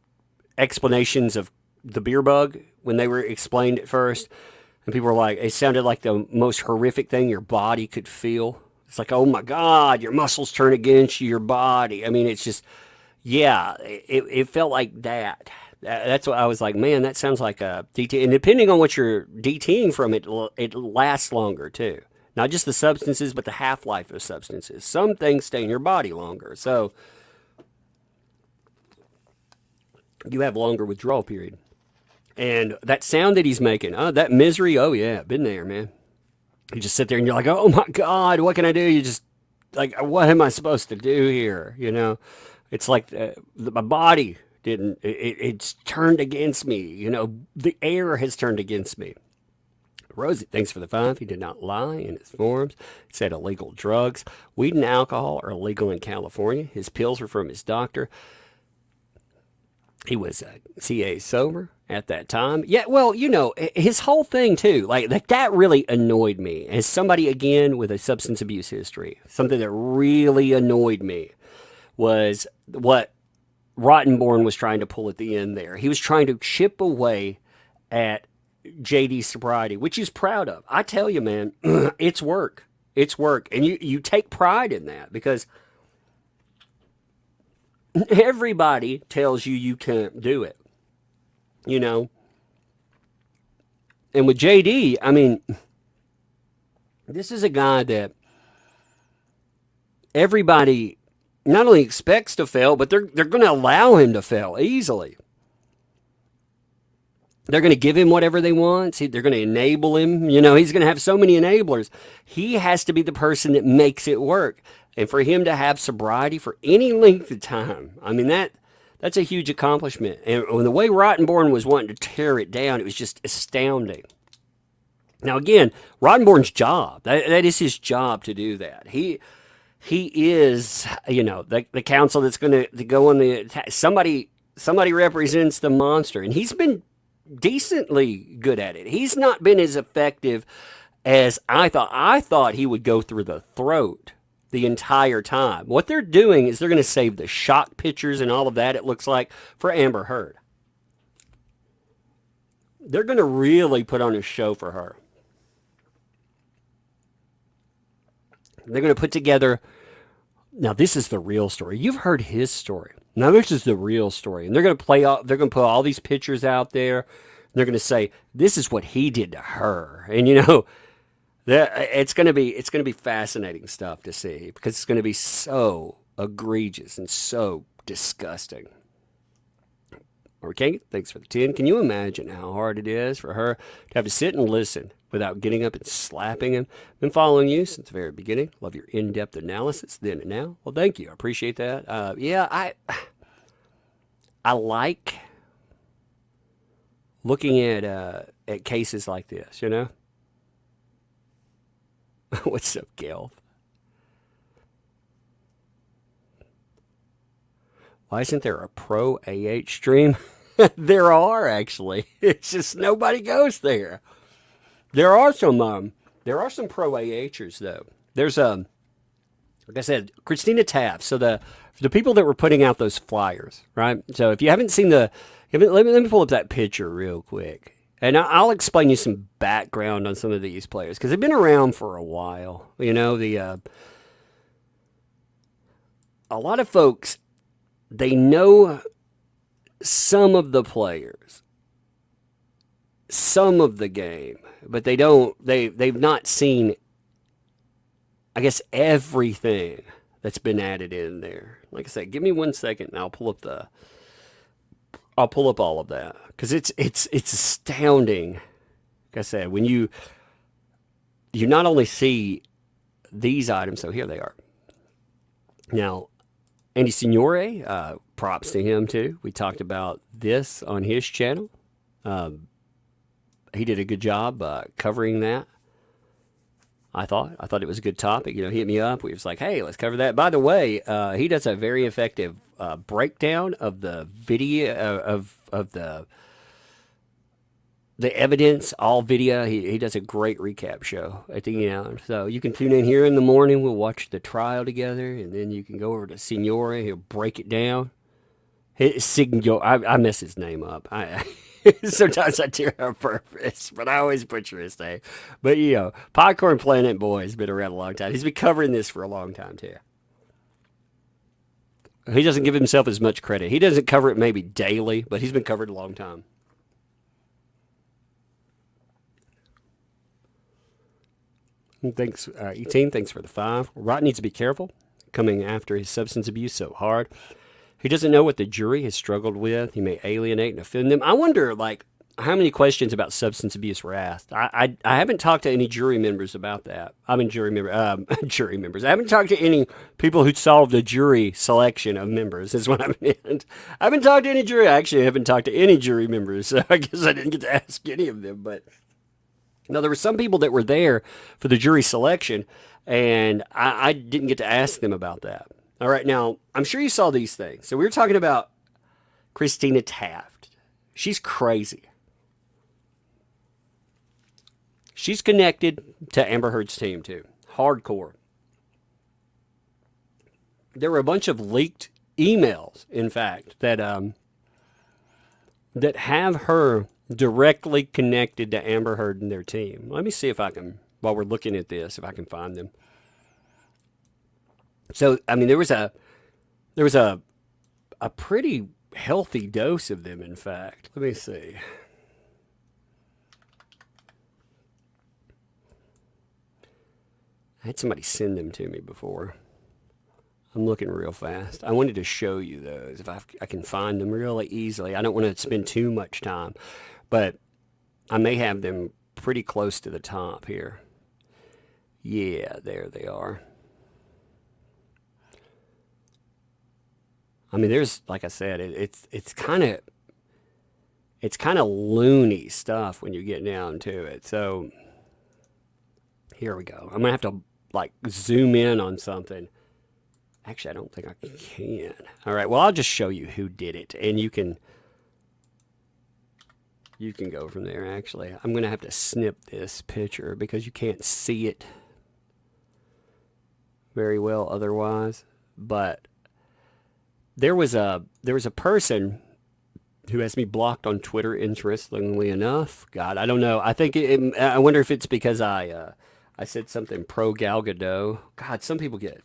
explanations of the beer bug, when they were explained at first, and people were like, it sounded like the most horrific thing your body could feel. It's like, oh my God, your muscles turn against your body. I mean, it's just, yeah, it felt like that. That's what I was like, man, that sounds like a DT. And depending on what you're DTing from, it lasts longer too. Not just the substances, but the half-life of substances. Some things stay in your body longer. So you have longer withdrawal period. And that sound that he's making, that misery, oh yeah, been there, man. You just sit there and you're like, oh my God, what can I do? You just, like, what am I supposed to do here? You know, it's like my body it's turned against me. You know, the air has turned against me. Rosie, thanks for the 5. He did not lie in his forms. He said illegal drugs. Weed and alcohol are illegal in California. His pills were from his doctor. He was CA sober at that time. Yeah, well, you know, his whole thing too, like that really annoyed me. As somebody, again, with a substance abuse history, something that really annoyed me was what Rottenborn was trying to pull at the end there. He was trying to chip away at JD's sobriety, which he's proud of. I tell you, man, it's work. It's work. And you take pride in that because everybody tells you you can't do it, you know? And with JD, I mean, this is a guy that everybody not only expects to fail, but they're going to allow him to fail easily. They're going to give him whatever they want. They're going to enable him. You know, he's going to have so many enablers. He has to be the person that makes it work. And for him to have sobriety for any length of time, I mean, that's a huge accomplishment. And the way Rottenborn was wanting to tear it down, it was just astounding. Now, again, Rottenborn's job, that is his job to do that. He is, you know, the counsel that's going to go on the attack. Somebody represents the monster, and he's been decently good at it. He's not been as effective as I thought. I thought he would go through the throat the entire time. What they're doing is they're going to save the shock pictures and all of that, it looks like, for Amber Heard. They're going to really put on a show for her. They're going to put together, now this is the real story. You've heard his story. Now this is the real story. And they're going to put all these pictures out there. They're going to say, this is what he did to her. And you know, it's going to be fascinating stuff to see because it's going to be so egregious and so disgusting. Okay, thanks for the 10. Can you imagine how hard it is for her to have to sit and listen without getting up and slapping him? Been following you since the very beginning. Love your in-depth analysis then and now. Well, thank you. I appreciate that. Yeah, I like looking at cases like this, you know? What's up, Gelf? Why isn't there a pro AH stream? There are, actually. It's just nobody goes there. There are some pro AHers though. There's like I said, Christina Taft. So the people that were putting out those flyers, right? So if you haven't seen let me pull up that picture real quick. And I'll explain you some background on some of these players because they've been around for a while. You know, a lot of folks, they know some of the players, some of the game, but they've not seen, I guess, everything that's been added in there. Like I said, give me 1 second and I'll pull up all of that because it's astounding. Like I said, when you not only see these items, so here they are. Now, Andy Signore, props to him too. We talked about this on his channel. He did a good job covering that. I thought it was a good topic. You know, he hit me up. We was like, hey, let's cover that. By the way, he does a very effective breakdown of the video of the evidence, all video. He does a great recap show at the end. So you can tune in here in the morning. We'll watch the trial together, and then you can go over to Signore. He'll break it down. I mess his name up. Sometimes I do it on purpose, but I always butcher his name. But, you know, Popcorn Planet Boy has been around a long time. He's been covering this for a long time, too. He doesn't give himself as much credit. He doesn't cover it maybe daily, but he's been covered a long time. Thanks, 18. Thanks for the 5. Rod needs to be careful coming after his substance abuse so hard. He doesn't know what the jury has struggled with. He may alienate and offend them. I wonder, like, how many questions about substance abuse were asked. I haven't talked to any jury members about that. I mean, jury members. I haven't talked to any people who solved a jury selection of members, is what I meant. I haven't talked to any jury. I actually haven't talked to any jury members, so I guess I didn't get to ask any of them. But now, there were some people that were there for the jury selection, and I didn't get to ask them about that. All right, now, I'm sure you saw these things. So we were talking about Christina Taft. She's crazy. She's connected to Amber Heard's team, too. Hardcore. There were a bunch of leaked emails, in fact, that have her directly connected to Amber Heard and their team. Let me see if I can, while we're looking at this, if I can find them. So, I mean, there was a pretty healthy dose of them, in fact. Let me see. I had somebody send them to me before. I'm looking real fast. I wanted to show you those, if I can find them really easily. I don't want to spend too much time, but I may have them pretty close to the top here. Yeah, there they are. I mean, there's, like I said, it's kind of loony stuff when you get down to it. So here we go. I'm gonna have to like zoom in on something. Actually, I don't think I can. All right. Well, I'll just show you who did it, and you can go from there. Actually, I'm gonna have to snip this picture because you can't see it very well otherwise. But there was a person who has me blocked on Twitter, interestingly enough. God, I don't know. I think I wonder if it's because I said something pro Gal Gadot. God, some people God,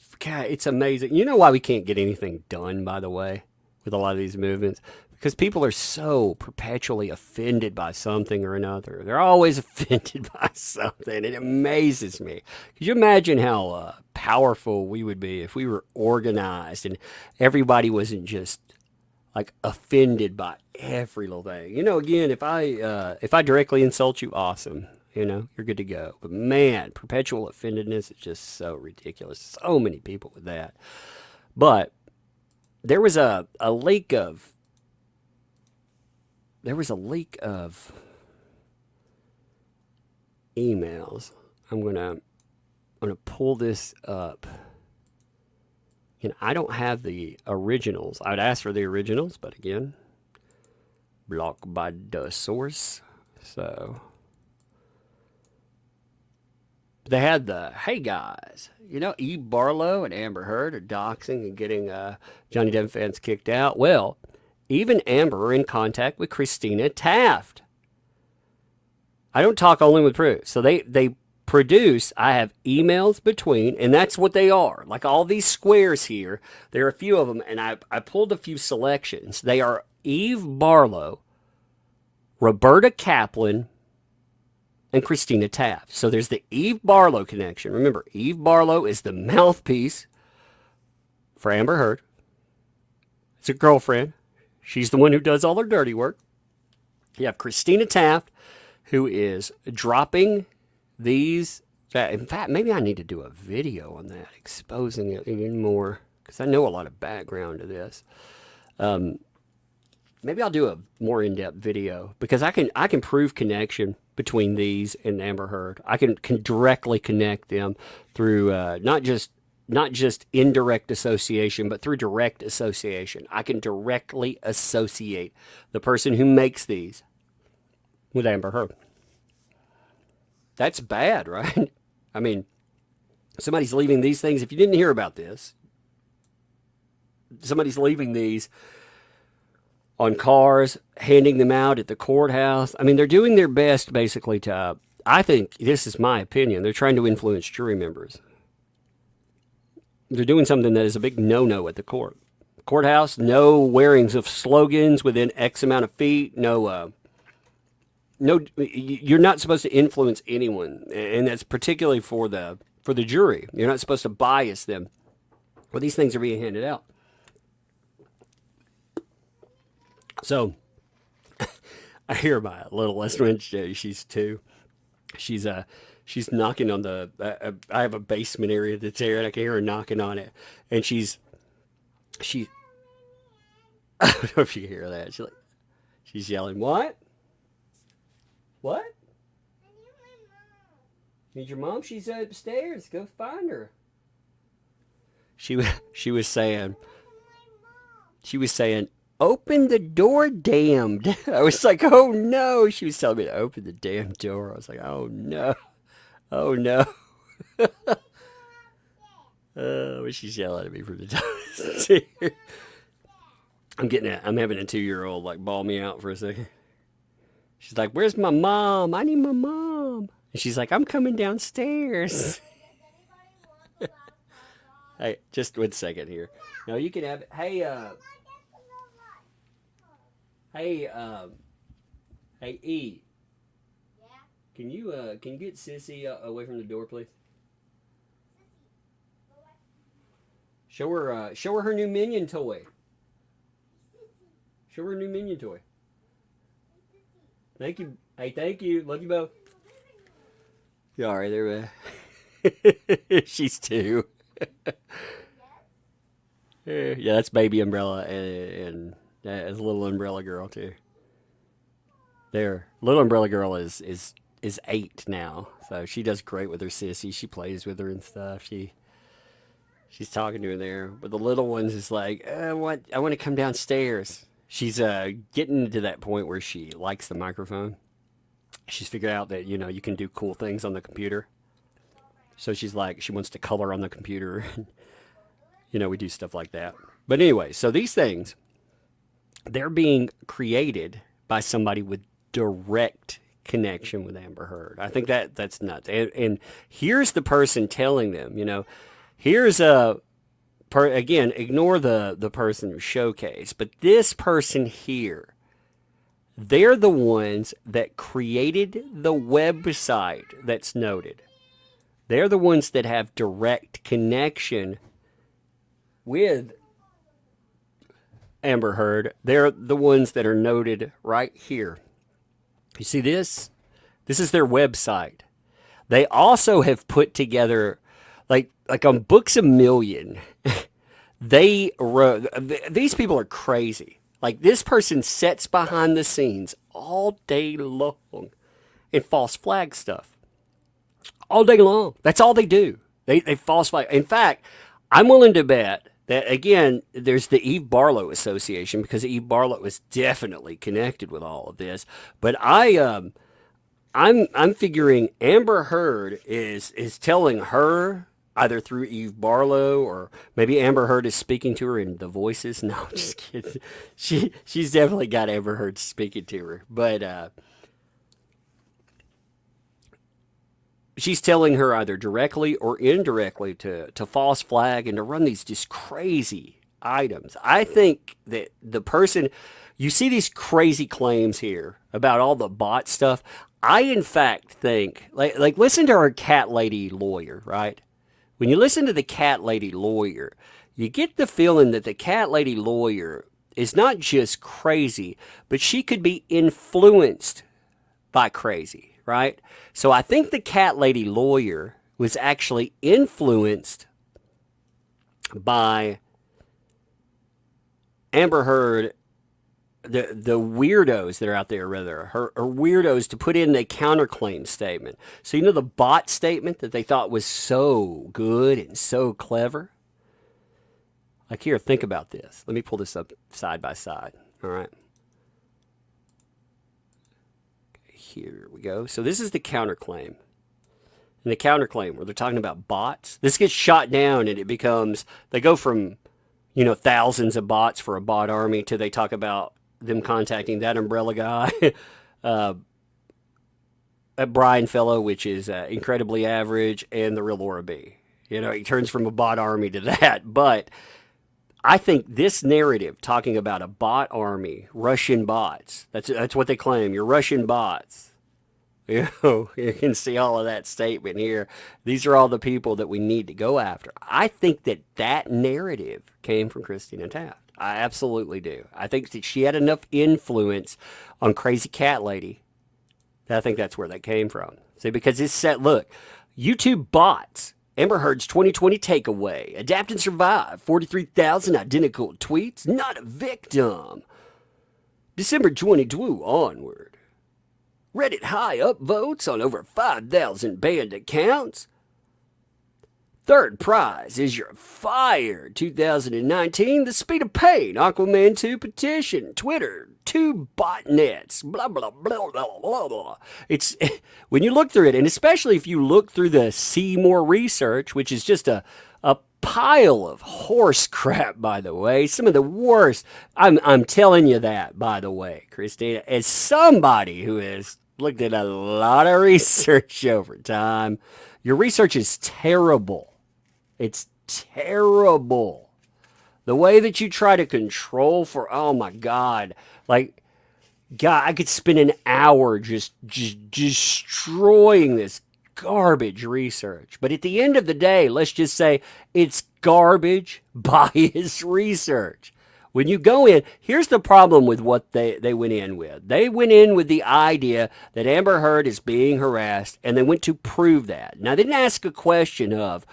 it's amazing. You know why we can't get anything done, by the way, with a lot of these movements? Because people are so perpetually offended by something or another. They're always offended by something. It amazes me. Could you imagine how powerful we would be if we were organized and everybody wasn't just like offended by every little thing? You know, again, if I directly insult you, awesome. You know, you're good to go. But man, perpetual offendedness is just so ridiculous. So many people with that. But there was a leak of emails. I'm gonna pull this up. And I don't have the originals. I'd ask for the originals, but again, blocked by the source. So they had hey guys, you know, Eve Barlow and Amber Heard are doxing and getting Johnny Depp fans kicked out. Well, even Amber are in contact with Christina Taft. I don't talk only with proof. So they produce, I have emails between, and that's what they are. Like all these squares here, there are a few of them, and I pulled a few selections. They are Eve Barlow, Roberta Kaplan, and Christina Taft. So there's the Eve Barlow connection. Remember, Eve Barlow is the mouthpiece for Amber Heard. It's a girlfriend. She's the one who does all her dirty work. You have Christina Taft, who is dropping these. In fact, maybe I need to do a video on that, exposing it even more, because I know a lot of background to this. Maybe I'll do a more in-depth video, because I can prove connection between these and Amber Heard. I can directly connect them through not just indirect association, but through direct association. I can directly associate the person who makes these with Amber Heard. That's bad, right? I mean, somebody's leaving these things. If you didn't hear about this, somebody's leaving these on cars, handing them out at the courthouse. I mean, they're doing their best, basically, to, I think, this is my opinion, they're trying to influence jury members. They're doing something that is a big no-no at the courthouse. No wearings of slogans within X amount of feet. No no, you're not supposed to influence anyone, and that's particularly for the jury. You're not supposed to bias them. Well, these things are being handed out. So I hear my littlest one. She's 2. She's knocking on the. I have a basement area that's there, and I can hear her knocking on it, and she. I don't know if you can hear that. She's yelling, "What? What? Need your mom? She's upstairs. Go find her." She was saying. She was saying, "Open the door, damned." I was like, "Oh no." She was telling me to open the damn door. I was like, "Oh no. Oh no." She's yelling at me from the downstairs. I'm having a 2-year-old like bawl me out for a second. She's like, "Where's my mom? I need my mom." And she's like, "I'm coming downstairs." Hey, just 1 second here. No, you can have it. Hey, hey, E. Can you get Sissy away from the door, please? Show her her new Minion toy. Show her new Minion toy. Thank you. Hey, thank you. Love you both. You all right there, man? She's 2. Yeah, that's baby Umbrella and that's little Umbrella Girl too. There, little Umbrella Girl is 8 now, so she does great with her sissy. She plays with her and stuff. She's talking to her there, but the little ones is like, I want to come downstairs. She's getting to that point where she likes the microphone. She's figured out that you can do cool things on the computer. So she's like, she wants to color on the computer. We do stuff like that. But anyway, so these things, they're being created by somebody with direct connection with Amber Heard. I think that's nuts. And here's the person telling them, here's again, ignore the person who showcased, but this person here, they're the ones that created the website that's noted. They're the ones that have direct connection with Amber Heard. They're the ones that are noted right here. You see this? This is their website. They also have put together, like on Books A Million, they wrote, these people are crazy. Like this person sits behind the scenes all day long and false flag stuff. All day long. That's all they do. They falsify. In fact, I'm willing to bet that, again, there's the Eve Barlow Association, because Eve Barlow is definitely connected with all of this. But I'm figuring Amber Heard is telling her, either through Eve Barlow, or maybe Amber Heard is speaking to her in the voices. No, I'm just kidding. She's definitely got Amber Heard speaking to her. But she's telling her either directly or indirectly to false flag and to run these just crazy items. I think that the person, you see these crazy claims here about all the bot stuff. I, in fact, think, like listen to our cat lady lawyer, right? When you listen to the cat lady lawyer, you get the feeling that the cat lady lawyer is not just crazy, but she could be influenced by crazy. Right? So I think the cat lady lawyer was actually influenced by Amber Heard, the weirdos that are out there, rather, her weirdos, to put in a counterclaim statement. So the bot statement that they thought was so good and so clever? Like, here, think about this. Let me pull this up side by side. All right. Here we go. So this is the counterclaim. And the counterclaim where they're talking about bots. This gets shot down and it becomes, they go from, thousands of bots for a bot army to they talk about them contacting that umbrella guy, a Brian fellow, which is incredibly average, and the real Laura B. He turns from a bot army to that. But I think this narrative talking about a bot army, Russian bots, that's what they claim, you're Russian bots. You know, you can see all of that statement here. These are all the people that we need to go after. I think that narrative came from Christina Taft. I absolutely do. I think that she had enough influence on Crazy Cat Lady that I think that's where that came from. See, because it's set, look, YouTube bots. Amber Heard's 2020 takeaway. Adapt and survive. 43,000 identical tweets. Not a victim. December 22 onward. Reddit high upvotes on over 5,000 banned accounts. Third prize is your fire 2019. The speed of pain. Aquaman 2 petition. Twitter. 2 botnets. Blah, blah, blah, blah, blah, blah. It's, when you look through it, and especially if you look through the See More research, which is just a pile of horse crap, by the way. Some of the worst. I'm telling you that, by the way, Christina, as somebody who has looked at a lot of research over time, your research is terrible. It's terrible. The way that you try to control for, oh my God, like, God, I could spend an hour just destroying this garbage research. But at the end of the day, let's just say it's garbage bias research. When you go in, here's the problem with what they went in with. They went in with the idea that Amber Heard is being harassed, and they went to prove that. Now, they didn't ask a question of,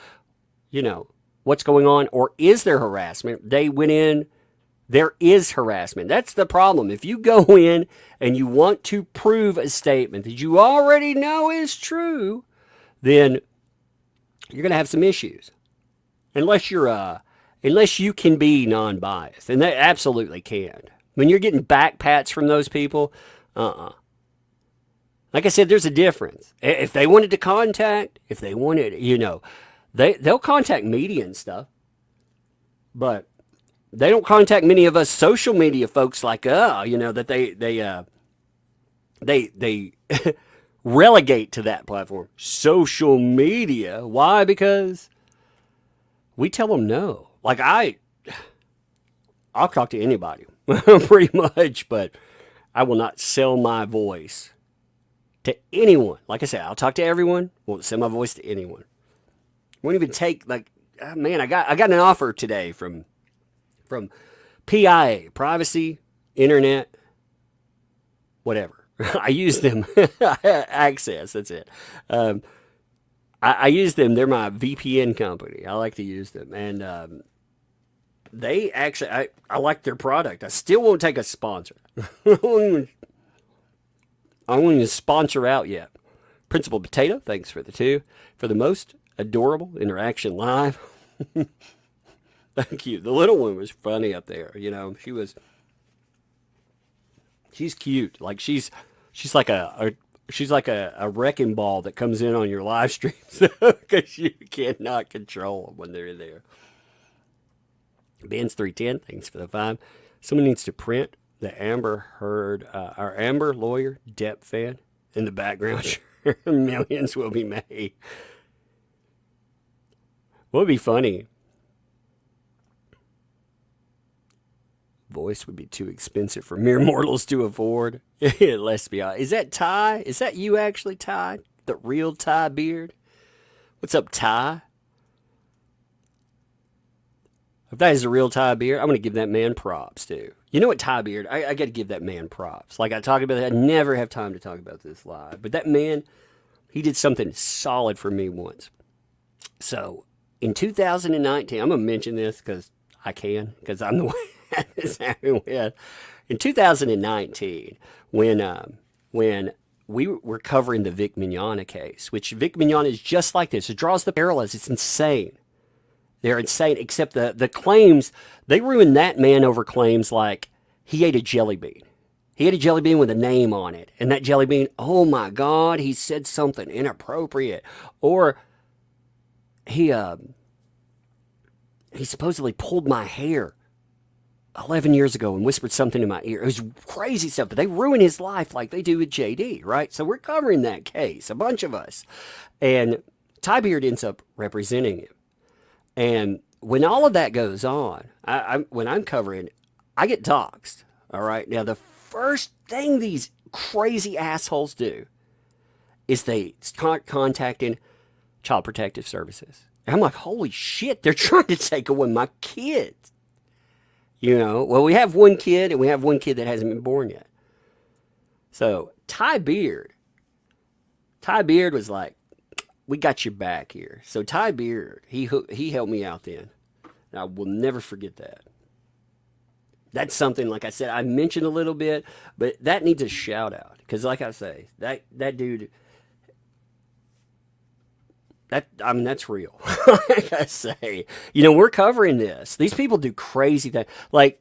what's going on, or is there harassment? They went in, there is harassment. That's the problem. If you go in and you want to prove a statement that you already know is true, then you're going to have some issues. Unless you can be non-biased, and they absolutely can. When you're getting backpats from those people, Like I said, there's a difference. If they wanted to contact, they'll contact media and stuff, but they don't contact many of us social media folks like that they relegate to that platform. Social media. Why? Because we tell them no. Like I'll talk to anybody pretty much, but I will not sell my voice to anyone. Like I said, I'll talk to everyone. Won't sell my voice to anyone. Won't even take I got an offer today from PIA, privacy, internet, whatever. I use them. Access, that's it. I use them. They're my VPN company. I like to use them. And they actually, I like their product. I still won't take a sponsor. I won't even sponsor out yet. Principal Potato, thanks for the 2. For the most adorable interaction live. Thank you. The little one was funny up there. She's cute. Like she's like a wrecking ball that comes in on your live streams because you cannot control them when they're there. Ben's 310, thanks for the 5. Someone needs to print the Amber Heard, our Amber lawyer, Depp fan in the background. Sure, millions will be made. What would be funny? Voice would be too expensive for mere mortals to afford. Let's be honest. Is that Ty? Is that you actually, Ty? The real Ty Beard? What's up, Ty? If that is a real Ty Beard, I'm going to give that man props, too. You know what, Ty Beard? I got to give that man props. Like I talk about that, I never have time to talk about this live. But that man, he did something solid for me once. So, in 2019, I'm going to mention this because I can, because I'm the one this happened with. In 2019, when we were covering the Vic Mignogna case, which Vic Mignogna is just like this. It draws the parallels. It's insane. They're insane, except the claims, they ruined that man over claims like he ate a jelly bean. He ate a jelly bean with a name on it. And that jelly bean, oh my God, he said something inappropriate. Or he supposedly pulled my hair 11 years ago and whispered something in my ear. It was crazy stuff, but they ruin his life like they do with JD, right? So we're covering that case, a bunch of us. And Ty Beard ends up representing him. And when all of that goes on, when I'm covering, I get doxxed. All right. Now, the first thing these crazy assholes do is they start contacting Child Protective Services. And I'm like, holy shit, they're trying to take away my kids. You know, well, we have one kid and we have one kid that hasn't been born yet. So Ty Beard was like, we got your back here. So Ty Beard, he helped me out then. And I will never forget that. That's something, like I said, I mentioned a little bit, but that needs a shout out. Because like I say, that dude, that's real. Like I say, you know, we're covering this. These people do crazy things. Like,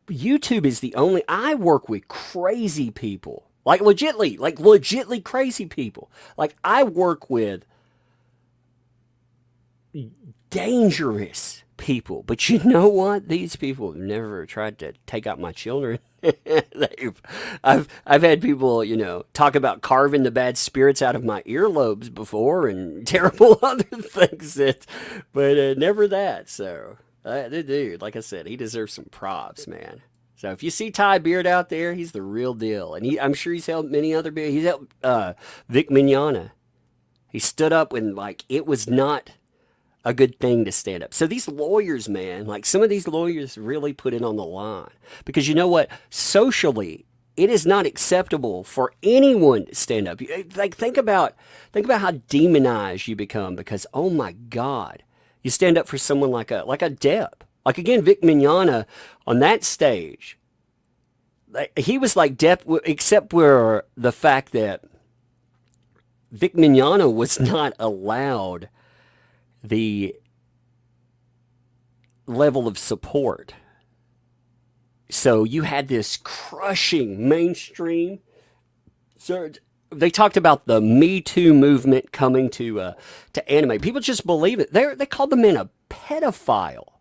YouTube is the only, I work with crazy people. Like legitly crazy people. Like, I work with dangerous people. But you know what? These people have never tried to take out my children. I've had people, you know, talk about carving the bad spirits out of my earlobes before and terrible other things, but never that. So, the dude, like I said, he deserves some props, man. So if you see Ty Beard out there, he's the real deal, and I'm sure he's helped many other people. He's helped Vic Mignogna. He stood up when like it was not a good thing to stand up. So these lawyers, man, like some of these lawyers really put it on the line. Because you know what? Socially, it is not acceptable for anyone to stand up. Like think about how demonized you become because, oh my God, you stand up for someone like a Depp. Like again, Vic Mignogna on that stage, he was like Depp, except for the fact that Vic Mignogna was not allowed the level of support. So you had this crushing mainstream surge. They talked about the Me Too movement coming to anime. People just believe it. They called the man a pedophile.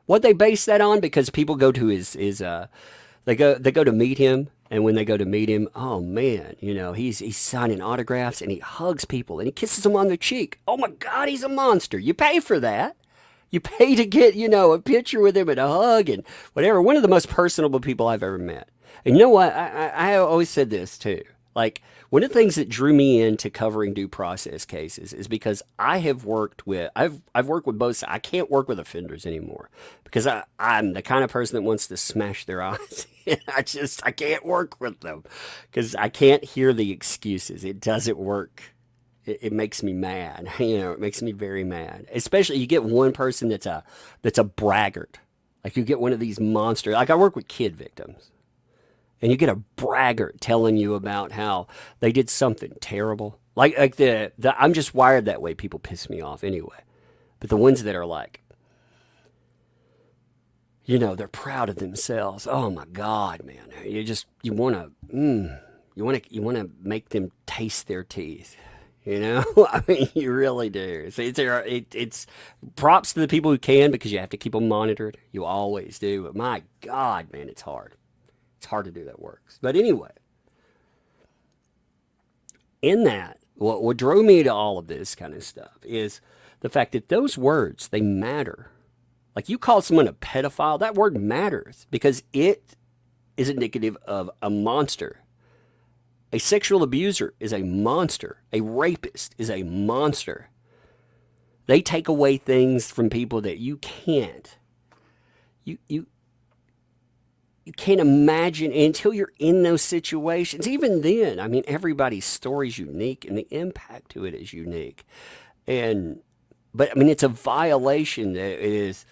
What they base that on? Because people go to his they go to meet him, and when they go to meet him, oh man, you know, he's signing autographs and he hugs people and he kisses them on the cheek. Oh my God, he's a monster. You pay for that. You pay to get, you know, a picture with him and a hug and whatever. One of the most personable people I've ever met. And you know what? I always said this too. Like, one of the things that drew me into covering due process cases is because I've worked with both sides. I can't work with offenders anymore because I'm the kind of person that wants to smash their eyes. I can't work with them because I can't hear the excuses. It doesn't work. It makes me mad. You know, it makes me very mad. Especially you get one person that's a braggart. Like you get one of these monsters. Like I work with kid victims. And you get a braggart telling you about how they did something terrible. Like I'm just wired that way. People piss me off anyway. But the ones that are like, you know, they're proud of themselves. Oh my God, man! You want to make them taste their teeth. You know, I mean, you really do. So it's props to the people who can because you have to keep them monitored. You always do. But my God, man, it's hard. It's hard to do that work. But anyway, in that, what drove me to all of this kind of stuff is the fact that those words, they matter. Like you call someone a pedophile, that word matters because it is indicative of a monster. A sexual abuser is a monster. A rapist is a monster. They take away things from people that you can't. You can't imagine until you're in those situations. Even then, I mean, everybody's story is unique and the impact to it is unique. But I mean, it's a violation. It's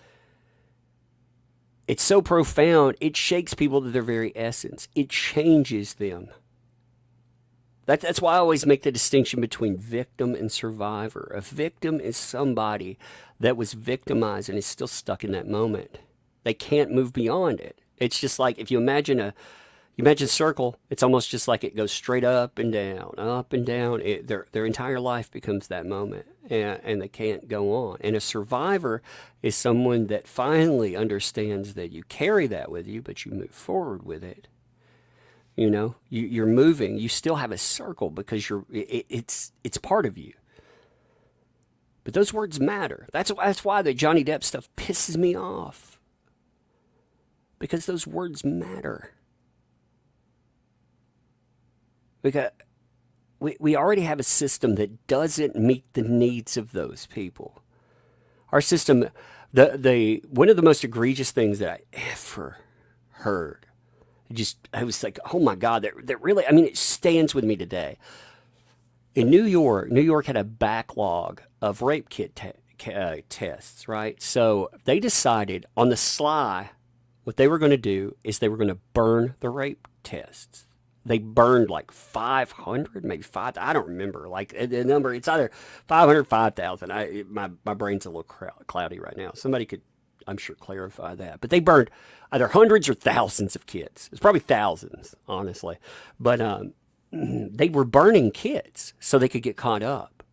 so profound, it shakes people to their very essence. It changes them. That's why I always make the distinction between victim and survivor. A victim is somebody that was victimized and is still stuck in that moment. They can't move beyond it. It's just like if you imagine circle, it's almost just like it goes straight up and down, up and down. Their entire life becomes that moment, and they can't go on. And a survivor is someone that finally understands that you carry that with you, but you move forward with it. You know, you're moving. You still have a circle because it's part of you. But those words matter. That's why the Johnny Depp stuff pisses me off. Because those words matter. Because we already have a system that doesn't meet the needs of those people. Our system, one of the most egregious things that I ever heard, I was like, oh my God, that really, I mean, it stands with me today. In New York had a backlog of rape kit tests, right? So they decided on the sly, what they were going to do is they were going to burn the rape tests. They burned like 500, maybe 5. I don't remember. Like the number, it's either 500, 5,000. My brain's a little cloudy right now. Somebody could, I'm sure, clarify that. But they burned either hundreds or thousands of kits. It's probably thousands, honestly. But they were burning kits so they could get caught up.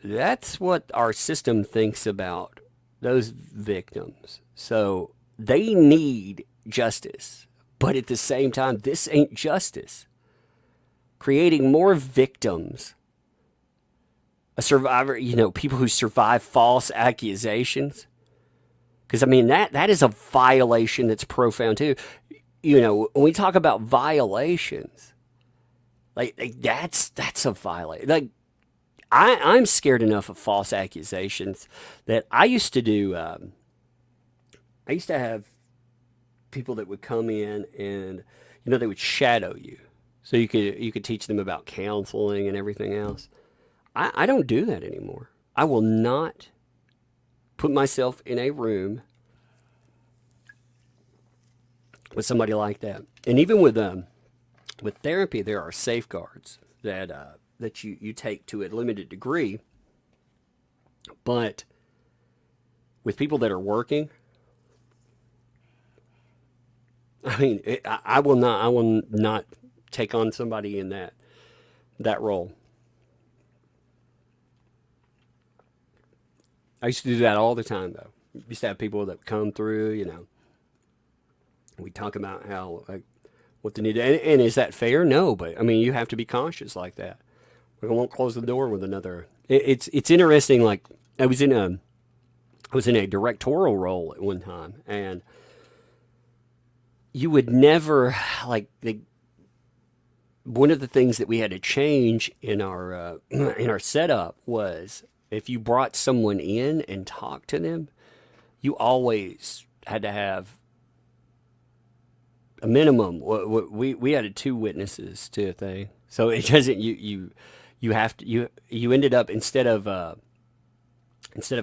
That's what our system thinks about those victims. So they need justice. But at the same time, this ain't justice. Creating more victims, a survivor, people who survive false accusations. Because, I mean, that is a violation that's profound, too. When we talk about violations, like that's a violation. Like, I'm scared enough of false accusations that I used to do, I used to have people that would come in and they would shadow you so you could teach them about counseling and everything else. I don't do that anymore. I will not put myself in a room with somebody like that. And even with therapy, there are safeguards that you take to a limited degree. But with people that are working, I mean, I will not take on somebody in that role. I used to do that all the time, though. Used to have people that come through, we talk about how, what they need to, and is that fair? No, but I mean, you have to be conscious like that. We won't close the door with another. It's interesting. Like I was in a directorial role at one time, and you would never one of the things that we had to change in our setup was if you brought someone in and talked to them, you always had to have a minimum. We added 2 witnesses to a thing, so it doesn't. You have to you ended up instead of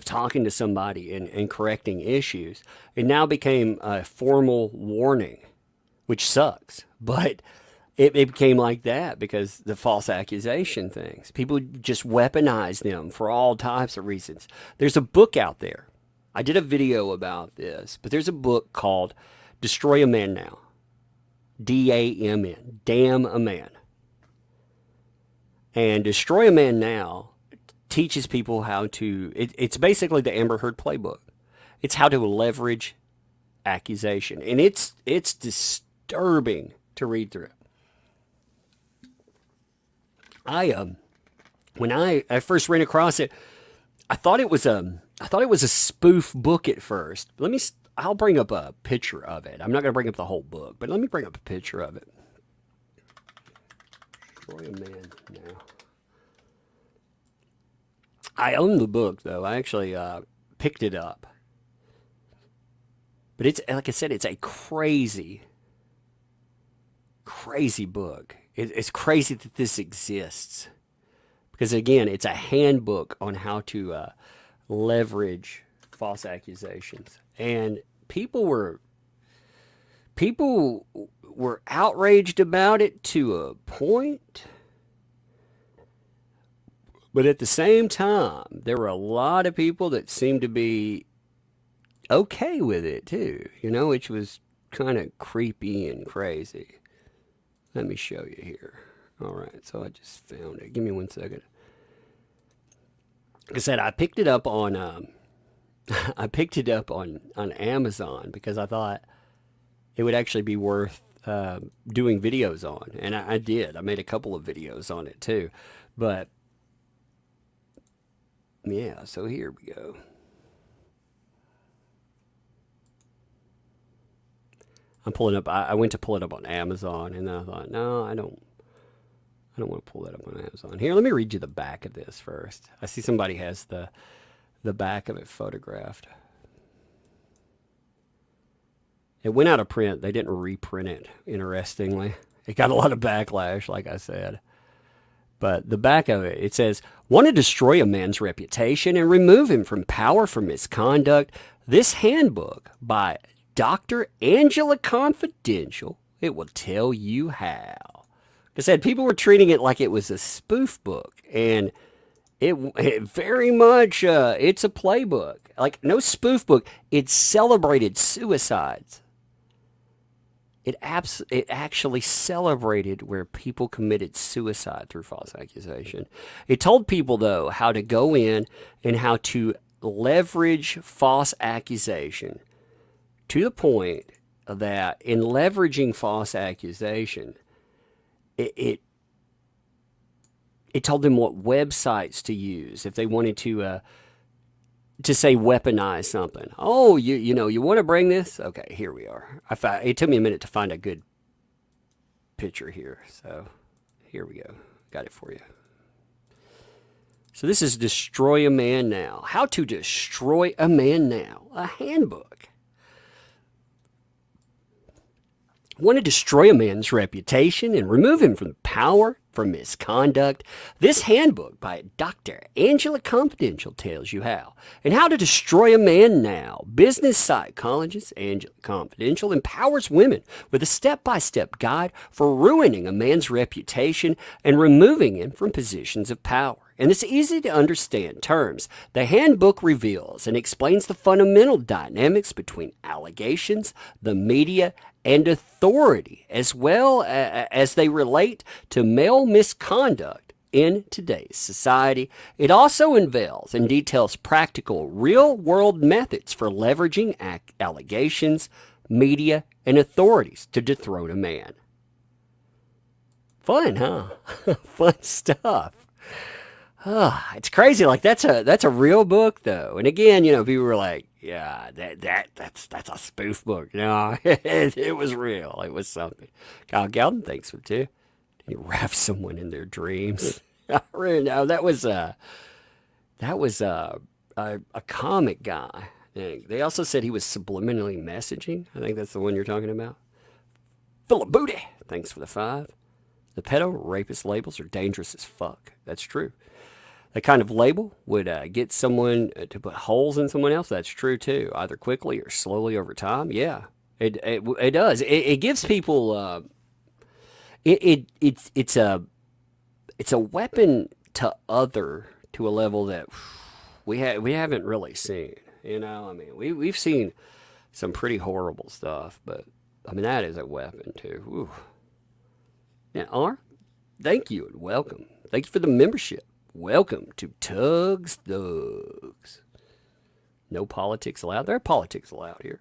talking to somebody and correcting issues, it now became a formal warning, which sucks. But it became like that because the false accusation things. People just weaponize them for all types of reasons. There's a book out there. I did a video about this, but there's a book called Destroy a Man Now. D-A-M-N. Damn a Man. And Destroy a Man Now teaches people how to, it's basically the Amber Turd playbook. It's how to leverage accusation. And it's disturbing to read through. When I first ran across it, I thought it was a spoof book at first. I'll bring up a picture of it. I'm not going to bring up the whole book, but let me bring up a picture of it. Destroy a Man Now. I own the book, though. I actually picked it up. But it's, like I said, it's a crazy book. It's crazy that this exists. Because, again, it's a handbook on how to leverage false accusations. And people were outraged about it to a point. But at the same time, there were a lot of people that seemed to be okay with it too, which was kind of creepy and crazy. Let me show you here. All right, so I just found it. Give me 1 second. Like I said, I picked it up on Amazon because I thought it would actually be worth doing videos on, and I did. I made a couple of videos on it too, but Yeah, so here we go. I'm pulling up. I went to pull it up on Amazon, and then I thought, no, I don't want to pull that up on Amazon. Here, let me read you the back of this first. I see somebody has the back of it photographed. It went out of print. They didn't reprint it, interestingly. It got a lot of backlash, like I said. But the back of it, it says, want to destroy a man's reputation and remove him from power for misconduct? This handbook by Dr. Angela Confidential, it will tell you how. Like I said, people were treating it like it was a spoof book, and it very much, it's a playbook. Like, no spoof book. It celebrated suicides. It actually celebrated where people committed suicide through false accusation. It told people, though, how to go in and how to leverage false accusation to the point that in leveraging false accusation, it told them what websites to use if they wanted to say weaponize something. Oh, you want to bring this? Okay, here we are. It took me a minute to find a good picture here. So here we go. Got it for you. So this is Destroy a Man Now. How to Destroy a Man Now. A handbook. Want to destroy a man's reputation and remove him from power for misconduct? This handbook by Dr. Angela Confidential tells you how. And how to destroy a man now. Business psychologist Angela Confidential empowers women with a step-by-step guide for ruining a man's reputation and removing him from positions of power. In this easy-to-understand terms, the handbook reveals and explains the fundamental dynamics between allegations, the media, and authority, as well as they relate to male misconduct in today's society. It also unveils and details practical, real-world methods for leveraging allegations, media, and authorities to dethrone a man. Fun, huh? Fun stuff. It's crazy. Like that's a real book, though. And again, people were like, yeah, that's a spoof book. No, it was real. It was something. Kyle Galton thinks so too. He wrapped someone in their dreams. I really know that was a comic guy. They also said he was subliminally messaging. I think that's the one you're talking about. Full of booty. Thanks for the 5. The pedo rapist labels are dangerous as fuck. That's true. That kind of label would get someone to put holes in someone else. That's true too, either quickly or slowly over time. Yeah, it does. It gives people. It's a weapon to a level that we haven't really seen. I mean, we've seen some pretty horrible stuff, but I mean that is a weapon too. Whew. Now, R, thank you and welcome. Thank you for the membership. Welcome to Tug's Thugs. No politics allowed. There are politics allowed here.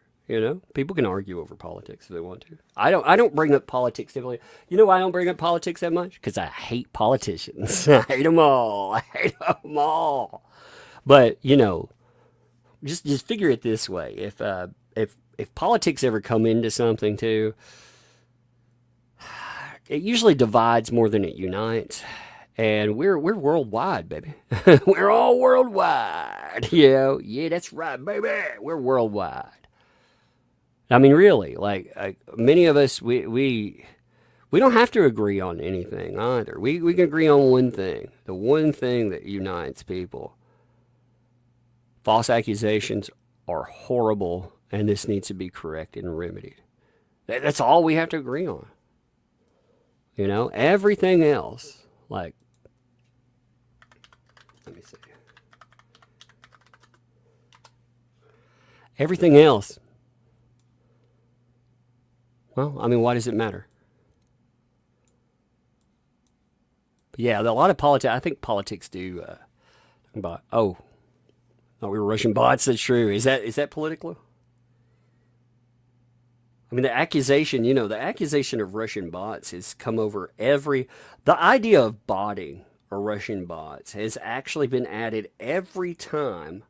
People can argue over politics if they want to. I don't bring up politics typically. You know why I don't bring up politics that much? Because I hate politicians. I hate them all. But just figure it this way: if politics ever come into something too, it usually divides more than it unites. And we're worldwide, baby. We're all worldwide. Yeah, that's right, baby. We're worldwide. I mean, really, like many of us, we don't have to agree on anything either. We can agree on one thing, the one thing that unites people. False accusations are horrible, and this needs to be corrected and remedied. That's all we have to agree on. Everything else, like, let me see. Everything else. Well, I mean, why does it matter? But yeah, a lot of politics. I think politics do. Oh, we were Russian bots. That's true. Is that political? I mean, the accusation of Russian bots has come over the idea of botting or Russian bots has actually been added every time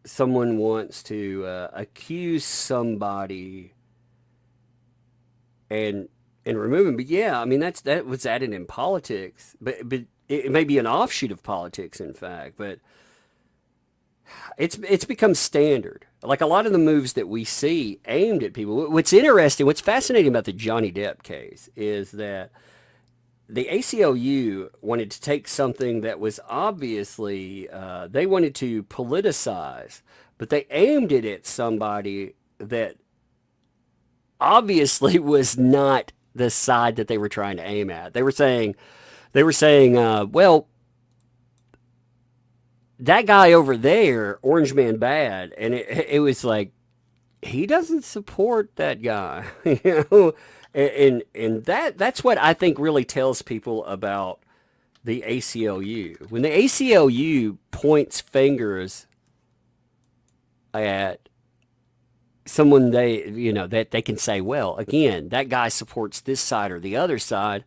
someone wants to accuse somebody and remove them. But yeah, I mean that was added in politics, but it may be an offshoot of politics, in fact. But it's become standard. Like a lot of the moves that we see aimed at people. What's interesting, what's fascinating about the Johnny Depp case is that the ACLU wanted to take something that was obviously, they wanted to politicize, but they aimed it at somebody that obviously was not the side that they were trying to aim at. They were saying, well, that guy over there, Orange Man Bad, and it was like, he doesn't support that guy, you know, and that's what I think really tells people about the ACLU. When the ACLU points fingers at someone that they can say, well, again, that guy supports this side or the other side,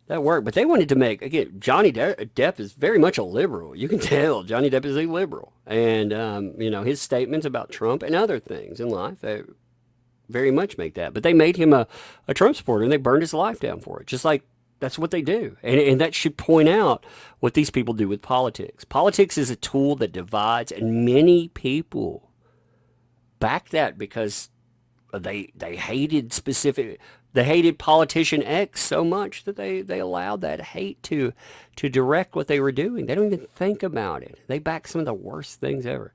that worked. But they wanted to make, again, Johnny Depp is very much a liberal. You can tell Johnny Depp is a liberal. And, his statements about Trump and other things in life, they very much make that. But they made him a Trump supporter, and they burned his life down for it. Just like that's what they do. And that should point out what these people do with politics. Politics is a tool that divides, and many people back that because they hated politician X so much that they allowed that hate to direct what they were doing. They don't even think about it. They back some of the worst things ever.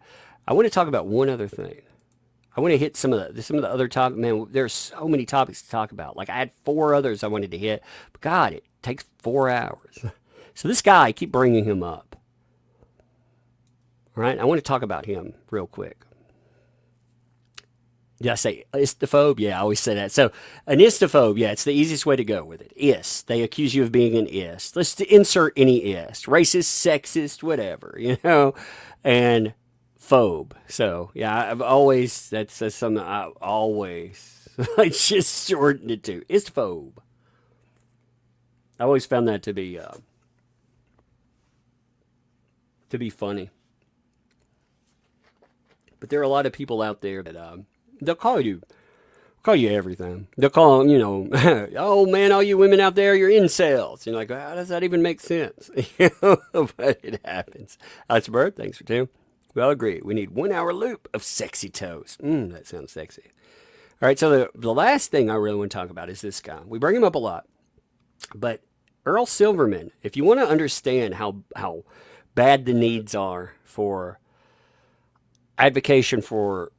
I want to talk about one other thing. I want to hit some of the other topics. Man, there's so many topics to talk about. Like I had 4 others I wanted to hit, but God, it takes 4 hours. So this guy, I keep bringing him up. All right, I want to talk about him real quick. Did I say istophobe? Yeah, I always say that. So an istophobe, yeah, it's the easiest way to go with it. Ist. They accuse you of being an ist. Let's insert any ist. Racist, sexist, whatever, and phobe. So, yeah, that's something I always, I just shortened it to. Istophobe. I always found that to be funny. But there are a lot of people out there that, they'll call you everything. They'll call them, oh man, all you women out there, you're incels. You're like, how does that even make sense? But it happens. Alex Bird, thanks for 2. We all agree. We need 1 hour loop of sexy toes. That sounds sexy. All right, so the last thing I really want to talk about is this guy. We bring him up a lot. But Earl Silverman, if you want to understand how bad the needs are for advocacy for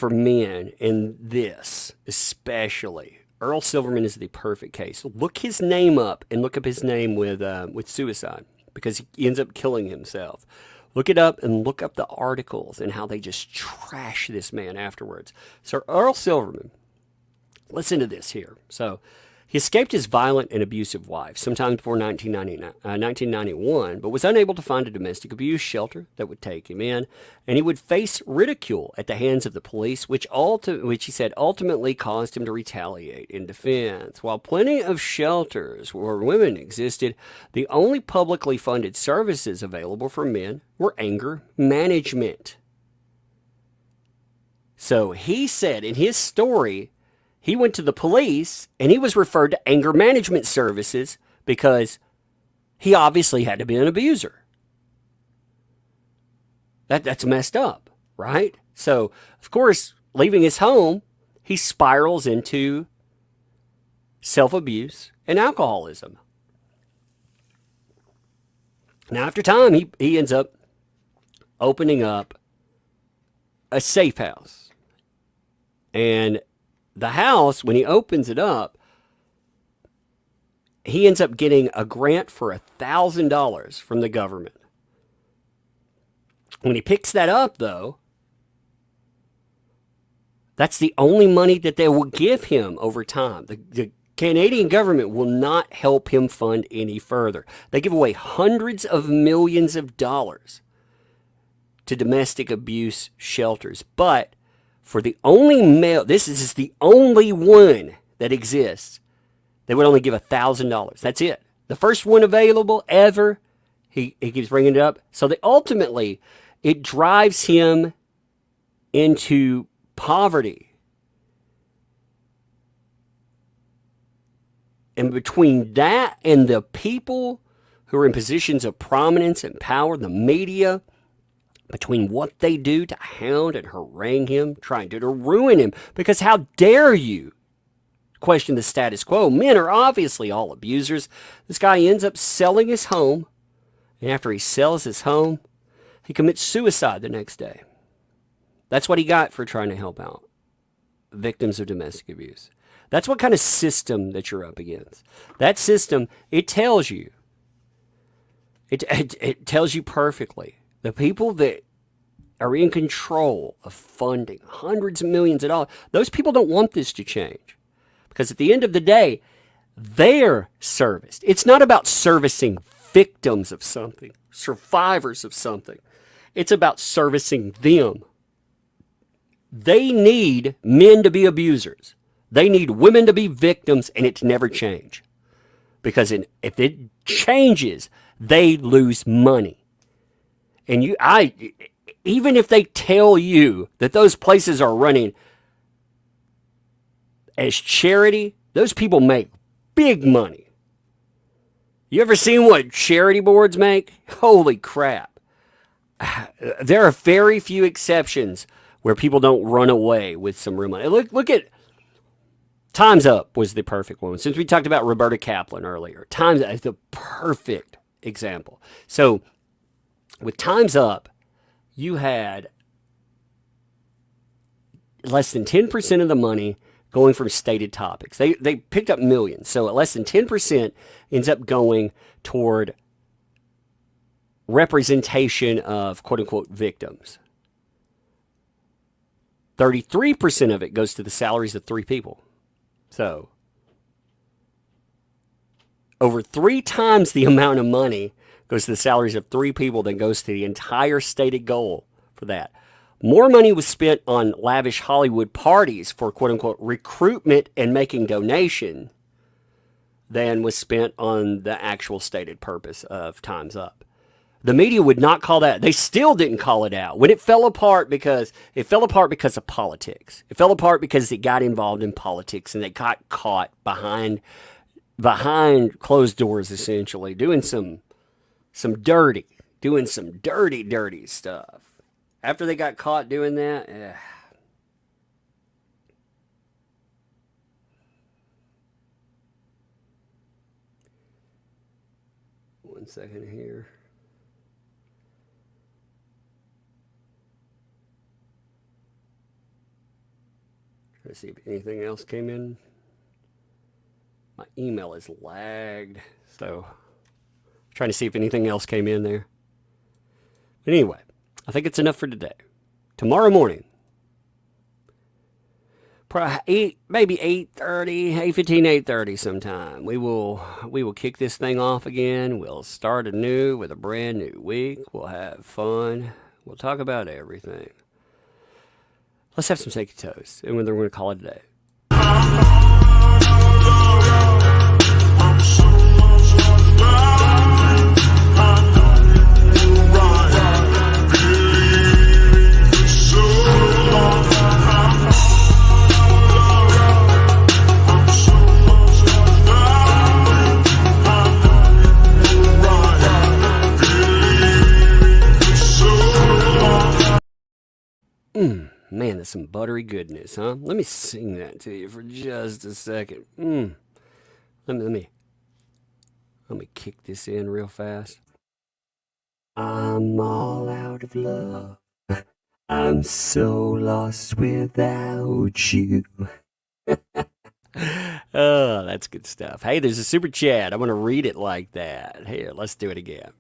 men in this, especially, Earl Silverman is the perfect case. Look his name up and look up his name with suicide because he ends up killing himself. Look it up and look up the articles and how they just trash this man afterwards. So Earl Silverman, listen to this here. So he escaped his violent and abusive wife sometime before 1991, but was unable to find a domestic abuse shelter that would take him in, and he would face ridicule at the hands of the police, which he said ultimately caused him to retaliate in defense. While plenty of shelters where women existed, the only publicly funded services available for men were anger management. So he said in his story, he went to the police and he was referred to anger management services because he obviously had to be an abuser. That's messed up, right? So, of course, leaving his home, he spirals into self-abuse and alcoholism. Now, after time, he ends up opening up a safe house. And the house, when he opens it up, he ends up getting a grant for $1,000 from the government. When he picks that up, though, that's the only money that they will give him over time. The Canadian government will not help him fund any further. They give away hundreds of millions of dollars to domestic abuse shelters, but for the only male, this is just the only one that exists, they would only give $1,000. That's it. The first one available ever. He keeps bringing it up. So that ultimately, it drives him into poverty. And between that and the people who are in positions of prominence and power, the media, between what they do to hound and harangue him, trying to ruin him, because how dare you question the status quo? Men are obviously all abusers. This guy ends up selling his home, and after he sells his home, he commits suicide the next day. That's what he got for trying to help out victims of domestic abuse. That's what kind of system that you're up against. That system, it tells you. It tells you perfectly. The people that are in control of funding hundreds of millions of dollars, those people don't want this to change. Because at the end of the day, they're serviced. It's not about servicing victims of something, survivors of something. It's about servicing them. They need men to be abusers. They need women to be victims, and it's never change. Because if it changes, they lose money. And even if they tell you that those places are running as charity, those people make big money. You ever seen what charity boards make? Holy crap. There are very few exceptions where people don't run away with some real money. Look at Time's Up was the perfect one. Since we talked about Roberta Kaplan earlier, Time's Up is the perfect example. So with Time's Up, you had less than 10% of the money going from stated topics. They picked up millions. So less than 10% ends up going toward representation of quote-unquote victims. 33% of it goes to the salaries of 3 people. So over 3 times the amount of money goes to the salaries of 3 people than goes to the entire stated goal for that. More money was spent on lavish Hollywood parties for quote-unquote recruitment and making donation than was spent on the actual stated purpose of Time's Up. The media would not call that. They still didn't call it out. When it fell apart because of politics. It fell apart because it got involved in politics and they got caught behind closed doors, essentially, doing some dirty stuff. After they got caught doing that, one second here. Try to see if anything else came in. My email is lagged, so trying to see if anything else came in there. But anyway, I think it's enough for today. Tomorrow morning, probably maybe 8:30, 8:15, 8:30 sometime, we will kick this thing off again. We'll start anew with a brand new week. We'll have fun. We'll talk about everything. Let's have some steak and toast, and then we're going to call it a day. Man, that's some buttery goodness, huh? Let me sing that to you for just a second. Let me kick this in real fast. I'm all out of love. I'm so lost without you. Oh, that's good stuff. Hey, there's a super chat. I'm going to read it like that. Here, let's do it again.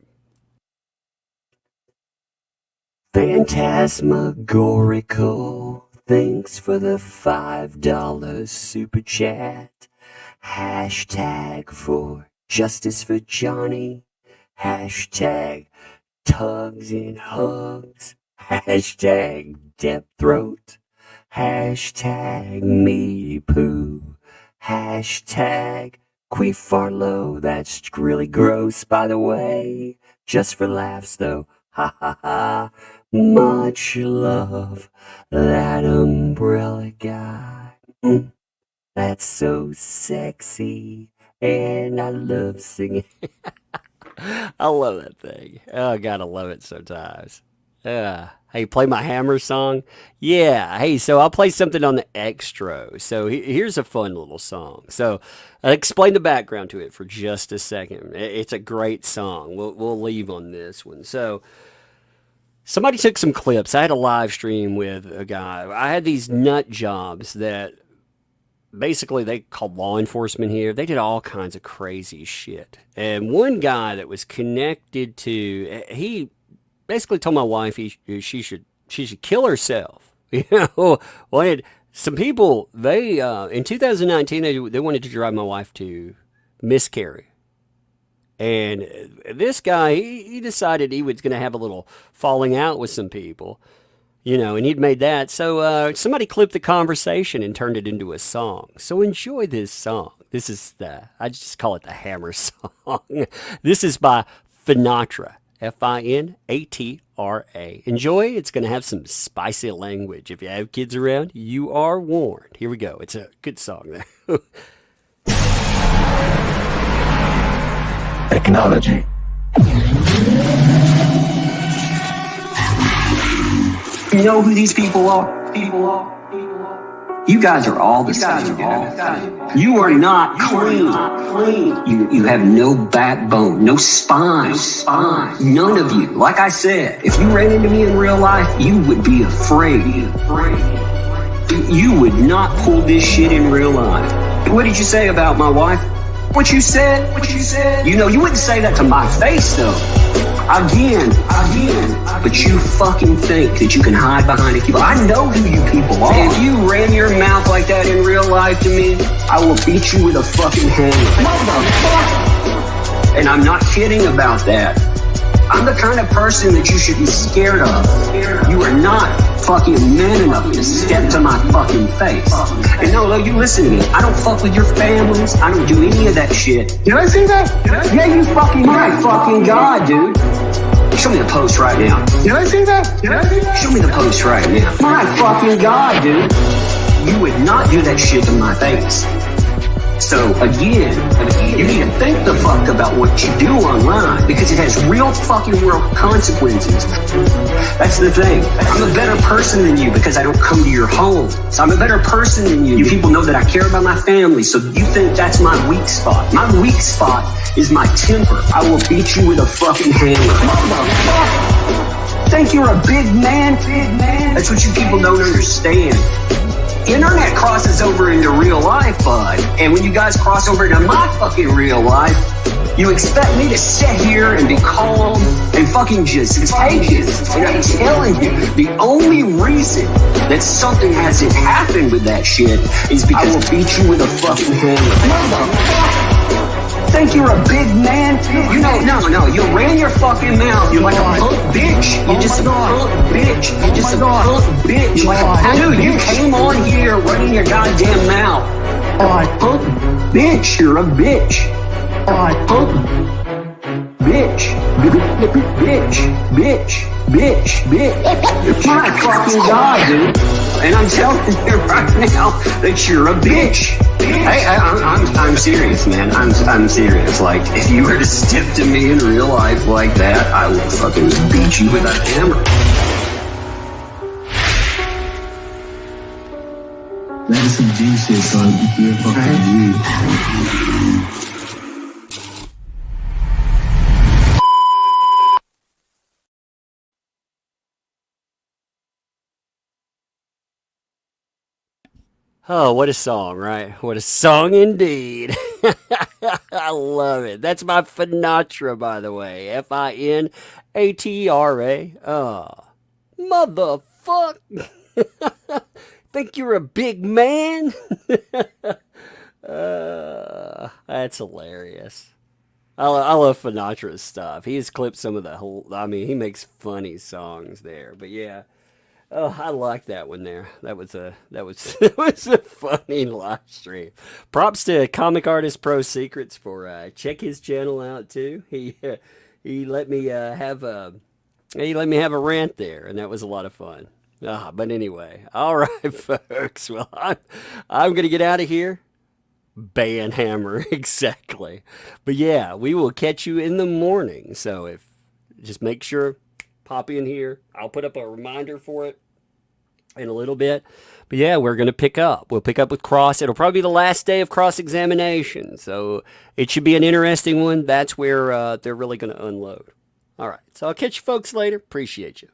Phantasmagorical, thanks for the $5 super chat. Hashtag for justice for Johnny. Hashtag tugs and hugs. Hashtag Depp throat. Hashtag me poo. Hashtag Queefarlow, that's really gross, by the way. Just for laughs, though. Ha ha ha. Much love, that umbrella guy. That's so sexy, and I love singing. I love that thing. Oh, God, I love it sometimes. Hey, play my hammer song? Yeah. Hey, so I'll play something on the extra. So here's a fun little song. So I'll explain the background to it for just a second. It's a great song. We'll leave on this one. So somebody took some clips. I had a live stream with a guy. I had these nut jobs that basically they called law enforcement here. They did all kinds of crazy shit. And one guy that was connected to, he basically told my wife she should kill herself. You know, wanted some people. They in 2019 they wanted to drive my wife to miscarry. And this guy, he decided he was going to have a little falling out with some people, you know, and he'd made that. So somebody clipped the conversation and turned it into a song. So enjoy this song. This is I just call it the Hammer song. This is by Finatra, Finatra. Enjoy. It's going to have some spicy language. If you have kids around, you are warned. Here we go. It's a good song there. Technology. You know who these people are? You guys are all the same. You are not clean. You have no backbone, no spine. None of you. Like I said, if you ran into me in real life, you would be afraid. You would not pull this shit in real life. What did you say about my wife? What you said? You know, you wouldn't say that to my face, though. Again. But you fucking think that you can hide behind a keyboard. I know who you people are. If you ran your mouth like that in real life to me, I will beat you with a fucking hammer. Motherfucker! And I'm not kidding about that. I'm the kind of person that you should be scared of. You are not fucking man enough to step to my fucking face. And no, you listen to me. I don't fuck with your families. I don't do any of that shit. Did I say that? Yeah, you fucking my fucking God, dude. Show me the post right now. Did I say that? Show me the post right now. My fucking God, dude. You would not do that shit to my face. So again, you need to think the fuck about what you do online because it has real fucking world consequences. That's the thing. I'm a better person than you because I don't come to your home. So I'm a better person than you. You people know that I care about my family, so you think that's my weak spot. My weak spot is my temper. I will beat you with a fucking hammer. Motherfucker! Think you're a big man? That's what you people don't understand. Internet crosses over into real life, bud. And when you guys cross over into my fucking real life, you expect me to sit here and be calm and fucking just take it. And I'm telling you, the only reason that something hasn't happened with that shit is because I will beat you with a fucking hammer. Motherfucker! Think you're a big man? You know, no, you ran your fucking mouth. You're like a punk bitch. You're just a punk bitch. You're just a punk bitch. Dude, you came on here running your goddamn mouth. Punk bitch, you're a bitch. Punk bitch. Bitch. My fucking God, dude. And I'm telling you right now that you're a bitch. Hey, I'm serious, man. I'm serious. Like, if you were to step to me in real life like that, I will fucking beat you with a hammer. That is some G shit, son. You're fucking G. Oh, what a song, right? What a song indeed. I love it. That's my Finatra, by the way. Finatra. Oh, motherfuck. Think you're a big man? That's hilarious. I love Finatra's stuff. He has clipped some of the whole, I mean, he makes funny songs there. But yeah, Oh, I like that one there. That was a funny live stream. Props to Comic Artist Pro Secrets for check his channel out too. He let me have a rant there, and that was a lot of fun. But anyway, all right, folks. Well, I'm gonna get out of here. Ban hammer, exactly. But yeah, we will catch you in the morning. So just make sure, pop in here. I'll put up a reminder for it in a little bit. But yeah, we're going to pick up. We'll pick up with Cross. It'll probably be the last day of cross-examination. So it should be an interesting one. That's where they're really going to unload. All right. So I'll catch you folks later. Appreciate you.